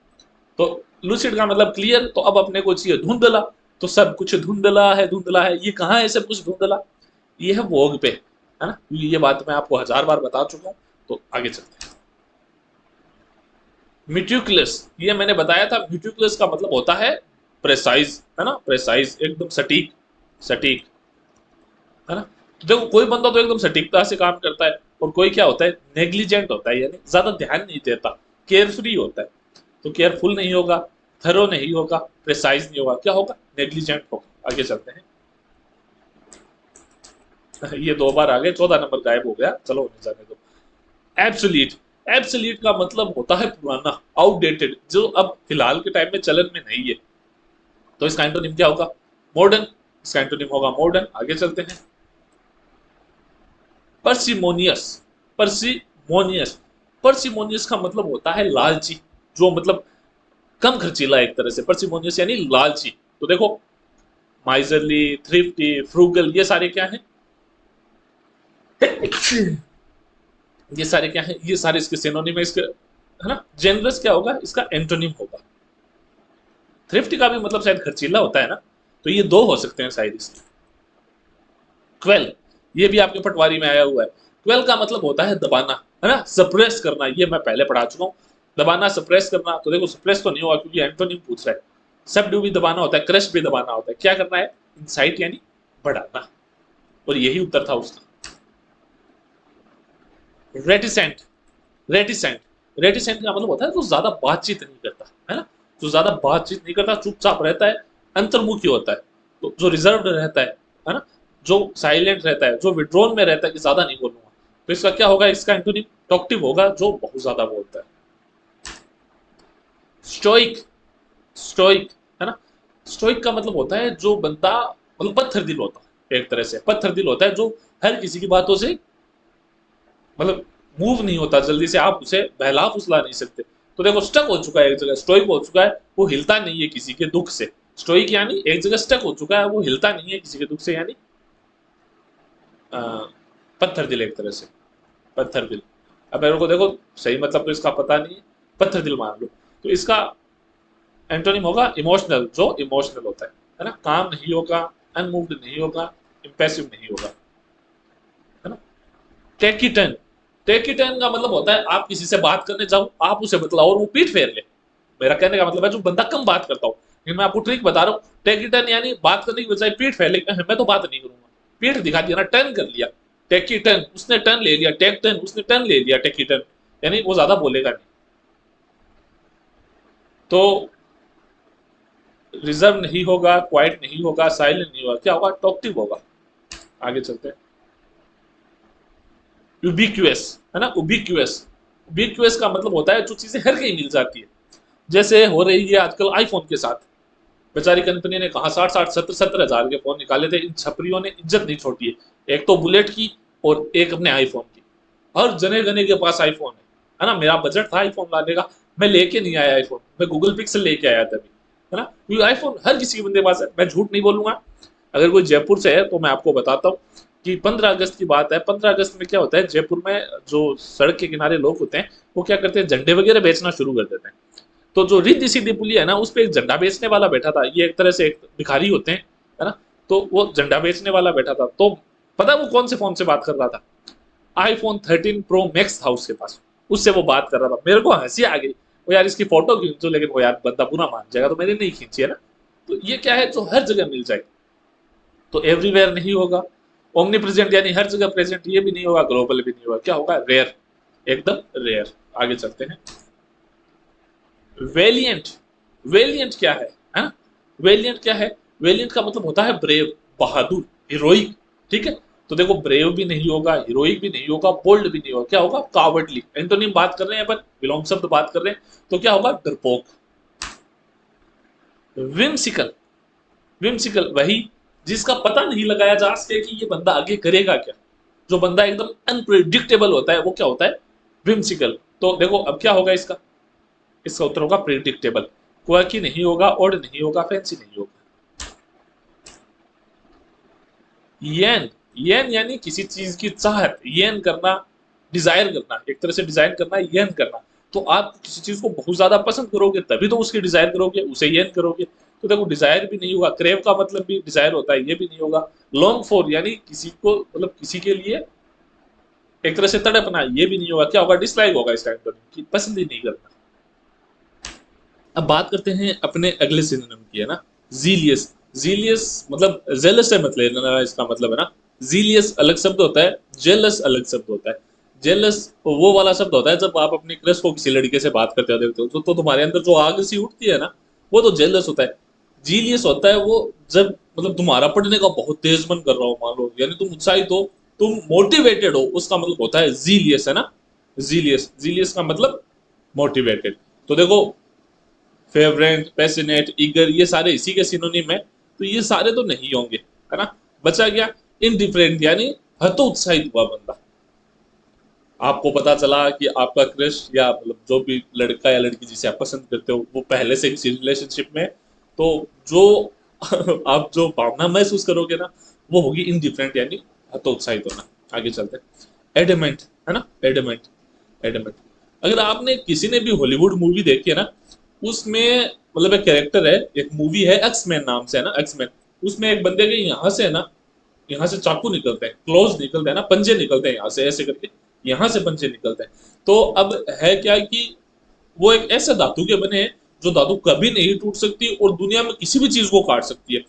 तो लूसिड का मतलब क्लियर। तो अब अपने को चाहिए धुंधला, तो सब कुछ धुंधला है, धुंधला है, ये कहाँ है सब कुछ धुंधला, ये है वोग पे, है ना। ये बात मैं आपको 1000 बार बता चुका हूँ। तो आगे चलते हैं, म्यूटिकुलस, ये मैंने बताया था। म्यूटिकुलस का मतलब होता है प्रेसाइज, है ना, प्रेसाइज एकदम सटीक, सटीक, है ना। तो देखो कोई बंदा तो एकदम सटीकता से काम करता है और कोई क्या होता है, नेग्लिजेंट होता है, यानी ज्यादा ध्यान नहीं देता, केयरफ्री होता है। तो केयरफुल नहीं होगा, थरो नहीं होगा, प्रिसाइज नहीं होगा, क्या होगा, नेग्लिजेंट होगा। आगे चलते हैं। ये 2 बार आ गए, 14 नंबर गायब हो गया, चलो होने जाने दो। एब्सोल्यूट, एब्सोल्यूट का मतलब होता है पुराना, आउटडेटेड, जो अब फिलहाल के टाइम में चलन में नहीं है। तो इसका एंटोनिम क्या होगा, मॉडर्न। इसका एंटोनिम होगा मॉडर्न। आगे चलते हैं। पर्सिमोनियस, पर्सिमोनियस, पर्सिमोनियस का मतलब होता है लालची, जो मतलब कम खर्चीला एक तरह से, पर्सिमोनियस यानी लालची। तो देखो माइजरली, थ्रिफ्टी, फ्रूगल, ये सारे क्या हैं, ये सारे क्या हैं, ये सारे इसके सिनोनिम है इसके, है ना। जेनरस क्या होगा, इसका एंटोनिम होगा। थ्रिफ्टी का भी मतलब शायद खर्चीला होता है ना, तो ये 2 हो सकते हैं शायद इसके। क्वेल, ये भी आपके पटवारी में आया हुआ है। क्वेल का मतलब होता है दबाना, है ना, सप्रेस करना, ये मैं पहले पढ़ा चुका हूँ। दबाना, सप्रेस करना। तो देखो सप्रेस तो नहीं होगा क्योंकि एंटोनिम पूछ रहा है। सबड्यू भी दबाना होता है, क्रश भी दबाना होता है। क्या करना है, इंसाइट यानी बढ़ाना, और यही उत्तर था उसका। रेटिसेंट, रेटिसेंट, रेटिसेंट का मतलब होता है जो ज्यादा बातचीत नहीं करता, है ना, जो ज्यादा बातचीत नहीं करता, चुपचाप रहता है, अंतर्मुखी होता है। तो जो रिजर्व्ड रहता है ना, जो साइलेंट रहता है, जो विड्रॉन में रहता है कि ज्यादा नहीं बोलूंगा। तो इसका क्या होगा, इसका एंटोनिम टॉक्टिव होगा, जो बहुत ज्यादा बोलता है। स्टोइक, स्टोइक, है ना। स्टोइक का मतलब होता है जो बंदा मतलब पत्थर दिल होता है, एक तरह से पत्थर दिल होता है, जो हर किसी की बातों से मतलब मूव नहीं होता जल्दी से, आप उसे बहला फुसला नहीं सकते। तो देखो स्टक हो चुका है एक जगह, स्टोइक हो चुका है, वो हिलता नहीं है किसी के दुख से। स्टोइक यानी एक जगह स्टक हो चुका है, वो हिलता नहीं है किसी के दुख से, यानी पत्थर दिल एक तरह से, पत्थर दिल। अब मेरे को देखो सही मतलब तो इसका पता नहीं है, पत्थर दिल मान लो। तो इसका एंटोनिम होगा इमोशनल, जो इमोशनल होता है ना, काम नहीं होगा, अनमूव्ड नहीं होगा, इम्पेसिव नहीं होगा, है ना। टेकिटन, टेकिटन का मतलब होता है आप किसी से बात करने जाओ, आप उसे बतलाओ और वो पीठ फेर ले। मेरा कहने का मतलब है जो बंदा कम बात करता हो, लेकिन मैं आपको ट्रिक बता रहा हूँ। टेकिटन यानी बात करने की बजाय पीठ फेर ले, मैं तो बात नहीं करूंगा, पीठ दिखा दिया ना, टर्न कर लिया। टेकिटन, उसने टर्न ले लिया, टेक टर्न, उसने टर्न ले लिया, टेकिटन यानी वो ज्यादा बोलेगा नहीं। तो रिजर्व नहीं होगा, क्वाइट नहीं होगा, साइलेंट नहीं होगा, क्या होगा, टॉक्टिव होगा। आगे चलते हैं। यूबिक्यूएस, है ना, उबिक्यूएस, उबिक्यूएस का मतलब होता है जो चीजें हर कहीं मिल जाती है। जैसे हो रही है आजकल आईफोन के साथ, बेचारी कंपनी ने कहा 60-70 हजार के फोन निकाले थे, इन छपरियों ने इज्जत नहीं छोड़ी है, एक तो बुलेट की और एक अपने आईफोन की। हर जने जने के पास आईफोन है ना। मेरा बजट था आईफोन लाने का, मैं लेके नहीं आया आईफोन, मैं गूगल पिक्सल लेके आया तभी, है ना, क्योंकि आईफोन हर किसी के बंदे के पास है। मैं झूठ नहीं बोलूंगा, अगर कोई जयपुर से है तो मैं आपको बताता हूँ कि 15 अगस्त की बात है। 15 अगस्त में क्या होता है, जयपुर में जो सड़क के किनारे लोग होते हैं वो क्या करते हैं, झंडे वगैरह बेचना शुरू कर देते हैं। तो जो रिद्धि सीधी पुली है ना, उस पर एक झंडा बेचने वाला बैठा था, ये एक तरह से एक भिखारी होते हैं, है ना। तो वो झंडा बेचने वाला बैठा था, तो पता है वो कौन से फोन से बात कर रहा था, आईफोन 13 प्रो मैक्स था उसके पास, उससे वो बात कर रहा था। मेरे को हंसी आ गई, वो यार इसकी फोटो खींचो, लेकिन वो यार बंदा बुरा मान जाएगा, तो मैंने नहीं खींची, है ना। तो ये क्या है, जो हर जगह मिल जाए। तो एवरीवेयर नहीं होगा, ओमनी प्रेजेंट यानी हर जगह प्रेजेंट, ये भी नहीं होगा, ग्लोबल भी नहीं होगा, क्या होगा, रेयर, एकदम रेयर। आगे चलते हैं। वेलिएंट, वेलिएंट क्या है ना, वेलिएंट क्या है, वेलिएंट का मतलब होता है ब्रेव, बहादुर, हीरोइक, ठीक है। तो देखो ब्रेव भी नहीं होगा, हीरोइक भी नहीं होगा, बोल्ड भी नहीं होगा, क्या होगा, कावर्डली। एंटोनिम बात कर रहे हैं अपन, विलोम शब्द बात कर रहे हैं, तो क्या होगा, डरपोक। विम्सिकल, विम्सिकल वही जिसका पता नहीं लगाया जा सके कि ये बंदा आगे करेगा क्या, जो बंदा एकदम अनप्रिडिक्टेबल होता है वो क्या होता है, विम्सिकल। तो देखो अब क्या होगा इसका, इसका उत्तर होगा प्रिडिक्टेबल। क्वर्की नहीं होगा, ऑड नहीं होगा, फैंसी नहीं होगा। येन, येन यानी किसी चीज की चाहत, येन करना, डिजायर करना, एक तरह से डिजायर करना, येन करना। तो आप किसी चीज को बहुत ज्यादा पसंद करोगे तभी तो उसकी डिजायर करोगे, उसे येन करोगे। तो देखो डिजायर भी नहीं होगा, क्रेव का मतलब भी डिजायर होता है, ये भी नहीं होगा। लॉन्ग फॉर यानी किसी को मतलब किसी के लिए एक तरह से तड़पना, ये भी नहीं होगा, क्या होगा, डिसलाइक होगा इसका एंटोनिम, की पसंद ही नहीं करना। अब बात करते हैं अपने अगले सिनोनिम की, है ना, जीलियस। जीलियस मतलब जेलस से मत लेना, इसका मतलब है ना। जीलियस अलग शब्द होता है, जेलस अलग शब्द होता है। जेलस वो वाला शब्द होता है जब आप अपनी क्रश को किसी लड़के से बात करते हो देखते हो तो तुम्हारे अंदर जो आग सी उठती है ना, वो तो जेलस होता है। जीलियस होता है वो जब मतलब तुम्हारा पढ़ने का बहुत तेज मन कर रहा हो, मान लो यानी तुम उत्साहित हो, तुम मोटिवेटेड हो, उसका मतलब होता है जीलियस, है ना। जीलियस, जीलियस का मतलब मोटिवेटेड। तो देखो फेवरेट, पैशनेट, ईगर ये सारे इसी के सिनोनिम है, तो ये सारे तो नहीं होंगे, है ना। बचा गया इनडिफरेंट यानी हतोत्साहित हुआ बंदा। आपको पता चला कि आपका क्रश या मतलब जो भी लड़का या लड़की जिसे आप पसंद करते हो वो पहले से किसी रिलेशनशिप में है, तो जो आप जो भावना महसूस करोगे ना वो होगी इनडिफरेंट यानी हतोत्साहित होना। आगे चलते हैं, एडमेंट, है ना। एडमेंट, एडमेंट अगर आपने किसी ने भी हॉलीवुड मूवी देखी है ना, उसमें मतलब एक कैरेक्टर है, एक मूवी है एक्समैन नाम से, है ना, एक्समैन। उसमें एक बंदे के यहाँ से है ना, यहाँ से चाकू निकलते हैं, क्लोज निकलते हैं ना, पंजे निकलते हैं यहाँ से ऐसे करके, यहाँ से पंजे निकलते हैं। तो अब है क्या कि वो एक ऐसे धातु के बने हैं जो धातु कभी नहीं टूट सकती और दुनिया में किसी भी चीज को काट सकती है।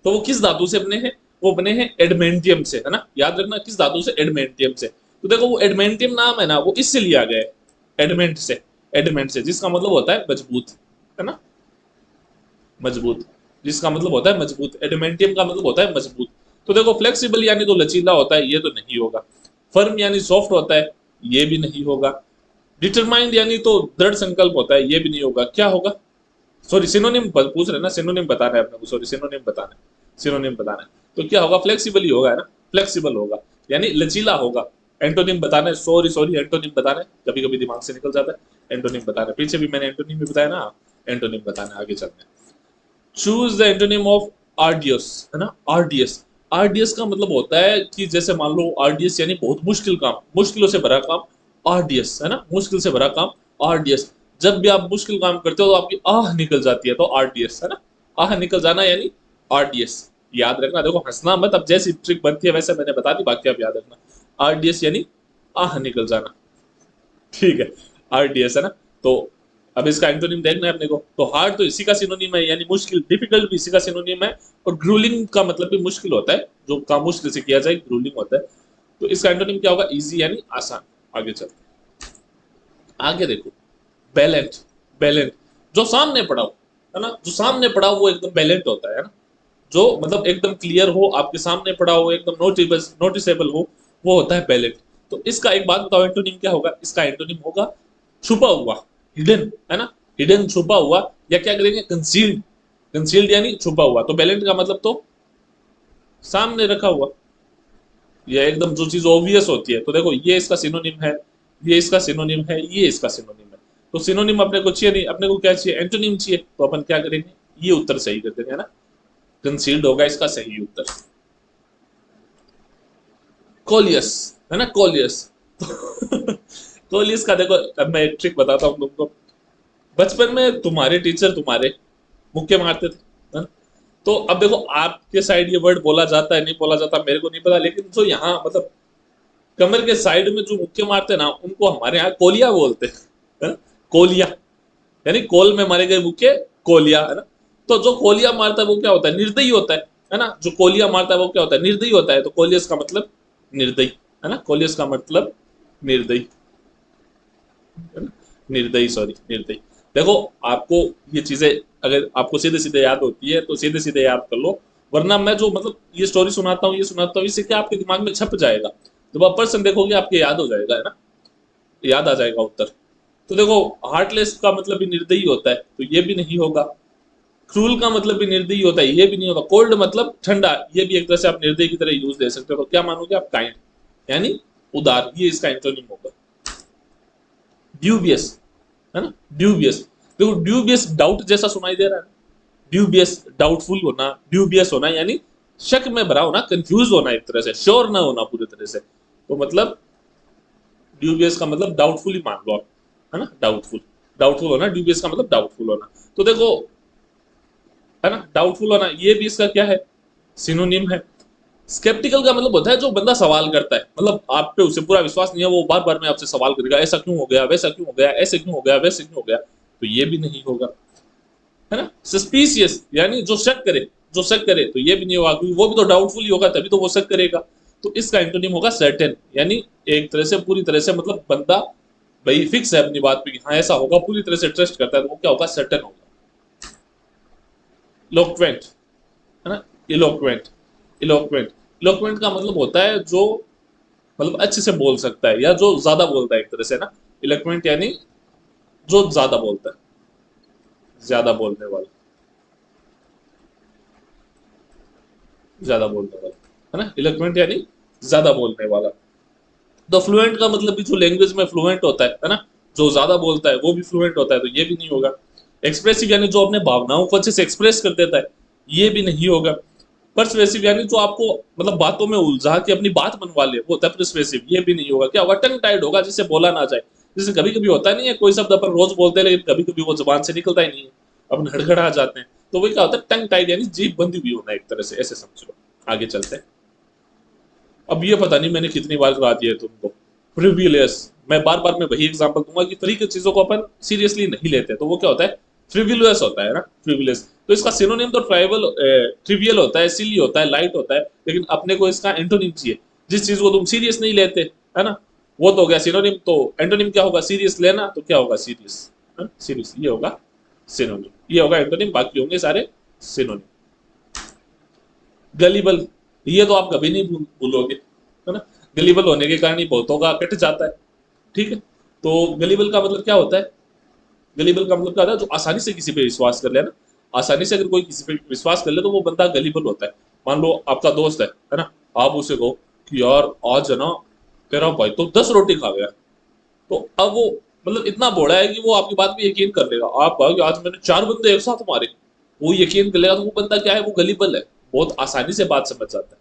तो वो किस धातु से बने हैं? वो बने हैं एडमेंटियम से, है ना। याद रखना किस धातु से? एडमेंटियम से। तो देखो वो एडमेंटियम नाम है ना, वो इससे लिया गया है, एडमेंट से, एडमेंट से, जिसका मतलब होता है मजबूत, है ना, मजबूत, जिसका मतलब होता है मजबूत। एडमेंटियम का मतलब होता है मजबूत। तो देखो फ्लेक्सिबल यानी तो लचीला होता है, ये तो नहीं होगा। फर्म यानी सॉफ्ट होता है, ये भी नहीं होगा। डिटरमाइंड यानी तो दृढ़ संकल्प होता है, ये भी नहीं होगा। क्या होगा? सॉरी सिनोनिम पूछ रहे ना, सिनोनिम बताना है अपने को, सॉरी सिनोनिम बताना है, सिनोनिम बताना है। तो क्या होगा? फ्लेक्सिबल ही होगा, है ना। फ्लेक्सिबल होगा यानी लचीला होगा। एंटोनिम बताना है, सॉरी सॉरी एंटोनिम बताना है, कभी कभी दिमाग से निकल जाता है। एंटोनिम बताना है, पीछे भी मैंने एंटोनिम भी बताया ना। एंटोनिम बताना है, आगे चलते हैं। चूज द एंटोनिम ऑफ आर्डियस, है ना। आर्डियस, आर्डियस का मतलब होता है कि जैसे मान लो आर्डियस यानी बहुत मुश्किल काम, मुश्किलों से भरा काम, आर्डियस, है ना, मुश्किल से भरा काम, आर्डियस। जब भी आप मुश्किल काम करते हो तो आपकी आह निकल जाती है, तो आर्डियस, है ना। आह निकल जाना यानी आर्डियस। याद रखना, देखो हंसना मत, अब जैसी ट्रिक बनती है वैसे मैंने बता दी, बाकी आप याद रखना। आर्डियस यानी आह निकल जाना, ठीक है। आरडीएस, है ना। तो अब इसका एंटोनिम देखना है अपने को, तो हार्ड तो इसी का सिनोनिम है यानी मुश्किल, डिफिकल्ट भी इसी का सिनोनिम है, और ग्रूलिंग का मतलब भी मुश्किल होता है, जो काम मुश्किल से किया जाए ग्रूलिंग होता है। तो इसका एंटोनिम क्या होगा? इजी यानी आसान। आगे चलते, आगे देखो, बैलेंट, बैलेंट जो सामने पड़ा हो, है ना, जो सामने पड़ा हो वो एकदम बैलेंट होता है ना। जो मतलब एकदम क्लियर हो, आपके सामने पड़ा हो, एकदम नोटिसेबल हो, वो होता है बैलेंट। तो इसका एक बात बताओ, एंटोनिम क्या होगा? इसका एंटोनिम होगा छुपा हुआ, हिडन, है ना। हिडन, छुपा हुआ, या क्या करेंगे? कंसील्ड, कंसील्ड यानी छुपा हुआ। तो बैलेंट का मतलब तो सामने रखा हुआ, ये एकदम जो चीज ऑब्वियस होती है। तो देखो ये इसका सिनोनिम है, ये इसका सिनोनिम है, ये इसका सिनोनिम है। तो सिनोनिम अपने को चाहिए नहीं, अपने को क्या चाहिए? एंटोनिम चाहिए। तो अपन क्या करेंगे? ये उत्तर सही कर देंगे, है ना। कंसील्ड होगा इसका सही उत्तर। कोलियस, है ना, कोलियस। कोलियस का देखो, अब मैं एक ट्रिक बताता हूँ तुमको। बचपन में तुम्हारे टीचर तुम्हारे मुक्के मारते थे, है ना? तो अब देखो आपके साइड ये वर्ड बोला जाता है नहीं बोला जाता मेरे को नहीं पता, लेकिन जो यहाँ मतलब कमर के साइड में जो मुक्के मारते हैं ना, उनको हमारे यहाँ कोलिया बोलते हैं, है ना? कोलिया यानी कोल में मारे गए मुक्के, कोलिया, है ना। तो जो कोलिया मारता है वो क्या होता है? निर्दयी होता है ना। जो कोलिया मारता है वो क्या होता है? निर्दयी होता है। तो कोलियस का मतलब निर्दयी, है ना। कोलियस का मतलब निर्दयी, है ना? निर्दयी, सॉरी निर्दयी। देखो आपको ये चीजें अगर आपको सीधे सीधे याद होती है तो सीधे सीधे याद कर लो, वरना मैं जो मतलब ये स्टोरी सुनाता हूँ, ये सुनाता हूँ, इससे क्या आपके दिमाग में छप जाएगा। जब आप पर्सन देखोगे आपके याद हो जाएगा, है ना, याद आ जाएगा उत्तर। तो देखो हार्टलेस का मतलब भी निर्दयी होता है, तो ये भी नहीं होगा। क्रूल का मतलब भी निर्दयी होता है, ये भी नहीं होगा। कोल्ड मतलब ठंडा, ये भी एक तरह से आप निर्दयी की तरह यूज दे सकते हो। तो क्या मानोगे आप? काइंड यानी उदार, ये इसका एंटोनिम होगा। ड्यूबियस, है ना, ड्यूबियस। देखो ड्यूबियस डाउट जैसा सुनाई दे रहा है, ड्यूबियस डाउटफुल होना, ड्यूबियस होना यानी शक में भरा होना, कंफ्यूज होना, एक तरह से श्योर ना होना पूरी तरह से। तो मतलब ड्यूबियस का मतलब डाउटफुल ही मान लो आप, है ना, डाउटफुल, डाउटफुल होना, ड्यूबियस का मतलब डाउटफुल होना। तो देखो, है ना, डाउटफुल होना, ये भी इसका क्या है? सिनोनिम है। स्केप्टिकल का मतलब होता है जो बंदा सवाल करता है, मतलब आप पे उसे पूरा विश्वास नहीं है, वो बार बार में आपसे सवाल करेगा, ऐसा क्यों हो गया, वैसा क्यों हो गया, ऐसे क्यों हो गया, वैसे क्यों हो गया। तो ये भी नहीं होगा, है ना। सस्पिशियस यानी जो शक करे, जो शक करे, तो ये भी नहीं होगा, क्योंकि वो भी तो डाउटफुल ही होगा, तभी तो वो शक करेगा। तो इसका एंटोनिम होगा सर्टेन, यानी एक तरह से पूरी तरह से, मतलब बंदा भाई फिक्स है अपनी बात पे कि हाँ ऐसा होगा, पूरी तरह से ट्रस्ट करता है, तो वो क्या होगा, सर्टेन होगा। इलोक्वेंट, है ना, इलोक्वेंट, इलोक्वेंट, इलोक्वेंट का मतलब होता है जो मतलब अच्छे से बोल सकता है, या जो ज्यादा बोलता है एक तरह से ना। इलोक्वेंट यानी जो ज्यादा बोलता है, ज्यादा बोलने वाला, ज्यादा बोलने वाला, है ना, इलोक्वेंट यानी ज्यादा बोलने वाला। तो फ्लुएंट का मतलब भी जो लैंग्वेज में फ्लुएंट होता है ना, जो ज्यादा बोलता है वो भी फ्लुएंट होता है, तो ये भी नहीं होगा। एक्सप्रेसिव यानी जो अपने भावनाओं को अच्छे से एक्सप्रेस कर देता है, ये भी नहीं होगा। परसुएसिव यानी जो आपको मतलब बातों में उलझा के अपनी बात मनवा ले, वो होता है परसुएसिव, ये भी नहीं होगा। क्या होगा, टंग टाइड होगा, जिससे बोला ना जाए। जैसे कभी कभी होता नहीं है, कोई शब्द अपन रोज बोलते हैं लेकिन कभी कभी वो जबान से निकलता ही नहीं है, अपन हड़खड़ा जाते हैं, तो वही क्या होता है, टंग टाइड यानी जीभ बंदी हुई होना, एक तरह से ऐसे समझो। आगे चलते हैं। अब ये पता नहीं मैंने कितनी बार करा दिया है तुमको, फ्रिविलियस। मैं बार बार मैं वही एग्जांपल दूंगा कि फ्री की चीजों को अपन सीरियसली नहीं लेते, तो वो क्या होता है, फ्रिविलियस होता है ना, फ्रिविलियस। तो इसका सिनोनिम तो ट्राइवल ट्रिवियल होता है, सिली होता है, लाइट होता है, लेकिन अपने को इसका एंटोनिम चाहिए। जिस चीज को तुम सीरियस नहीं लेते, है ना, वो तो हो गया सिनोनिम। तो एंटोनिम क्या होगा, सीरियस लेना, तो क्या होगा, सीरियस, सीरियस, ये होगा सिनोनिम, ये होगा एंटोनिम, बाकी होंगे सारे सिनोनिम। गलीबल, ये तो आप कभी नहीं भूलोगे, है ना। गलीबल होने के कारण ही बहुतों का कट जाता है, ठीक है। तो गलीबल का मतलब क्या होता है, गलीबल का मतलब क्या होता है, जो आसानी से किसी पे विश्वास कर ले ना। आसानी से अगर कोई किसी पे विश्वास कर ले तो वो बंदा गलीबल होता है। मान लो आपका दोस्त है ना, आप उसे कहो कि यार आज है ना तेरा भाई तो 10 रोटी खा गया, तो अब वो मतलब इतना बोड़ा है कि वो आपकी बात पे यकीन कर लेगा। आप कहोगे आज मैंने 4 बंदे एक साथ मारे, वो यकीन कर लेगा, तो वो बंदा क्या है, वो गलीबल है, बहुत आसानी से बात समझ जाता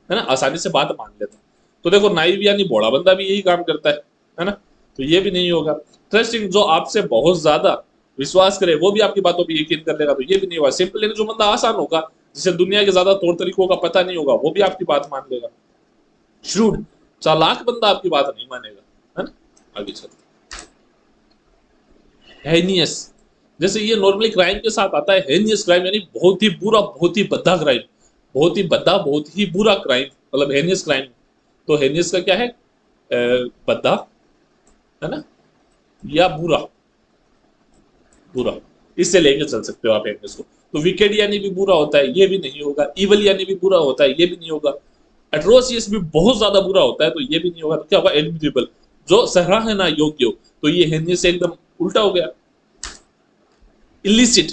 है ना, आसानी से बात मान लेता है। तो देखो नाइव यानी बड़ा बंदा भी यही काम करता है ना, तो ये भी नहीं होगा। ट्रस्टिंग, जो आपसे बहुत ज्यादा विश्वास करे, वो भी आपकी बातों पे यकीन कर लेगा, तो ये भी नहीं होगा। सिंपल यानी जो बंदा आसान होगा, जिसे दुनिया के ज्यादा तौर तरीकों का पता नहीं होगा, वो भी आपकी बात मान लेगा। श्रूड, चालाक बंदा आपकी बात नहीं मानेगा, है ना। आगे चलते, हेनियस, जैसे ये नॉर्मली क्राइम के साथ आता है। हेनियस क्राइम यानी बहुत ही बुरा, बहुत ही भद्दा क्राइम, बहुत ही भद्दा, बहुत ही बुरा क्राइम, मतलब हेनियस क्राइम। तो हेनियस का क्या है, भद्दा, है ना, या बुरा, बुरा, इससे लेके चल सकते हो आप हेनियस को। तो विकेड यानी भी बुरा होता है, ये भी नहीं होगा। इवल यानी भी बुरा होता है, ये भी नहीं होगा। एट्रोसियस भी बहुत ज्यादा बुरा होता है, तो ये भी नहीं होगा। तो क्या होगा, एडमिरेबल, जो सराहना योग्य हो, तो ये हेनियस से एकदम उल्टा हो गया। इलिसिट,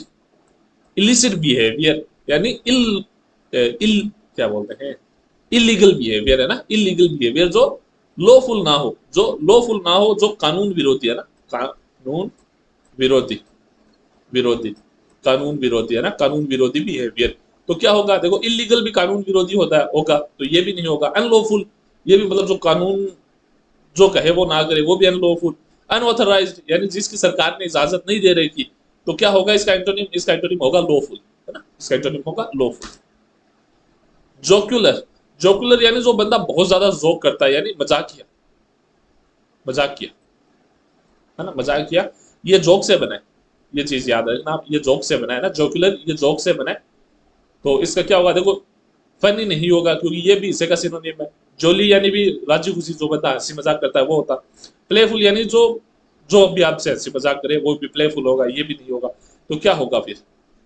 इलिसिट बिहेवियर यानी इल क्या बोलते हैं, इलीगल बिहेवियर, है ना, इलीगल बिहेवियर जो लॉफुल ना हो, जो लॉफुल ना हो, जो कानून विरोधी है ना, कानून विरोधी, विरोधी, कानून विरोधी, है ना, कानून विरोधी बिहेवियर। तो क्या होगा, देखो इलीगल भी कानून विरोधी होता है, होगा, तो ये भी नहीं होगा। अनलॉफुल, ये भी मतलब जो कानून जो कहे वो ना करे, वो भी अनलॉफुल। अनऑथराइज्ड यानी जिसकी सरकार ने इजाजत नहीं दे रही थी, तो क्या होगा इसका एंटोनिम, इसका एंटोनिम होगा लॉफुल, है ना, इसका एंटोनिम होगा लॉफुल। जोक्युलर, जोक्युलर यानी जो बंदा बहुत ज्यादा जोक करता है, यानी मजाक किया, मजाक किया, है ना, मजाक किया, ये जोक से बना है, ये चीज याद रखना आप, ये जोक से बना है ना, जोक्युलर, ये जोक से बना है। तो इसका क्या होगा, देखो फनी नहीं होगा, क्योंकि ये भी इसे का सिनोनिम है। जोली यानी भी राजी खुशी, जो बंदा हंसी मजाक करता है वो होता। प्लेफुल यानी जो जो भी आपसे हंसी मजाक करे वो भी प्लेफुल होगा, ये भी नहीं होगा। तो क्या होगा फिर,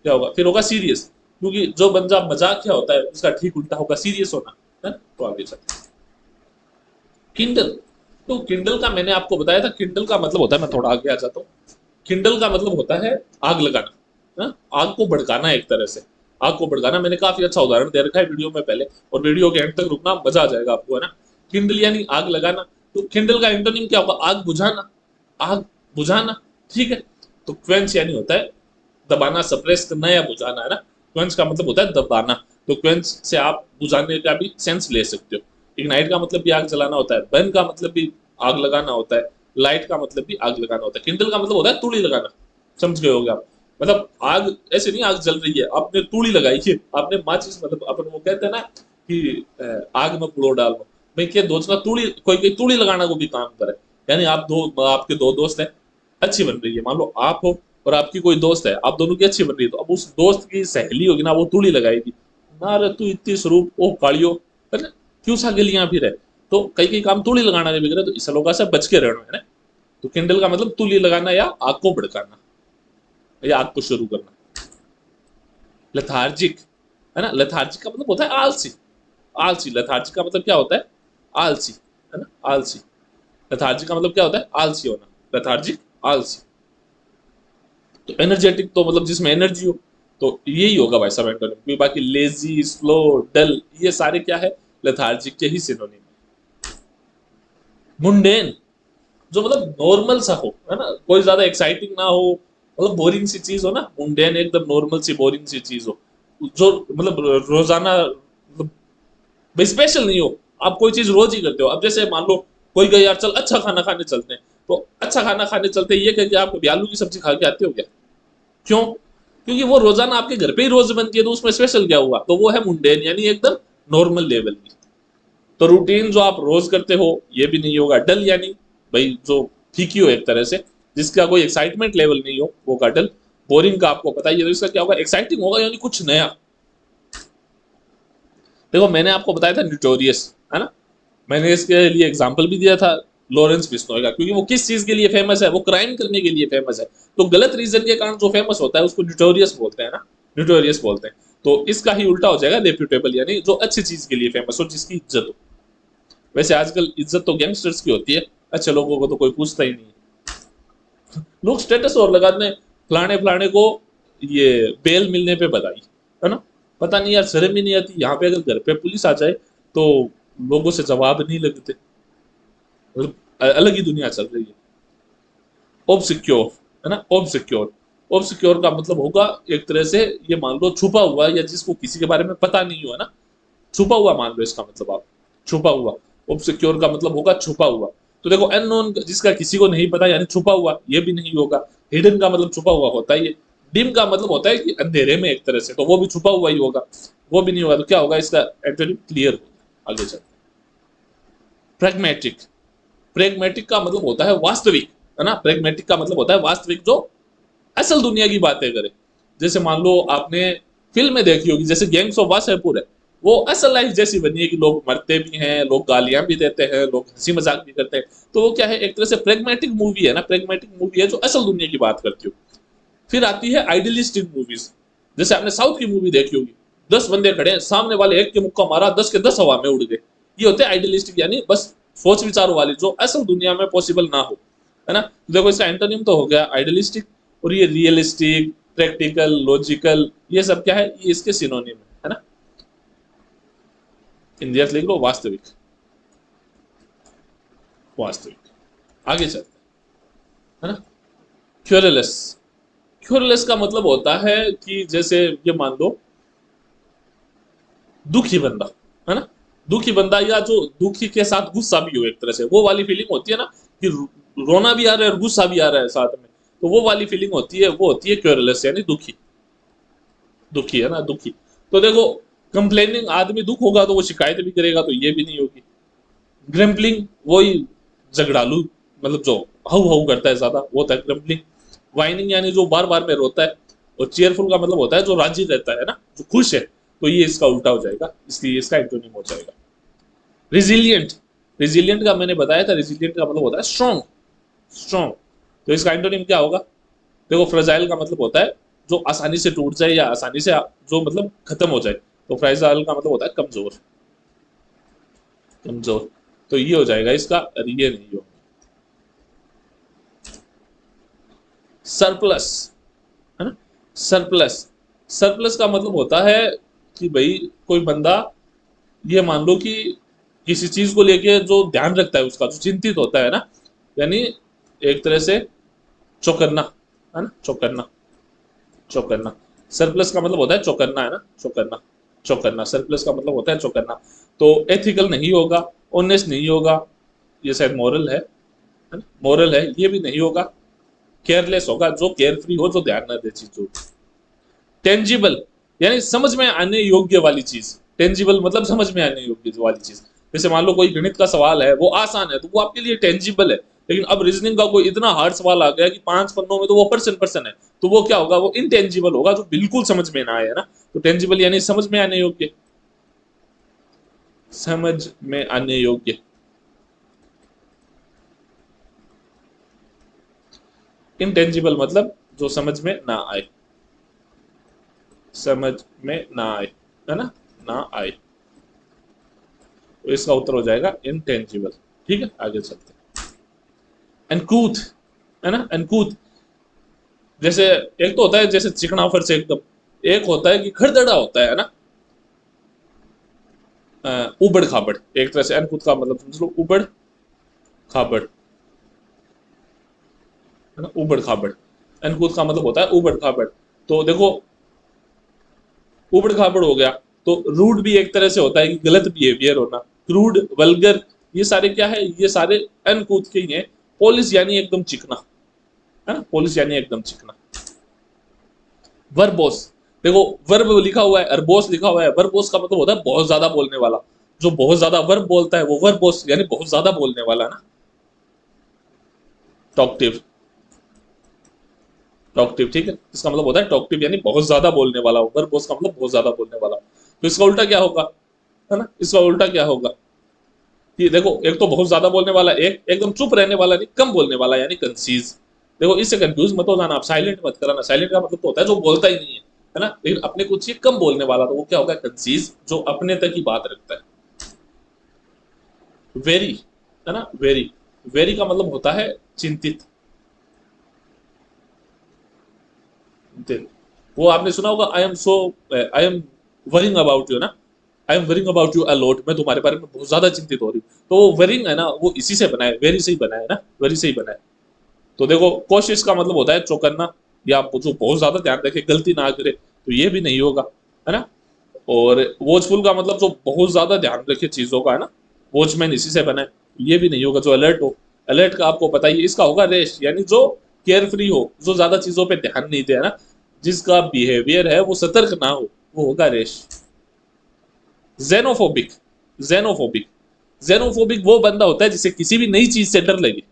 क्या होगा फिर, होगा सीरियस, क्योंकि जो बंदा मजाक क्या होता है उसका ठीक उल्टा होगा सीरियस होना, है। तो आगे चलते, किंडल। तो किंडल का मैंने आपको बताया था, किंडल का मतलब होता है, मैं थोड़ा आगे आ जाता हूँ। किंडल का मतलब होता है आग लगाना, आग को भड़काना, एक तरह से आग को भड़काना। मैंने काफी अच्छा उदाहरण दे रखा है वीडियो में पहले, और वीडियो के एंड तक रुकना, मजा आ जाएगा आपको, है ना। किंडल यानी आग लगाना। तो किंडल का एंटोनिम क्या होगा, आग बुझाना, आग बुझाना, ठीक है। तो क्वेंच यानी होता है दबाना, सप्रेस करना या बुझाना, है ना। क्वेंच का मतलब होता है दबाना। तो क्वेंच से आप बुझाने का भी सेंस ले सकते हो। इग्नाइट का मतलब भी आग जलाना होता है, बर्न का मतलब भी आग लगाना होता है, लाइट का मतलब भी आग लगाना होता है। किंडल का मतलब होता है तूड़ी लगाना, समझ गए होगे आप। मतलब आग ऐसे नहीं, आग जल रही है आपने तूड़ी लगाई है, आपने माचिस, मतलब अपन वो कहते हैं ना कि आग में पुड़ो डालो, भाई क्या दोस्त का तूड़ी, कोई कोई तूड़ी लगाना को भी काम करे। यानी आप दो, आपके दो दोस्त हैं, अच्छी बन रही है, मान लो आप हो और आपकी कोई दोस्त है, आप दोनों की अच्छी बन रही है, तो अब उस दोस्त की सहेली होगी ना, वो तूड़ी लगाएगी ना, रे तू इतनी स्वरूप ओ कालियो, है ना, क्यों सा गलियां फिर है। तो कई कई काम तूड़ी लगाना के बिगड़े, तो इस लोगों से बच के रहना है ना। तो किंडल का मतलब तूली लगाना या आग को भड़काना या आग को शुरू करना। लेथार्जिक, है ना, लेथार्जिक का मतलब होता है आलसी। आलसी, लेथार्जिक का मतलब क्या होता है, आलसी, है ना, आलसी। लेथार्जिक का मतलब क्या होता है, आलसी होना, लेथार्जिक, आलसी। तो एनर्जेटिक तो मतलब जिसमें एनर्जी हो, तो यही होगा भाई सब एंटोनिम। बाकी लेजी, स्लो, डल, ये सारे क्या है, लेथार्जिक के ही सिनोनिम। मुंडेन, जो मतलब नॉर्मल सा हो, है ना, कोई ज्यादा एक्साइटिंग ना हो, मतलब बोरिंग सी चीज हो ना, मुंडेन एकदम नॉर्मल सी बोरिंग सी चीज हो, जो मतलब रोजाना मतलब स्पेशल नहीं हो। आप कोई चीज रोज ही करते हो। अब जैसे मान लो कोई गया यार चल अच्छा खाना खाने चलते हैं, तो अच्छा खाना खाने चलते हैं ये कह के आप कभी आलू की सब्जी खा के आते हो क्या? क्यों? क्योंकि वो रोजाना आपके घर पे ही रोज बनती है, तो उसमें स्पेशल क्या हुआ, तो वो है मुंडेन, यानी एकदम नॉर्मल लेवल की। तो रूटीन जो आप रोज करते हो ये भी नहीं होगा। डल यानी भाई जो फीकी हो एक तरह से, जिसका कोई एक्साइटमेंट लेवल नहीं हो, वो का डल। बोरिंग का आपको पता ही है, तो इसका क्या होगा, एक्साइटिंग होगा यानी कुछ नया। देखो मैंने आपको बताया था न्यूटोरियस, है ना, मैंने इसके लिए एग्जाम्पल भी दिया था लॉरेंस बिश्नोई का, क्योंकि वो किस चीज के लिए फेमस है, वो क्राइम करने के लिए फेमस है। तो गलत रीजन के कारण जो फेमस होता है उसको न्यूटोरियस बोलते हैं ना, न्यूटोरियस बोलते हैं। तो इसका ही उल्टा हो जाएगा रेप्यूटेबल, यानी जो अच्छी चीज के लिए फेमस हो, जिसकी इज्जत हो। वैसे आजकल इज्जत तो गैंगस्टर्स की होती है, अच्छे लोगों को तो कोई पूछता ही नहीं है। लोग स्टेटस और लगाते हैं, फलाने फलाने को ये बेल मिलने पे बधाई, है ना। पता नहीं यार, शर्म ही नहीं आती। यहाँ पे अगर घर पे पुलिस आ जाए तो लोगों से जवाब नहीं लगते, मतलब अलग ही दुनिया चल रही है। ऑब्सिक्योर, है ना, ऑब्सिक्योर। ऑब्सिक्योर का मतलब होगा एक तरह से, ये मान लो छुपा हुआ, या जिसको किसी के बारे में पता नहीं हुआ ना, छुपा हुआ मान लो इसका मतलब आप, छुपा हुआ। ऑब्सिक्योर का मतलब होगा छुपा हुआ। तो देखो अननोन जिसका किसी को नहीं पता, यानी छुपा हुआ, ये भी नहीं होगा। हिडन का मतलब छुपा हुआ होता है ये। डिम का मतलब होता है कि अंधेरे में एक तरह से, तो वो भी छुपा हुआ ही होगा, वो भी नहीं होगा। तो क्या होगा इसका एंटोनिम, क्लियर होगा। आगे चलते, प्रेगमेटिक। प्रेगमेटिक का मतलब होता है वास्तविक, है ना। प्रेगमेटिक का मतलब होता है वास्तविक, जो असल दुनिया की बातें करे। जैसे मान लो आपने फिल्में देखी होगी, जैसे गैंग्स ऑफ वासेपुर है, वो असल लाइफ जैसी बनी है कि लोग मरते भी हैं, लोग गालियां भी देते हैं, लोग हंसी मजाक भी करते हैं। तो वो क्या है, एक तरह से प्रेगमेटिक मूवी है ना, प्रेगमेटिक मूवी है जो असल दुनिया की बात करती हो। फिर आती है आइडियलिस्टिक मूवीज, जैसे आपने साउथ की मूवी देखी होगी, 10 बंदे खड़े हैं, सामने वाले एक के मुक्का मारा, 10 के 10 हवा में उड़ गए। ये होते हैं आइडियलिस्टिक, यानी बस सोच विचारों वाली, जो असल दुनिया में पॉसिबल ना हो, है ना। तो देखो इसका एंटोनिम तो हो गया आइडियलिस्टिक, और ये रियलिस्टिक, प्रैक्टिकल, लॉजिकल, ये सब क्या है, ये इसके सिनोनिम है ना। हिंदी लिख लो, वास्तविक, वास्तविक। आगे चलते हैं, है ना। क्यूरलेस। क्यूरलेस का मतलब होता है कि जैसे ये मान लो दुखी बंदा, है ना, दुखी बंदा, या जो दुखी के साथ गुस्सा भी हो एक तरह से, वो वाली फीलिंग होती है ना, कि रोना भी आ रहा है और गुस्सा भी आ रहा है साथ में, तो वो वाली फीलिंग होती है, वो होती है क्यूरलेस, यानी दुखी। दुखी, है ना, दुखी। तो देखो कंप्लेनिंग आदमी दुख होगा तो वो शिकायत भी करेगा, तो ये भी नहीं होगी। ग्रम्पलिंग, वही झगड़ालू, मतलब जो हाउ हाउ करता है ज्यादा, वो होता है ग्रम्पलिंग। वाइनिंग यानी जो बार बार में रोता है। और चेयरफुल का मतलब होता है जो राजी रहता है ना, जो खुश है। तो ये इसका उल्टा हो जाएगा, इसलिए इसका एंटोनिम हो जाएगा रिजिलियंट। रिजिलियंट का मैंने बताया था, रिजिलियंट का मतलब होता है स्ट्रॉन्ग, स्ट्रॉन्ग। तो इसका एंटोनिम क्या होगा, देखो फ्रेजाइल का मतलब होता है जो आसानी से टूट जाए, या आसानी से जो मतलब खत्म हो जाए। तो फ्रेजाइल का मतलब होता है कमजोर, कमजोर। तो ये हो जाएगा इसका, और ये नहीं हो। सरप्लस, है ना, सरप्लस। सरप्लस का मतलब होता है कि भाई कोई बंदा, ये मान लो कि किसी चीज को लेके जो ध्यान रखता है उसका, जो चिंतित होता है ना, यानी एक तरह से चौकन्ना, है ना, चौकन्ना, चौकन्ना। सरप्लस का मतलब होता है चौकन्ना, है ना, चौकन्ना, चौकन्ना। सरप्लस का मतलब होता है चौकन्ना। तो एथिकल नहीं होगा, ऑनेस्ट नहीं होगा, ये शायद मॉरल है ना, मॉरल है, ये भी नहीं होगा। केयरलेस होगा, जो केयर फ्री हो, जो ध्यान न दे चीजों। टेंजिबल, यानी समझ में आने योग्य वाली चीज। टेंजिबल मतलब समझ में आने योग्य वाली चीज। जैसे मान लो कोई गणित का सवाल है, वो आसान है, तो वो आपके लिए टेंजिबल है। लेकिन अब रीजनिंग का कोई इतना हार्ड सवाल आ गया कि 5 पन्नों में तो वो पर्सन पर्सन है, तो वो क्या होगा, वो इनटेंजिबल होगा, जो बिल्कुल समझ में ना आए, है ना। तो टेंजिबल यानी समझ में आने योग्य, समझ में आने योग्य। इनटेंजिबल मतलब जो समझ में ना आए, समझ में ना आए, है ना, ना आए। तो इसका उत्तर हो जाएगा इनटेंजिबल। ठीक है, आगे चलते हैं। अनकूथ, है ना, अनकूथ। जैसे एक तो होता है जैसे चिकना फर्श एकदम, एक होता है कि खड़दड़ा होता है ना, उबड़ खाबड़। एक तरह से अनकूथ का मतलब समझ लो उबड़ खाबड़, है ना, उबड़ खाबड़। अनकूथ का मतलब होता है उबड़ खाबड़। तो देखो, उबड़ खाबड़ हो गया, तो रूड भी एक तरह से होता है कि गलत बिहेवियर होना, क्रूड, वल्गर, ये सारे क्या है, ये सारे अनकूथ के ही हैं। पॉलिश यानी एकदम चिकना, है ना, पॉलिश यानी एकदम चिकना। वर्बोस, देखो वर्ब लिखा हुआ है, अरबोस लिखा हुआ है। वर्बोस का मतलब होता है बहुत ज्यादा बोलने वाला, जो बहुत ज्यादा वर्ब बोलता है वो वर्बोस यानी बहुत ज्यादा बोलने वाला ना। टॉकटिव, टॉकटिव, ठीक है, इसका मतलब होता है टॉकटिव यानी बहुत ज्यादा बोलने वाला। वर्बोस का मतलब बहुत ज्यादा बोलने वाला। तो इसका उल्टा क्या होगा, है ना, इसका उल्टा क्या होगा कि देखो, एक तो बहुत ज्यादा बोलने वाला, एक एकदम चुप रहने वाला नहीं, कम बोलने वाला यानी कंसीज। देखो इससे कंफ्यूज मत हो जाना, आप साइलेंट मत कराना। साइलेंट का मतलब तो होता है जो बोलता ही नहीं है ना, लेकिन अपने कुछ ये कम बोलने वाला, तो वो क्या होगा, कंसीज, जो अपने तक ही बात रखता है। वेरी, है ना, वेरी, वेरी का मतलब होता है चिंतित, चिंतित। वो आपने सुना होगा, I am worrying about you ना, I am worrying about you a lot, मैं तुम्हारे बारे में बहुत ज्यादा चिंतित हो रही हूँ। तो वो वरिंग है ना, वो इसी से बना है, वेरी से ही बना है ना, वेरी से ही बना है। तो देखो कोशिश का मतलब होता है चौकन्ना, या जो बहुत ज्यादा ध्यान रखे, गलती ना करे, तो ये भी नहीं होगा, है ना। और वॉचफुल का मतलब जो बहुत ज्यादा ध्यान रखे चीजों का, है ना, वॉचमैन इसी से बना है, तो ये भी नहीं होगा। जो अलर्ट हो, अलर्ट का आपको पता ही है, इसका होगा रेश, यानी जो केयर फ्री हो, जो ज्यादा चीजों पे ध्यान नहीं दे, है ना, जिसका बिहेवियर है वो सतर्क ना हो, वो होगा रेश। जेनोफोबिक, जेनोफोबिक, जेनोफोबिक वो बंदा होता है जिसे किसी भी नई चीज से डर लगे,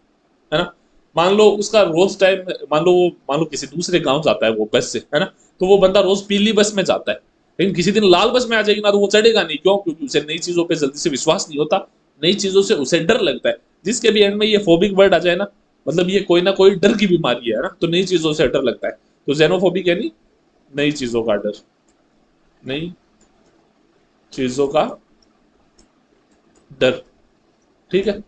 है ना। मान लो उसका रोज टाइम, मान लो किसी दूसरे गांव जाता है वो बस से, है ना, तो वो बंदा रोज पीली बस में जाता है, लेकिन किसी दिन लाल बस में आ जाएगी ना, तो वो चढ़ेगा नहीं। क्यों? क्योंकि उसे नई चीजों पे जल्दी से विश्वास नहीं होता, नई चीजों से उसे डर लगता है। जिसके भी एंड में ये फोबिक वर्ड आ जाए ना, मतलब ये कोई ना कोई डर की बीमारी है ना, तो नई चीजों से डर लगता है। तो जेनोफोबिक यानी नई चीजों का डर, नई चीजों का डर। ठीक है,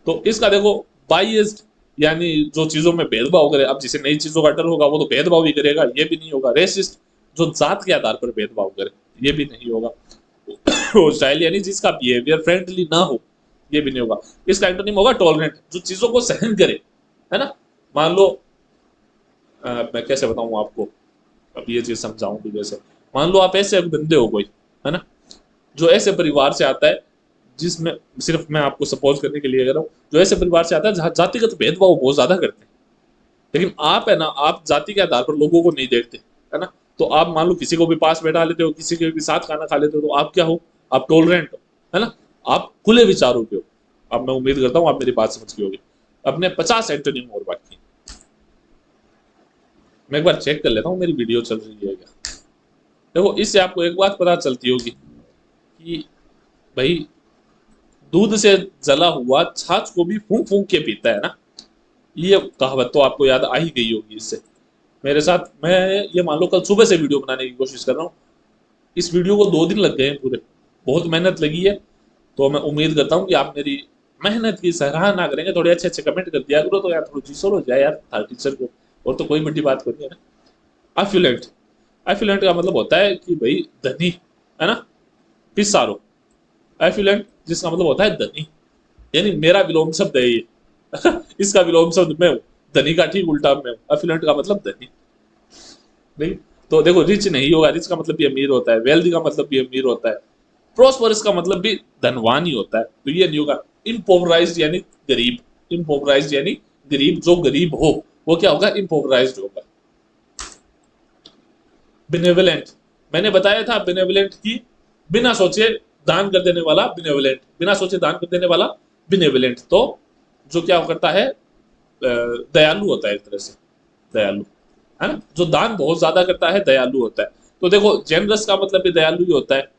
तो इसका देखो, बाइस्ड यानी जो चीजों में भेदभाव करे। अब जिसे नई चीजों का डर होगा वो तो भेदभाव ही करेगा, ये भी नहीं होगा। रेसिस्ट, जो जात के आधार पर भेदभाव करे, ये भी नहीं होगा। स्टाइल यानी जिसका बिहेवियर फ्रेंडली ना हो, ये भी नहीं होगा। इसका एंटोनिम होगा टॉलरेंट, जो चीजों को सहन करे, है ना। मान लो, मैं कैसे बताऊं आपको, अब ये चीज समझाऊं कि जैसे, मान लो आप ऐसे बंदे हो कोई, है ना, जो ऐसे परिवार से आता है जिसमें, सिर्फ मैं आपको सपोज करने के लिए कह रहा हूँ, जो ऐसे परिवार से आता है जहाँ जातिगत भेदभाव बहुत ज्यादा करते हैं, लेकिन आप है ना, आप जाति के आधार पर लोगों को नहीं देखते, है ना। तो आप मान लो किसी को भी पास बैठा लेते हो, किसी के भी साथ खाना खा लेते हो, तो आप क्या हो, आप टॉलरेंट हो, है ना, आप खुले विचारों के हो। अब मैं उम्मीद करता हूँ आप मेरी बात समझ गए होगी। अपने 50 एंटोनिम और बाकी, मैं एक बार चेक कर लेता हूँ मेरी वीडियो चल रही है क्या। देखो इससे आपको एक बात पता चलती होगी कि भाई, दूध से जला हुआ छाछ को भी फूंक फूंक के पीता है ना, ये कहावत तो आपको याद आ ही गई होगी इससे। मेरे साथ, मैं ये मान लो कल सुबह से वीडियो बनाने की कोशिश कर रहा हूँ, इस वीडियो को 2 दिन लग गए हैं पूरे, बहुत मेहनत लगी है। तो मैं उम्मीद करता हूँ कि आप मेरी मेहनत की सराहना करेंगे, थोड़े अच्छे अच्छे कमेंट कर दिया करो, तो यार थोड़ी चीज हो जाए यार हर टीचर को। और तो कोई बड़ी बात नहीं है ना। अफ्लुएंट, अफ्लुएंट का मतलब होता है कि भाई धनी, है ना, पिसारो। एफिलेंट जिसका मतलब होता है धनी, यानी मेरा विलोम शब्द है ये। इसका विलोम शब्द मैं हूँ, धनी का ठीक उल्टा मैं हूँ। एफिलेंट का मतलब धनी नहीं। तो देखो, रिच नहीं होगा, रिच का मतलब भी अमीर होता है, वेल्दी का मतलब भी अमीर होता है, प्रोस्परस का मतलब भी धनवान ही होता है, तो ये नहीं होगा। इम्पोवराइज्ड यानी गरीब, इम्पोवराइज्ड यानी गरीब, जो गरीब हो वो क्या होगा, इम्पोवराइज्ड होगा। बिनेवलेंट, मैंने बताया था बिनेवलेंट की, बिना सोचे दान कर देने वाला बिनेवलेंट, बिना सोचे दान कर देने वाला बिनेवलेंट। तो जो क्या करता है, दयालु होता है एक तरह से, दयालु। है ना। जो दान बहुत ज्यादा करता है दयालु होता है। तो देखो जेनरस का मतलब भी दयालु ही होता है,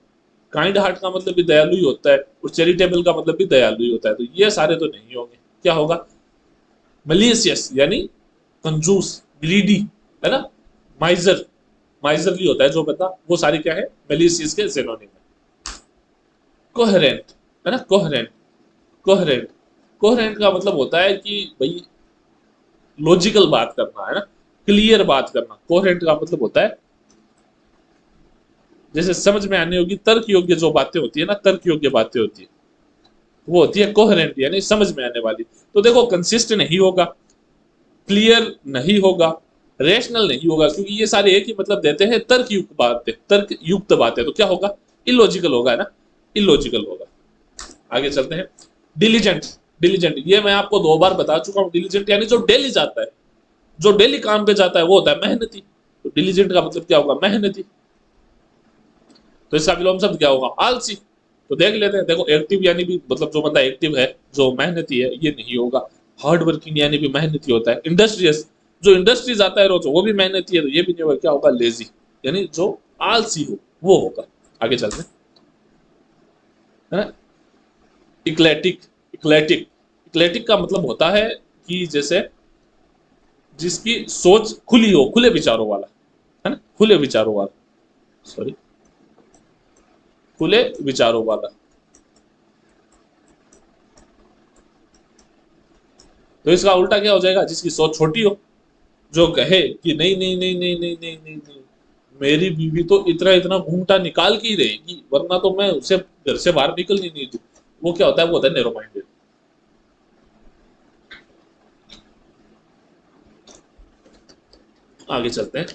काइंड हार्ट का मतलब भी दयालु ही होता है, और चैरिटेबल का मतलब भी दयालु ही होता है। तो ये सारे तो नहीं होंगे। क्या होगा? मलिशियस यानी कंजूस, ग्रीडी, है ना, माइजर, माइजरली होता है जो बंदा, वो सारी क्या है? मलिशियस के सिनोनिम है। कोहेरेंट, है ना, कोहेरेंट, कोहेरेंट, कोहेरेंट का मतलब होता है कि भाई लॉजिकल बात करना, है ना, क्लियर बात करना। कोहेरेंट का मतलब होता है जैसे समझ में आने होगी, तर्क योग्य जो बातें होती है ना, तर्क योग्य बातें होती है, वो होती है कोहेरेंट यानी समझ में आने वाली। तो देखो कंसिस्ट नहीं होगा, क्लियर नहीं होगा, रेशनल नहीं होगा, क्योंकि ये सारे एक ही मतलब देते हैं, तर्क युक्त बातें, तर्क युक्त बातें। तो क्या होगा? इलॉजिकल होगा, है ना, इलॉजिकल होगा। आगे चलते हैं। डिलीजेंट, डिलीजेंट ये मैं आपको 2 बार बता चुका हूँ। डिलीजेंट यानी जो डेली जाता है, जो डेली काम पे जाता है, वो होता है मेहनती। तो डिलीजेंट का मतलब क्या होगा? मेहनती। तो इसका विलोम शब्द क्या होगा? आलसी। तो देख लेते हैं। देखो एक्टिव यानी भी मतलब जो बंदा एक्टिव है, जो मेहनती है, ये नहीं होगा। हार्ड वर्किंग यानी भी मेहनती होता है। इंडस्ट्रियस, जो इंडस्ट्री जाता है रोज, वो भी मेहनती है, तो ये भी नहीं होगा। क्या होगा? लेजी यानी जो आलसी हो, वो होगा। आगे चलते हैं। इक्लेटिक, इक्लेटिक, इक्लेटिक का मतलब होता है कि जैसे जिसकी सोच खुली हो, खुले विचारों वाला, है ना, खुले विचारों वाला, सॉरी, खुले विचारों वाला। तो इसका उल्टा क्या हो जाएगा? जिसकी सोच छोटी हो, जो कहे कि नहीं नहीं नहीं नहीं नहीं नहीं नहीं नहीं, मेरी बीवी तो इतना इतना घूंघटा निकाल के ही रहेगी, वरना तो मैं उसे घर से बाहर निकलनी नहीं दूं। वो क्या होता है? वो होता है नैरो माइंडेड। आगे चलते हैं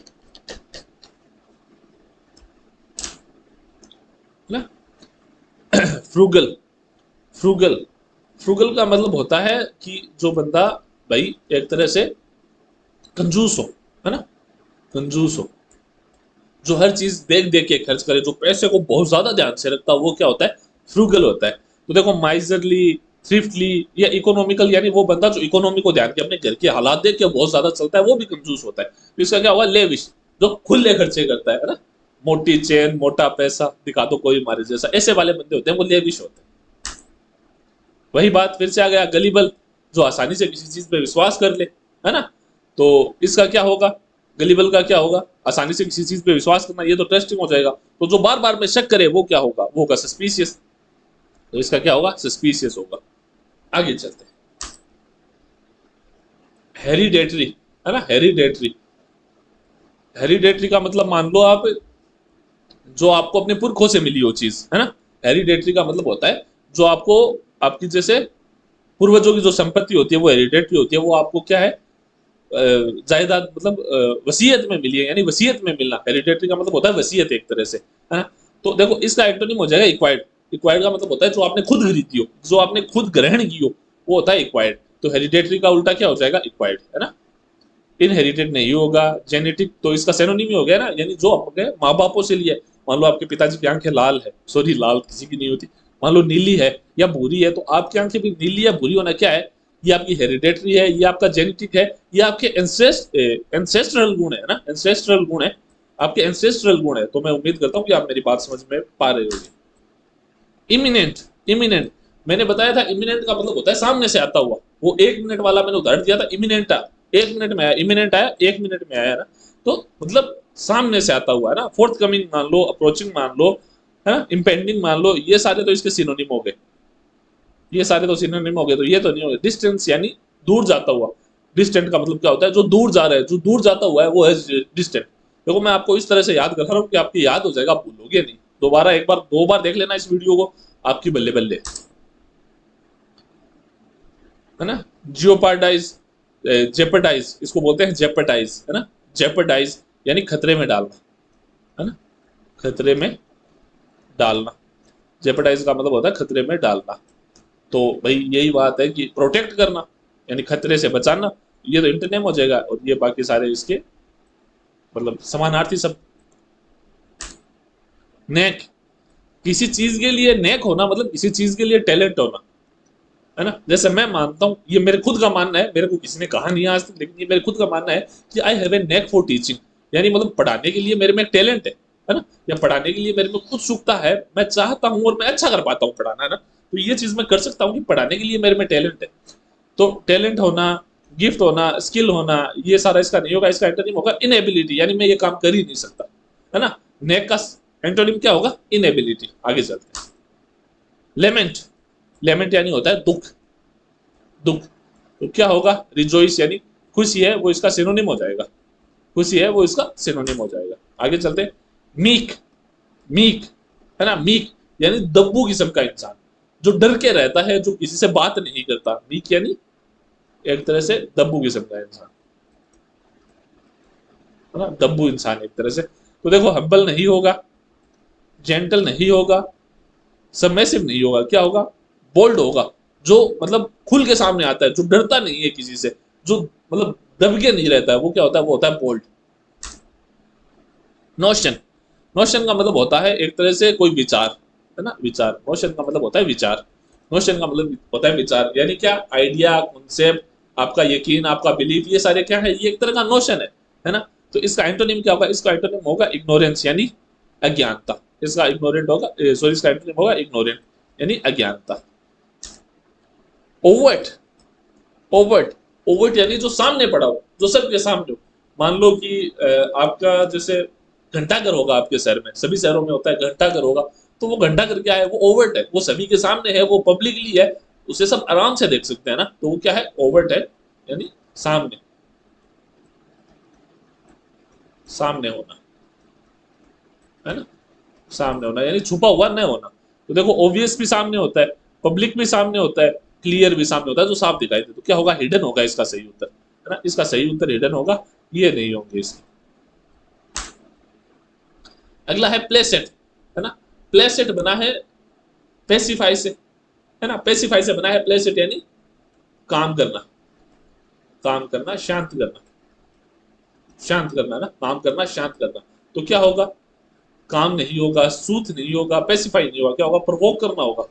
ना। फ्रूगल, फ्रूगल, फ्रूगल का मतलब होता है कि जो बंदा भाई एक तरह से कंजूस हो, है ना, कंजूस हो, जो हर चीज देख देख के खर्च करे, जो पैसे को बहुत ज्यादा ध्यान से रखता है, वो क्या होता है? फ्रूगल होता है। तो देखो माइजरली, थ्रिफ्टली या इकोनॉमिकल, यानी वो बंदा जो इकोनॉमी को ध्यान के अपने घर के हालात देख के बहुत ज्यादा चलता है, वो भी कंजूस होता है। तो इसका क्या होगा? लेविश, जो खुले खर्चे करता है ना, मोटी चेन, मोटा पैसा, दिखा दो कोई मारे जैसा, ऐसे वाले बंदे होते हैं, वो लेविश होते हैं। वही बात फिर से आ गया, गलीबल, जो आसानी से किसी चीज पे विश्वास कर ले, है ना। तो इसका क्या होगा? गलीबल का क्या होगा? आसानी से किसी चीज पे विश्वास करना, ये तो ट्रस्टिंग हो जाएगा। तो जो बार बार में शक करे, वो क्या होगा? वो होगा सस्पिशियस। तो इसका क्या होगा? सस्पिशियस होगा। आगे चलते हैं। हेरिडेटरी, है ना, हेरिडेटरी, हेरिडेटरी का मतलब मान लो आप, जो आपको अपने पुरखों से मिली हो चीज, है ना। हेरिडेटरी का मतलब होता है जो आपको, आपकी जैसे पूर्वजों की जो संपत्ति होती है, वो हेरिडेटरी होती है। वो आपको क्या है? जायदाद मतलब वसीयत में मिली है, यानी वसीयत में मिलना। हेरिडेटरी का मतलब होता है वसीयत एक तरह से, है ना। तो देखो इसका एंटोनिम हो जाएगा इक्वायर्ड। इक्वायर्ड का मतलब होता है जो आपने खुद खरीदी हो, जो आपने खुद ग्रहण की हो, वो होता है इक्वायर्ड। तो हेरिडेटरी का उल्टा क्या हो जाएगा? इक्वायर्ड, है ना। इनहेरिटेड नहीं होगा। जेनेटिक, तो इसका सेनोनिम ही हो गया ना, यानी जो आपके माँ बापों से लिए। मान लो आपके पिताजी की आंखें लाल है, सॉरी लाल किसी की नहीं होती, मान लो नीली है या भूरी है, तो आपकी आंखें भी नीली या भूरी होना क्या है? ये आपकी हेरिडेटरी है, ये आपका जेनेटिक है, ये आपके एंसेस्ट्रल गुण है ना, एंसेस्ट्रल गुण है, आपके एंसेस्ट्रल गुण है। तो मैं उम्मीद करता हूँ कि आप मेरी बात समझ में पा रहे होंगे। इमिनेंट, इमिनेंट, मैंने बताया था इमिनेंट का मतलब होता है सामने से आता हुआ। वो 1 मिनट वाला मैंने उदाहरण दिया था, इमिनेंट 1 मिनट में आया, इमिनेंट आया 1 मिनट में आया ना। तो मतलब सामने से आता हुआ, है ना। फोर्थ कमिंग मान लो, अप्रोचिंग मान लो, है ना, इम्पेंडिंग मान लो, ये सारे तो इसके सिनोनिम हो गए, ये सारे तो सिनोनिम हो गए। तो ये तो नहीं हो गए। डिस्टेंस यानी दूर जाता हुआ। डिस्टेंट का मतलब क्या होता है? जो दूर जा रहा है, जो दूर जाता हुआ है, वो है डिस्टेंट। देखो मैं आपको इस तरह से याद करा रहा हूँ कि आपकी याद हो जाएगा, आप भूलोगे नहीं। दोबारा एक बार 2 बार देख लेना इस वीडियो को, आपकी बल्ले बल्ले, है ना। जियोपार्डाइज, जेपरडाइज, इसको बोलते हैं जेपरडाइज, है ना। जेपरडाइज यानी खतरे में डालना, है ना, खतरे में डालना। जेपरडाइज का मतलब होता है खतरे में डालना। तो भाई यही बात है कि प्रोटेक्ट करना यानी खतरे से बचाना। ये तो इंटरनेम हो जाएगा, और ये बाकी सारे इसके मतलब समानार्थी सब। नेक, किसी चीज के लिए नेक होना मतलब किसी चीज के लिए टैलेंट होना, है ना। जैसे मैं मानता हूँ, ये मेरे खुद का मानना है, मेरे को किसी ने कहा नहीं आज तक, लेकिन ये मेरे खुद का मानना है कि I have a neck for teaching, यानी मतलब पढ़ाने के लिए मेरे में टैलेंट है ना, या पढ़ाने के लिए मेरे में उत्सुकता है, मैं चाहता हूँ और मैं अच्छा कर पाता हूँ पढ़ाना, है ना। तो ये चीज मैं कर सकता हूँ कि पढ़ाने के लिए मेरे में टैलेंट है। तो टैलेंट होना, गिफ्ट होना, स्किल होना, ये सारा इसका नहीं होगा। इसका एंटोनिम होगा इनएबिलिटी, यानी मैं ये काम कर ही नहीं सकता, है ना। नेक का एंटोनिम क्या होगा? इनएबिलिटी। आगे चलते हैं। लेमेंट, लेमेंट यानी होता है दुख, दुख। तो क्या होगा? रिजॉइस यानी खुशी है, वो इसका सिनोनिम हो जाएगा, खुशी है वो इसका सिनोनिम हो जाएगा। आगे चलते हैं। मीक, मीक, है ना। मीक यानी दब्बू किस्म का इंसान, जो डर के रहता है, जो किसी से बात नहीं करता। मीक यानी एक तरह से दब्बू किस्म का इंसान, है ना, दब्बू इंसान एक तरह से। तो देखो, हम्बल नहीं होगा, जेंटल नहीं होगा, सबमिसिव नहीं होगा, क्या होगा? बोल्ड होगा, जो मतलब खुल के सामने आता है, जो डरता नहीं है किसी से, जो मतलब दब के नहीं रहता है, वो क्या होता है? वो होता है बोल्ड। नोशन, नोशन का मतलब होता है एक तरह से कोई विचार, है ना, विचार। नोशन का मतलब होता है विचार, नोशन का मतलब होता है विचार, यानी क्या? आइडिया, कॉन्सेप्ट, आपका यकीन, आपका बिलीफ, ये सारे क्या है? ये एक तरह का नोशन है ना। तो इसका एंटोनिम क्या होगा? इसका एंटोनिम होगा इग्नोरेंस, यानी अज्ञानता। इसका इग्नोरेंट होगा, सॉरी, इसका एंटोनिम होगा इग्नोरेंट, यानी अज्ञानता। ओवर्ट, ओवर्ट, ओवर्ट यानी जो सामने पड़ा हो, जो सबके सामने हो। मान लो कि आपका जैसे घंटाघर होगा आपके शहर में, सभी शहरों में होता है घंटाघर होगा, तो वो घंटाघर क्या है? वो ओवर्ट है, वो सभी के सामने है, वो पब्लिकली है, उसे सब आराम से देख सकते हैं ना। तो वो क्या है? ओवर्ट है, यानी सामने, सामने होना, है ना, सामने होना, यानी छुपा हुआ न होना। तो देखो, ऑब्वियस भी सामने होता है, पब्लिक भी सामने होता है, क्लियर भी सामने होता है, जो साफ दिखाई दे। तो क्या होगा? हिडन होगा इसका सही उत्तर, है ना। इसका सही उत्तर हिडन होगा, ये नहीं होंगे इसके। अगला है प्लेसेट, है ना। प्लेसेट बना है पेसिफाई से, है ना, पेसिफाई से बना है प्लेसेट, यानी काम करना, काम करना, शांत करना, शांत करना ना, काम करना, शांत करना। तो क्या होगा? काम नहीं होगा, सूथ नहीं होगा, पेसिफाई नहीं होगा, क्या होगा? प्रवोक करना होगा,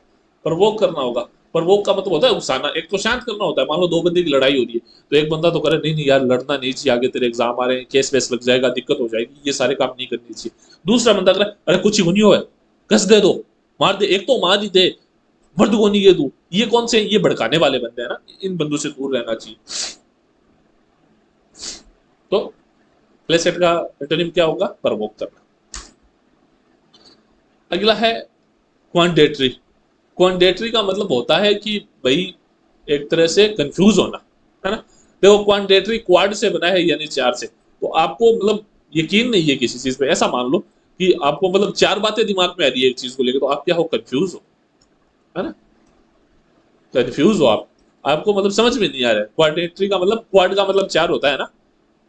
प्रवोक करना होगा। प्रवोक का मतलब होता है उकसाना। एक तो शांत करना होता है, मान लो दो बंदे की लड़ाई हो रही है, तो एक बंदा तो करे नहीं नहीं यार, लड़ना नहीं चाहिए, आगे तेरे एग्जाम आ रहे हैं, केस वेस लग जाएगा, दिक्कत हो जाएगी, ये सारे काम नहीं करनी चाहिए। दूसरा बंदा करे अरे कुछ ही नहीं हो, कस दे दो, मार दे, एक तो मार ही दे, मर्द को नहीं ये तू। ये कौन से? ये भड़काने वाले बंदे हैं ना, इन बंदों से दूर रहना चाहिए। तो प्लेसेट का एंटोनिम क्या होगा? प्रवोक करना। अगला है क्वांटेटरी। क्वांटेटरी का मतलब होता है कि भाई एक तरह से कंफ्यूज होना, है ना। देखो, क्वांटेटरी क्वाड से बना है, यानी चार से। तो आपको मतलब यकीन नहीं है किसी चीज पे, ऐसा मान लो कि आपको मतलब चार बातें दिमाग में आ रही है एक चीज को लेकर, तो आप क्या हो? कंफ्यूज हो, है ना, कंफ्यूज हो आप, आपको मतलब समझ में नहीं आ रहा है। क्वांटेटरी का मतलब, क्वाड का मतलब चार होता है ना,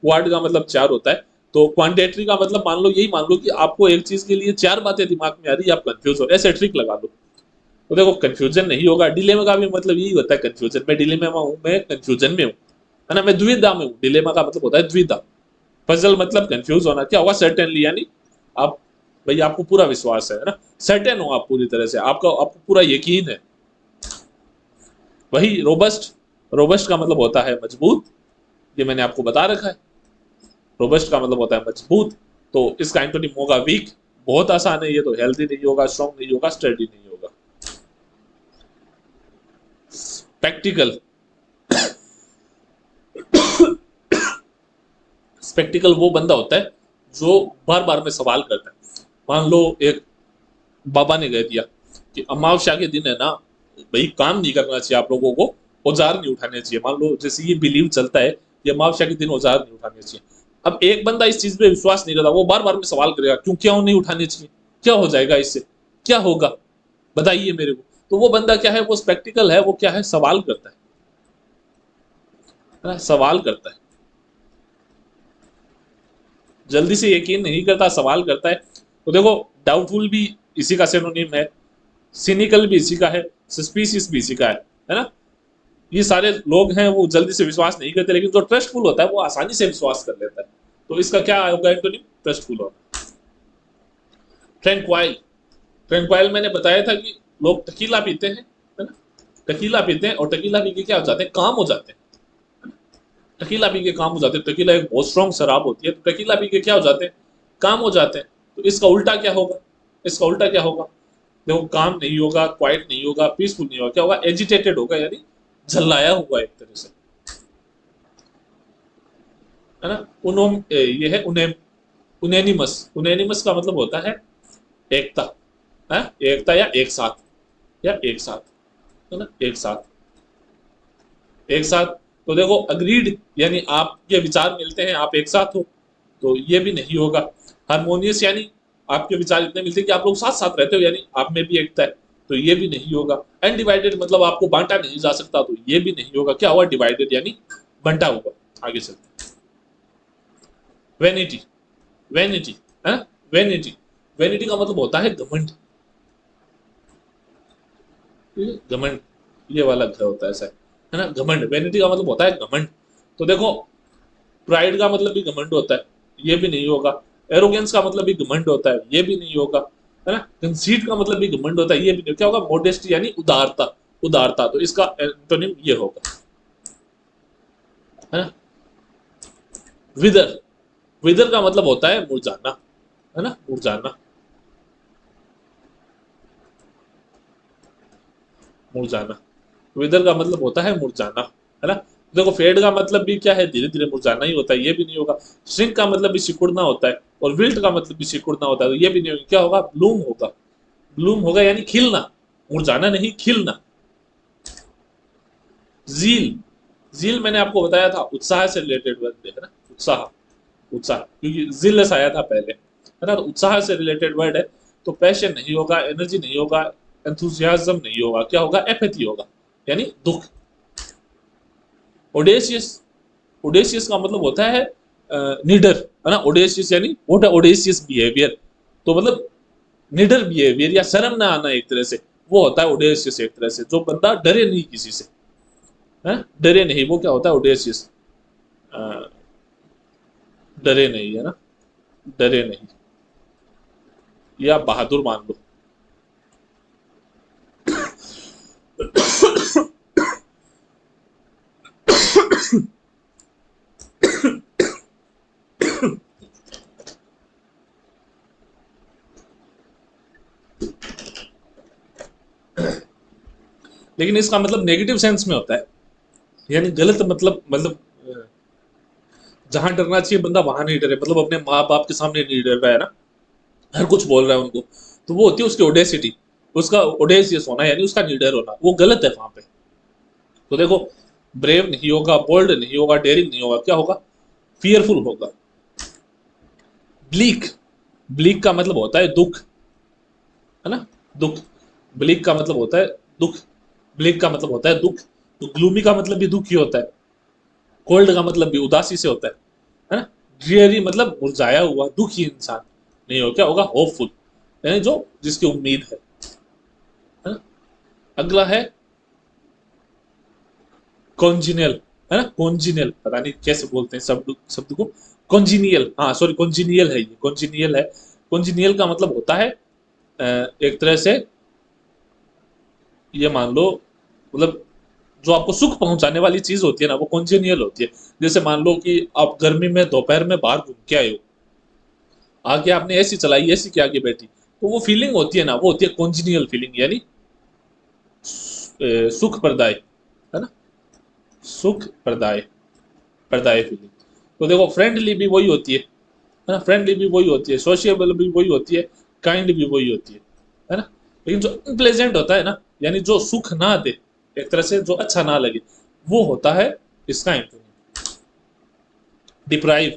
क्वाड का मतलब चार होता है। तो क्वांटेटरी का मतलब मान लो, यही मान लो कि आपको एक चीज के लिए चार बातें दिमाग में आ रही है, आप कंफ्यूज हो, ऐसे ट्रिक लगा लो। तो देखो, कंफ्यूजन नहीं होगा। डिलेमा का भी मतलब यही होता है, कंफ्यूजन। मैं डिलेमा में हूँ, मैं कंफ्यूजन में हूँ, है ना, मैं द्विधा में हूँ। डिलेमा का मतलब होता है द्विधा। पजल मतलब कंफ्यूज होना। क्या होगा? सर्टेनली, यानी आप, भाई आपको पूरा विश्वास है ना, सर्टेन हो आप पूरी तरह से, आपका आपको पूरा यकीन है। वही रोबस्ट, रोबस्ट का मतलब होता है मजबूत, ये मैंने आपको बता रखा है। रोबस्ट का मतलब होता है मजबूत। तो इसका एंटोनिम होगा वीक, बहुत आसान है ये तो। हेल्दी नहीं होगा, स्ट्रॉन्ग नहीं होगा, स्टडी नहीं होगा। स्पेक्टिकल, स्पेक्टिकल वो बंदा होता है जो बार बार में सवाल करता है। मान लो एक बाबा ने कह दिया कि अमावस्या के दिन है ना, भाई काम नहीं करना चाहिए आप लोगों को, औजार नहीं उठाने चाहिए। मान लो जैसे ये बिलीव चलता है कि अमावस्या के दिन औजार नहीं उठाने चाहिए। अब एक बंदा इस चीज पे विश्वास नहीं करता, वो बार बार में सवाल करेगा, क्यों, क्यों नहीं उठाने चाहिए, क्या हो जाएगा इससे, क्या होगा, बताइए मेरे को। तो वो बंदा क्या है? वो स्पेक्टिकल है, वो क्या है? सवाल करता है ना, सवाल करता है, जल्दी से यकीन नहीं करता, सवाल करता है। तो देखो, डाउटफुल भी इसी का सिनोनिम है, सिनिकल भी इसी का है, सस्पिशियस भी इसी का है ना। ये सारे लोग हैं वो जल्दी से विश्वास नहीं करते, लेकिन जो ट्रस्टफुल होता है वो आसानी से विश्वास कर लेता है। तो इसका क्या होगा एंटोनिम? ट्रस्टफुल होना। ट्रैंक्वाइल, ट्रैंक्वाइल मैंने बताया था कि लोग टकीला पीते हैं, है ना। टकीला पीते हैं और टकीला पी के क्या हो जाते हैं, काम हो जाते हैं। टकीला पी के काम हो जाते हैं, टकीला एक बहुत स्ट्रॉन्ग शराब होती है, तो टकीला पी के क्या हो जाते हैं, काम हो जाते हैं। तो इसका उल्टा क्या होगा, इसका उल्टा क्या होगा, देखो काम नहीं होगा, क्वाइट नहीं होगा, पीसफुल नहीं होगा, क्या होगा, एजिटेटेड होगा, यानी झल्लाया हुआ एक तरह से, है ना। ये है उनेनिमस। उनेनिमस का मतलब होता है एकता, है, एकता या एक साथ, या एक साथ, है ना, एक साथ, एक साथ। तो देखो अग्रीड यानी आपके विचार मिलते हैं, आप एक साथ हो, तो ये भी नहीं होगा। हारमोनियस यानी आपके विचार इतने मिलते हैं कि आप लोग साथ साथ रहते हो, यानी आप में भी एकता है, तो ये भी नहीं होगा। अनडिवाइडेड मतलब आपको बांटा नहीं जा सकता, तो ये भी नहीं होगा। क्या हुआ, डिवाइडेड यानी बंटा हुआ। आगे चलते, वेनिटी, वेनिटी, है, वेनिटी, वेनिटी का मतलब होता है घमंड, घमंड, ये वाला घर होता है ऐसा, है ना, घमंड। वेनिटी का मतलब होता है घमंड। तो देखो प्राइड का मतलब भी घमंड होता है, ये भी नहीं होगा। एरोगेंस का मतलब भी घमंड होता है, ये भी नहीं होगा, है ना। कंसीट का मतलब भी घमंड होता है, ये भी नहीं। क्या होगा, मोडेस्टी यानी उदारता, उदारता। तो इसका एंटोनिम ये होगा, है ना। विदर, विदर का मतलब होता है मुरझाना, है ना, मुरझाना, मुरझाना। विदर का मतलब होता है मुरझाना, है ना। देखो फेड का मतलब भी क्या है, धीरे धीरे मुरझाना ही होता है, ये भी नहीं होगा। श्रिंक का मतलब भी सिकुड़ना होता है, और विल्ट का मतलब भी सिकुड़ना होता है, तो ये भी नहीं होगा। क्या होगा, ब्लूम होगा, ब्लूम होगा यानी खिलना, मुरझाना नहीं, खिलना। जील, जील मैंने आपको बताया था उत्साह से रिलेटेड वर्ड है ना, उत्साह, उत्साह, क्योंकि जिलस आया था पहले, है ना, तो उत्साह से रिलेटेड वर्ड है। तो पैशन नहीं होगा, एनर्जी नहीं होगा, एंथुसियाज्म नहीं होगा, क्या होगा, एपैथी होगा, यानी दुख। ओडेशियस, ओडेशियस का मतलब होता है निडर, है ना। ओडेशियस यानी व्हाट ओडेशियस बिहेवियर, तो मतलब निडर बिहेवियर या शर्म ना आना एक तरह से, वो होता है ओडेशियस। एक तरह से जो बंदा डरे नहीं किसी से, है, डरे नहीं, वो क्या होता है ओडेशियस, डरे नहीं, है ना, डरे नहीं, ये आप बहादुर मान लो। लेकिन इसका मतलब नेगेटिव सेंस में होता है, यानी गलत मतलब जहां डरना चाहिए बंदा वहां नहीं डरे, मतलब अपने माँ बाप के सामने नहीं डर रहा है ना, हर कुछ बोल रहा है उनको, तो वो होती है उसकी ओडेसिटी, उसका ओडेसियस होना यानी उसका निडर होना, वो गलत है वहां पे। तो देखो ब्रेव नहीं होगा, बोल्ड नहीं होगा, डेयरिंग नहीं होगा, क्या होगा, फियरफुल होगा। ब्लीक, ब्लीक का मतलब होता है दुख, है ना, दुख। ब्लीक का मतलब होता है दुख, ब्लीक का मतलब होता है दुख। तो ग्लूमी का मतलब भी दुख ही होता है, कोल्ड का मतलब भी उदासी से होता है ना। ड्रियरी मतलब मुरझाया हुआ दुखी इंसान नहीं हो, क्या होगा, होपफुल, यानी जो जिसकी उम्मीद है ना। अगला है कॉन्जिनियल, है ना, कॉन्जिनियल, पता नहीं कैसे बोलते हैं शब्द शब्द को, कॉन्जिनियल, हाँ सॉरी कॉन्जिनियल है, ये कॉन्जिनियल है। कॉन्जिनियल का मतलब होता है एक तरह से ये मान लो, मतलब जो आपको सुख पहुंचाने वाली चीज होती है ना, वो कॉन्जिनियल होती है। जैसे मान लो कि आप गर्मी में दोपहर में बाहर घूम के आए हो, आगे आपने एसी चलाई, एसी के आगे बैठी, तो वो फीलिंग होती है ना, वो होती है कॉन्जिनियल फीलिंग, यानी सुख प्रदाय, है ना, सुख प्रदाय, प्रदाय फीलिंग। तो देखो फ्रेंडली भी वही होती है ना, फ्रेंडली भी वही होती है, सोशिएबल भी वही होती है, काइंड भी वही होती है ना। लेकिन जो अनप्लेजेंट होता है ना, यानी जो सुख ना दे, एक तरह से जो अच्छा ना लगे, वो होता है इसका एंटोनिम, डिप्राइव,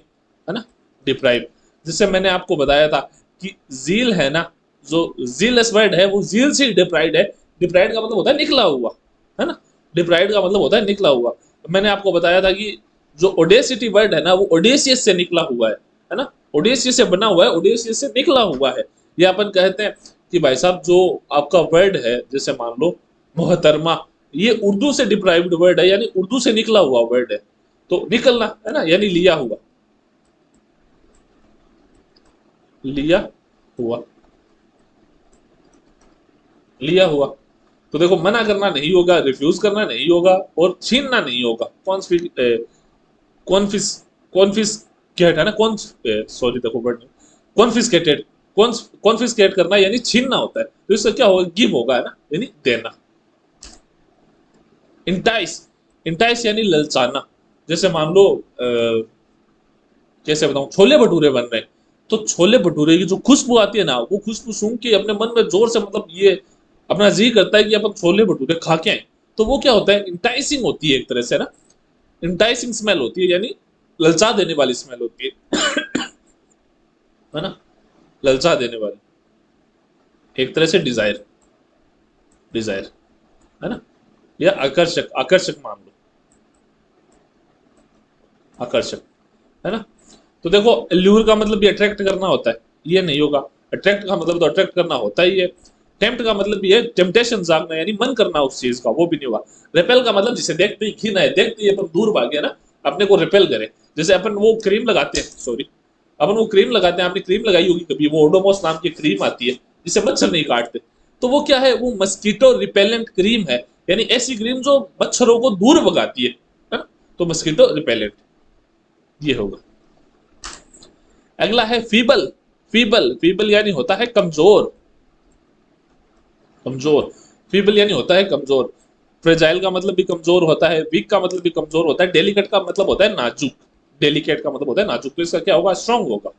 है ना, डिप्राइव। जिससे मैंने आपको बताया था कि जील है ना, जो जीलस वर्ड है वो जील से डिप्राइड है। डिप्राइड का मतलब होता है निकला हुआ, है ना, डिप्राइड का मतलब होता है निकला हुआ। तो मैंने आपको बताया था कि जो ओडेसिटी वर्ड है ना, वो ओडेसियस से निकला हुआ है ना, ओडेसियस से बना हुआ है, ओडेसियस से निकला हुआ है। ये अपन कहते हैं कि भाई साहब जो आपका वर्ड है, जैसे मान लो मोहतरमा, ये उर्दू से डिप्राइव्ड वर्ड है, यानी उर्दू से निकला हुआ वर्ड है। तो निकलना, है ना, यानी लिया हुआ, लिया हुआ, लिया हुआ, तो देखो मना करना नहीं होगा, रिफ्यूज करना नहीं होगा और छीनना नहीं होगा। कॉन्फिस कॉन्फिस्केट है ना, कौन सॉरी देखो वर्ड कॉन्फिस्केटेड, कॉन्फिस्केट करना यानी छीनना होता है, तो इसका क्या होगा, गिव होगा, है ना, यानी देना। इंटाइस, इंटाइस यानी ललचाना। जैसे मान लो कैसे बताऊं, छोले भटूरे बन रहे हैं, तो छोले भटूरे की जो खुशबू आती है ना, वो खुशबू सूंघ के अपने मन में जोर से मतलब ये अपना जी करता है कि अपन छोले भटूरे खा के आए। तो वो क्या होता है, इंटाइसिंग होती है एक तरह से ना, इंटाइसिंग स्मेल होती है, यानी ललचा देने वाली स्मेल होती है ना, ललचा देने वाली, एक तरह से डिजायर, डिजायर, है ना, या आकर्षक, आकर्षक मान लो, आकर्षक, है ना। तो देखो ल्यूर का मतलब भी अट्रैक्ट करना होता है, ये नहीं होगा। अट्रैक्ट का मतलब तो अट्रैक्ट करना होता ही है। टेम्प्ट का मतलब भी है टेम्पटेशन जागना, यानी मन करना उस चीज का, वो भी नहीं होगा। रिपेल का मतलब जिसे देखते ही घिन है, देखते ही अपन दूर भागे ना, अपने को रिपेल करे। जैसे अपन वो क्रीम लगाते हैं, सॉरी, अपन वो क्रीम लगाते हैं, आपने क्रीम लगाई होगी कभी, वो ओडोमोस नाम की क्रीम आती है जिससे मच्छर नहीं काटते। तो वो क्या है, वो मस्कीटो रिपेलेंट क्रीम है, यानी ऐसी क्रीम जो मच्छरों को दूर भगाती है ना, तो मस्कीटो रिपेलेंट ये होगा। अगला है फीबल, फीबल, फीबल यानी होता है कमजोर, कमजोर, फीबल यानी होता है कमजोर। फ्रेजाइल का मतलब भी कमजोर होता है, वीक का मतलब भी कमजोर होता है, डेलिकेट का मतलब होता है नाजुक, डेलिकेट का मतलब होता है नाजुक, तो इसका क्या होगा, स्ट्रांग होगा।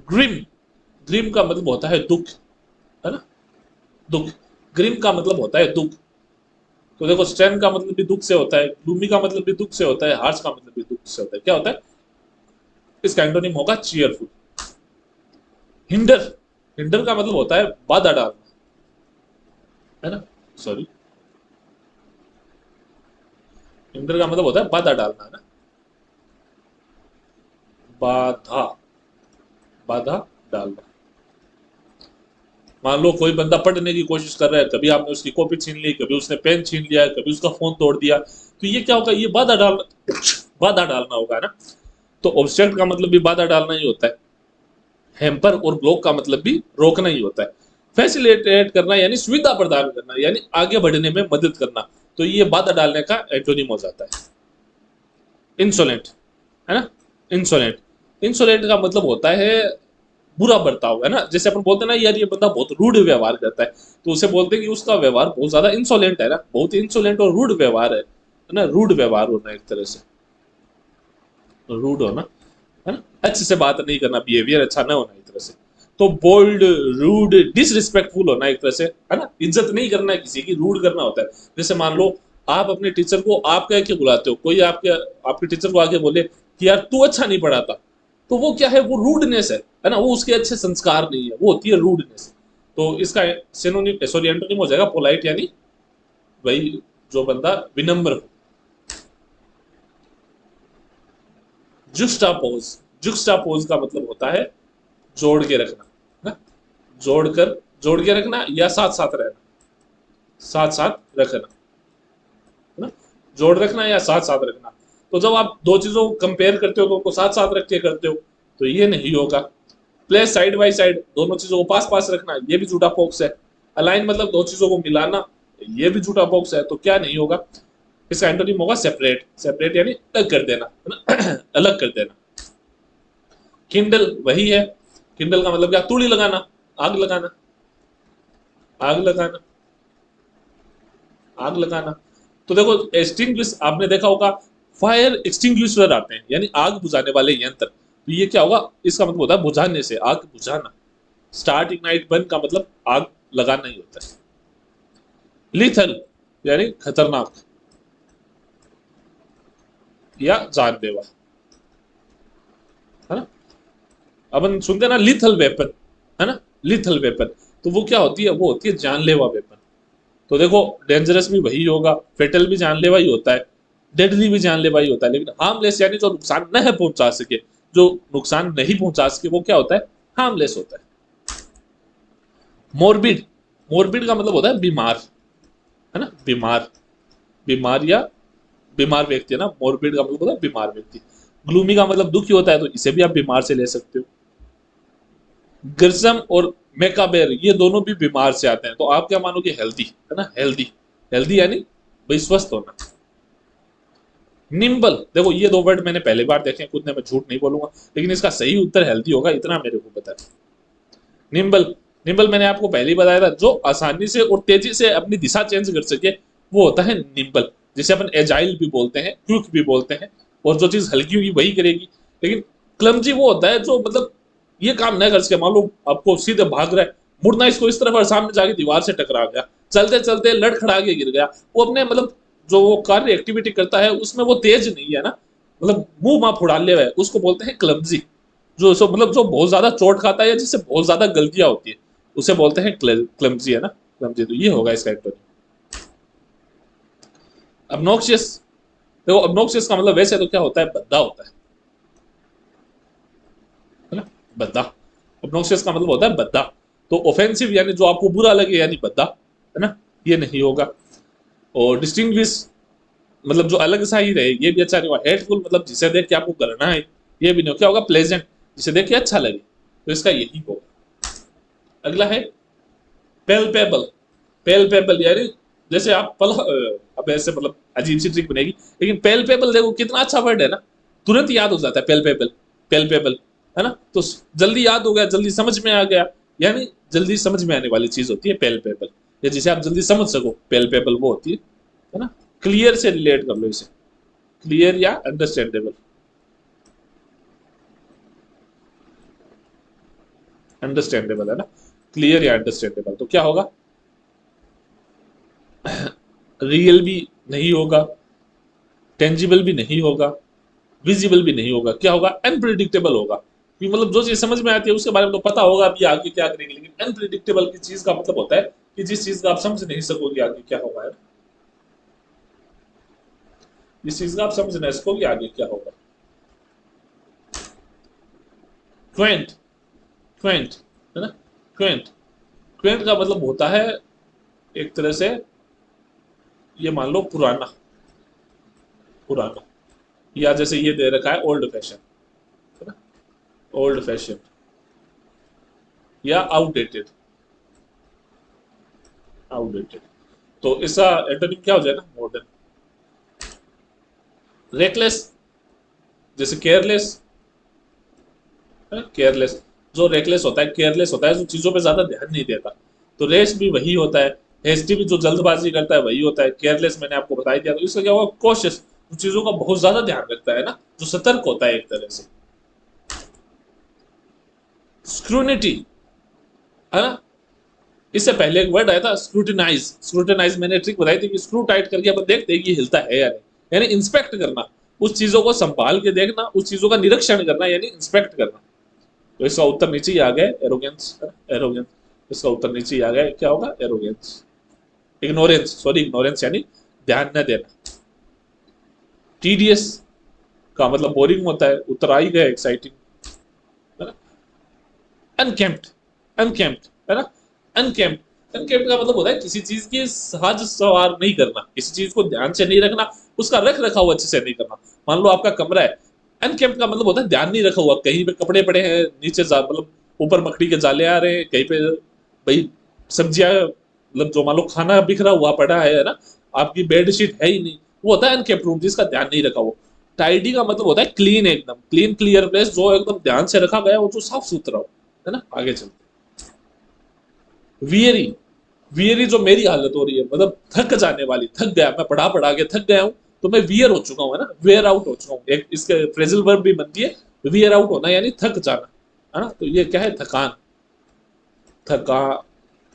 ग्रिम, ग्रिम का मतलब होता है दुख, है ना, दुख, ग्रिम का मतलब होता है दुख। तो देखो स्ट्रेन का मतलब भी दुख से होता है, ग्लूमी का मतलब भी दुख से होता है, हार्श का मतलब भी दुख से होता है, क्या होता है, इसका एंटोनिम होगा चीयरफुल। हिंडर, हिंडर का मतलब होता है बाधा डालना, है ना, सॉरी, हिंडर का मतलब होता है बाधा डालना, है ना, बाधा, बाधा डालना। मान लो कोई बंदा पढ़ने की कोशिश कर रहा है, कभी आपने उसकी कॉपी छीन ली, कभी उसने पेन छीन लिया, कभी उसका फोन तोड़ दिया, तो ये क्या होगा, ये बाधा डालना, बाधा डालना होगा ना। तो ऑब्स्ट्रक्ट का मतलब भी बाधा डालना ही होता है। हैम्पर और ब्लॉक का मतलब भी रोकना ही होता है। फैसिलिटेट करना यानी सुविधा प्रदान करना, यानी आगे बढ़ने में मदद करना, तो ये बाधा डालने का एंटोनिम हो जाता है। इंसोलेंट, है ना, इंसोलेंट, इंसोलेंट का मतलब होता है बुरा बर्ताव, है ना। जैसे अपन बोलते हैं ना, यार ये बंदा बहुत रूड व्यवहार करता है, तो उसे बोलते हैं कि उसका व्यवहार बहुत ज्यादा इंसोलेंट है ना, बहुत इंसोलेंट और रूड व्यवहार है ना, रूड व्यवहार होना एक तरह से, रूड होना, है ना, अच्छे से बात नहीं करना, बिहेवियर अच्छा ना होना एक तरह से। तो बोल्ड, रूड, डिसरिस्पेक्टफुल होना एक तरह से, है ना, इज्जत नहीं करना है किसी की, रूड करना होता है। जैसे मान लो आप अपने टीचर को आप कह के बुलाते हो, कोई आपके आपके टीचर को आगे बोले कि यार तू अच्छा नहीं पढ़ाता, तो वो क्या है, वो रूडनेस है ना, वो उसके अच्छे संस्कार नहीं है, वो होती है रूडनेस। तो इसका सिनोनिम, सॉरी एंटोनिम हो जाएगा पोलाइट, यानी भाई जो बंदा विनम्र हो। जुक्स्टापोज, जुक्स्टापोज का मतलब होता है जोड़ के रखना, है ना, जोड़कर, जोड़ के रखना या साथ साथ रहना, साथ साथ रखना, है ना, जोड़ रखना या साथ साथ रखना। तो जब आप दो चीजों को कंपेयर करते हो तो उनको साथ साथ रख के करते हो, तो ये नहीं होगा। प्लेस साइड बाय साइड, दोनों चीजों को पास पास रखना, ये भी झूठा पॉक्स है। अलाइन मतलब दो चीजों को मिलाना, ये भी झूठा पॉक्स है, तो क्या नहीं होगा, इसका एंटोनिम होगा सेपरेट, सेपरेट यानी अलग कर देना, है ना, अलग कर देना। किंडल वही है, किंडल का मतलब क्या, तूड़ी लगाना, आग लगाना, आग लगाना, आग लगाना। तो देखो एक्सटिंग्विश आपने देखा होगा, फायर एक्सटिंग्विशर आते हैं, यानी आग बुझाने वाले यंत्र, तो ये क्या होगा, इसका मतलब होता है बुझाने से, आग बुझाना। स्टार्ट इग्नाइट बर्न का मतलब आग लगाना ही होता है। लिथल यानी खतरनाक या जानलेवा, है ना। अपन सुनते हैं ना लिथल वेपन, है ना, लिथल वेपन, तो वो क्या होती है, वो होती है जानलेवा वेपन। तो देखो डेंजरस भी वही होगा, फेटल भी जानलेवा ही होता है, डेडली भी जानलेवा ही होता है, लेकिन हार्मलेस यानी जो नुकसान नहीं पहुंचा सके, जो नुकसान नहीं पहुंचा सके वो क्या होता है, हार्मलेस होता है। मोरबिड, मोरबिड का मतलब होता है बीमार, है ना, बीमार, बीमार या बीमार व्यक्ति, है ना, मोरबिड का मतलब होता है बीमार व्यक्ति। ग्लूमी का मतलब दुखी होता है, तो इसे भी आप बीमार से ले सकते हो। ग्रिसम और मेकाबेर ये दोनों भी बीमार से आते हैं, तो आप क्या मानोगे? हेल्दी, है ना, हेल्दी। हेल्दी यानी भाई स्वस्थ होना। निम्बल, देखो ये दो वर्ड मैंने पहली बार देखे हैं खुद ने, मैं झूठ नहीं बोलूंगा, लेकिन इसका सही उत्तर हेल्दी होगा, इतना मेरे को पता है। निम्बल, निम्बल मैंने आपको पहले ही बताया था, जो आसानी से और तेजी से अपनी दिशा चेंज कर सके वो होता है निम्बल, जिसे अपन एजाइल भी बोलते हैं, क्विक भी बोलते हैं, और जो चीज हल्की होगी वही करेगी। लेकिन क्लमजी वो होता है जो मतलब ये काम नहीं कर सके, मान लो आपको सीधे भाग रहा है, मुड़ना इसको इस तरफ और सामने जाके दीवार से टकरा गया, चलते चलते लड़खड़ा के गिर गया, वो अपने मतलब जो वो कार्य एक्टिविटी करता है उसमें वो तेज नहीं है ना, मतलब मुंह माँ फुड़ा ले हुआ है, उसको बोलते हैं क्लमजी। जो सो मतलब जो बहुत ज्यादा चोट खाता है या जिससे बहुत ज्यादा गलतियां होती है उसे बोलते हैं क्लमजी, है ना, क्लमजी। तो ये होगा इसका एंटोनिम। obnoxious, देखो obnoxious का मतलब वैसे तो क्या होता है? भद्दा होता है ना, भद्दा। obnoxious का मतलब होता है भद्दा। तो ऑफेंसिव यानी जो आपको बुरा लगे यानी भद्दा, है ना, ये नहीं होगा। और डिस्टिंग्विश मतलब जो अलग सा ही रहे, ये भी अच्छा नहीं होगा। हेटफुल मतलब जिसे देख के आपको करना है, ये भी नहीं हो। क्या होगा? प्लेजेंट, जिसे देख के अच्छा लगे, तो इसका यही होगा। अगला है पेलपेबल। पेलपेबल यानी जैसे आप पल अब ऐसे मतलब अजीब सी ट्रिक बनेगी, लेकिन पेलपेबल देखो कितना अच्छा वर्ड है ना, तुरंत याद हो जाता है पेलपेबल। पेलपेबल, है ना, तो जल्दी याद हो गया, जल्दी समझ में आ गया, यानी जल्दी समझ में आने वाली चीज होती है पेलपेबल, या जिसे आप जल्दी समझ सको, पेलपेबल वो होती है ना। क्लियर से रिलेट कर लो इसे, क्लियर या अंडरस्टैंडेबल। अंडरस्टैंडेबल है ना, क्लियर या अंडरस्टैंडेबल। तो क्या होगा? रियल भी नहीं होगा, टेंजिबल भी नहीं होगा, विजिबल भी नहीं होगा। क्या होगा? अनप्रिडिक्टेबल होगा, कि मतलब जो चीज समझ में आती है उसके बारे में तो पता होगा अभी आगे क्या करेंगे, लेकिन अनप्रिडिक्टेबल की चीज का मतलब होता है कि जिस चीज का आप समझ नहीं सकोगे आगे क्या होगा, है, जिस चीज का आप समझ नहीं सकोगे आगे क्या होगा। क्वेंट, क्वेंट, है ना, क्वेंट। क्वेंट का मतलब होता है एक तरह से, ये मान लो पुराना, पुराना, या जैसे ये दे रखा है ओल्ड फैशन, है ना, ओल्ड फैशन या आउटडेटेड, आउटडेटेड। तो इसका एंटोनिम क्या हो जाएगा? मॉडर्न। रेकलेस, जैसे केयरलेस, केयरलेस, जो रेकलेस होता है, केयरलेस होता है, जो चीजों पे ज्यादा ध्यान नहीं देता। तो रेश भी वही होता है, हेस्टी भी जो जल्दबाजी करता है वही होता है, केयरलेस मैंने आपको बता ही दिया। तो इसका क्या होगा? कॉशियस, जो चीजों का बहुत ज्यादा ध्यान रखता है ना, जो सतर्क होता है एक तरह से। स्क्रूनिटी, है ना, इससे पहले एक वर्ड आया था स्क्रूटिनाइज। स्क्रूटिनाइज मैंने ट्रिक बताई थी कि स्क्रू टाइट करके अपन देखते हैं कि हिलता है या नहीं, यानी इंस्पेक्ट करना, उस चीजों को संभाल के देखना, उस चीजों का निरीक्षण करना, यानी इंस्पेक्ट करना। तो इसका उत्तर नीचे ही आ गया, एरोगेंस, एरोगेंस। इसका उत्तर नीचे ही आ गया, क्या होगा? एरोगेंस। इग्नोरेंस, सॉरी, इग्नोरेंस यानी ध्यान न देना। टीडियस का मतलब बोरिंग होता है, उत्तर आ ही गया, एक्साइटिंग, है ना। अनकेम्प्ट, अनकेम्प्ट, है ना, अनकेम्प्ट। अनकेम्प्ट का मतलब होता है किसी चीज की साज सवार नहीं करना, किसी चीज को ध्यान से नहीं रखना, उसका रख रखाव अच्छे से नहीं करना। मान लो आपका कमरा है, अनकेम्प्ट का मतलब होता है ध्यान नहीं रखा हुआ, कहीं पे कपड़े पड़े हैं, नीचे मतलब ऊपर मकड़ी के जाले आ रहे हैं, कहीं पे भाई सब्जियां, मतलब जो मान लो खाना बिखरा हुआ पड़ा है ना, आपकी बेडशीट है ही नहीं, वो होता है अनकेम्प्ट रूम, जिसका ध्यान नहीं रखा हुआ। टाइडी का मतलब होता है क्लीन, एकदम क्लीन क्लियर प्लेस, जो एकदम ध्यान से रखा गया हो, जो साफ सुथरा हो, है ना। आगे चलते, वियरी, वियरी जो मेरी हालत हो रही है, मतलब थक जाने वाली, थक गया मैं, पढ़ा पढ़ा के थक गया हूँ, तो मैं वियर हो चुका हूँ, है ना, वेयर आउट हो चुका हूँ। एक इसके फ्रेजल वर्ब भी बनती है, वियर आउट होना यानी थक जाना, है ना। तो ये क्या है? थकान, थका,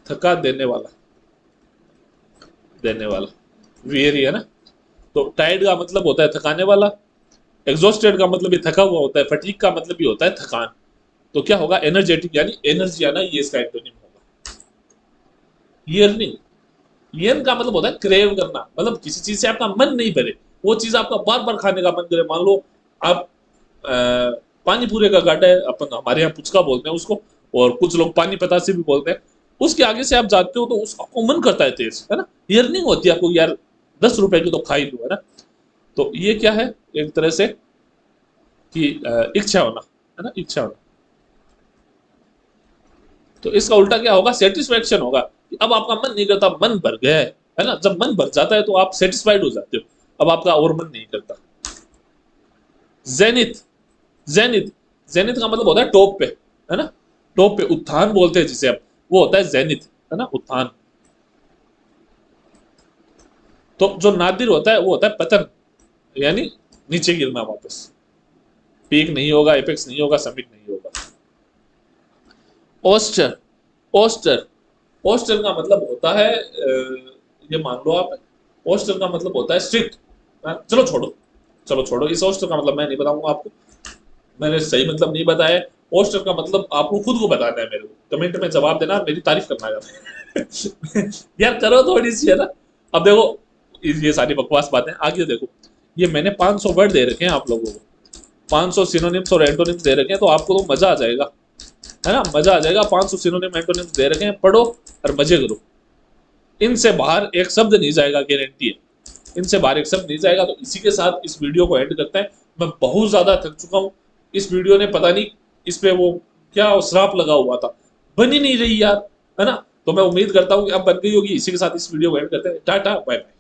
थका देने वाला, देने वाला, वियरी, है ना। तो टायर्ड का मतलब होता है थकाने वाला, एग्जॉस्टेड का मतलब ये थका हुआ होता है, फटीक का मतलब भी होता है थकान। तो क्या होगा? एनर्जेटिक यानी एनर्जी आना, ये इसका एंटोनिम होगा। ईयरनिंग, यन का मतलब होता है क्रेव करना, मतलब किसी चीज से आपका मन नहीं भरे, वो चीज आपका बार बार खाने का मन करे। मान लो आप पानी पूरे का गाड़ा है, अपन हमारे यहाँ पुचका बोलते हैं उसको, और कुछ लोग पानी पतासे भी बोलते हैं, उसके आगे से आप जाते हो तो उसको मन करता है तेज, है ना, यर्निंग होती है आपको, यार 10 रुपए की तो खा ही लूं, है ना। तो ये क्या है? एक तरह से कि इच्छा होना, है ना, इच्छा होना। तो इसका उल्टा क्या होगा, सेटिस्फेक्शन होगा। अब आपका मन नहीं करता, मन भर गया है ना। जब मन भर जाता है तो आप सेटिस्फाइड हो जाते हो, अब आपका और मन नहीं करता। जेनिथ, जेनिथ, जेनिथ का मतलब होता है टॉप पे, है ना, टॉप पे, उत्थान बोलते हैं जिसे, अब वो होता है जेनिथ, है ना, उत्थान। तो जो नादिर होता है वो होता है पतन, यानी नीचे गिरना वापस। पीक नहीं होगा, एपेक्स नहीं होगा, समिट नहीं होगा। ओस्टर, ओस्टर, ओस्टर का मतलब होता है ये मान लो आप, ओस्टर का मतलब होता है स्ट्रिक्ट। चलो छोड़ो, चलो छोड़ो, इस ओस्टर का मतलब मैं नहीं बताऊंगा आपको, मैंने सही मतलब नहीं बताया। ओस्टर का मतलब आपको खुद को बताना है, मेरे को कमेंट में जवाब देना, मेरी तारीफ करना है यार करो थोड़ी सी, है ना। अब देखो ये सारी बकवास बातें आगे देखो, ये मैंने 500 वर्ड दे रखे हैं आप लोगों को, 500 सिनोनिम्स और एंटोनिम्स दे रखे हैं, तो आपको तो मजा आ जाएगा, है ना, मजा आ जाएगा। 500 सिनोनिम एंटोनिम्स दे रखे हैं, पढ़ो और मजे करो। इनसे बाहर एक शब्द नहीं जाएगा, गारंटी है, इनसे बाहर एक शब्द नहीं जाएगा। तो इसी के साथ इस वीडियो को एंड करते हैं। मैं बहुत ज्यादा थक चुका हूँ, इस वीडियो ने पता नहीं इस पे वो क्या श्राप लगा हुआ था, बन ही नहीं रही यार, है ना। तो मैं उम्मीद करता हूँ कि अब बन गई होगी। इसी के साथ इस वीडियो को एंड करते हैं। Tata bye bye.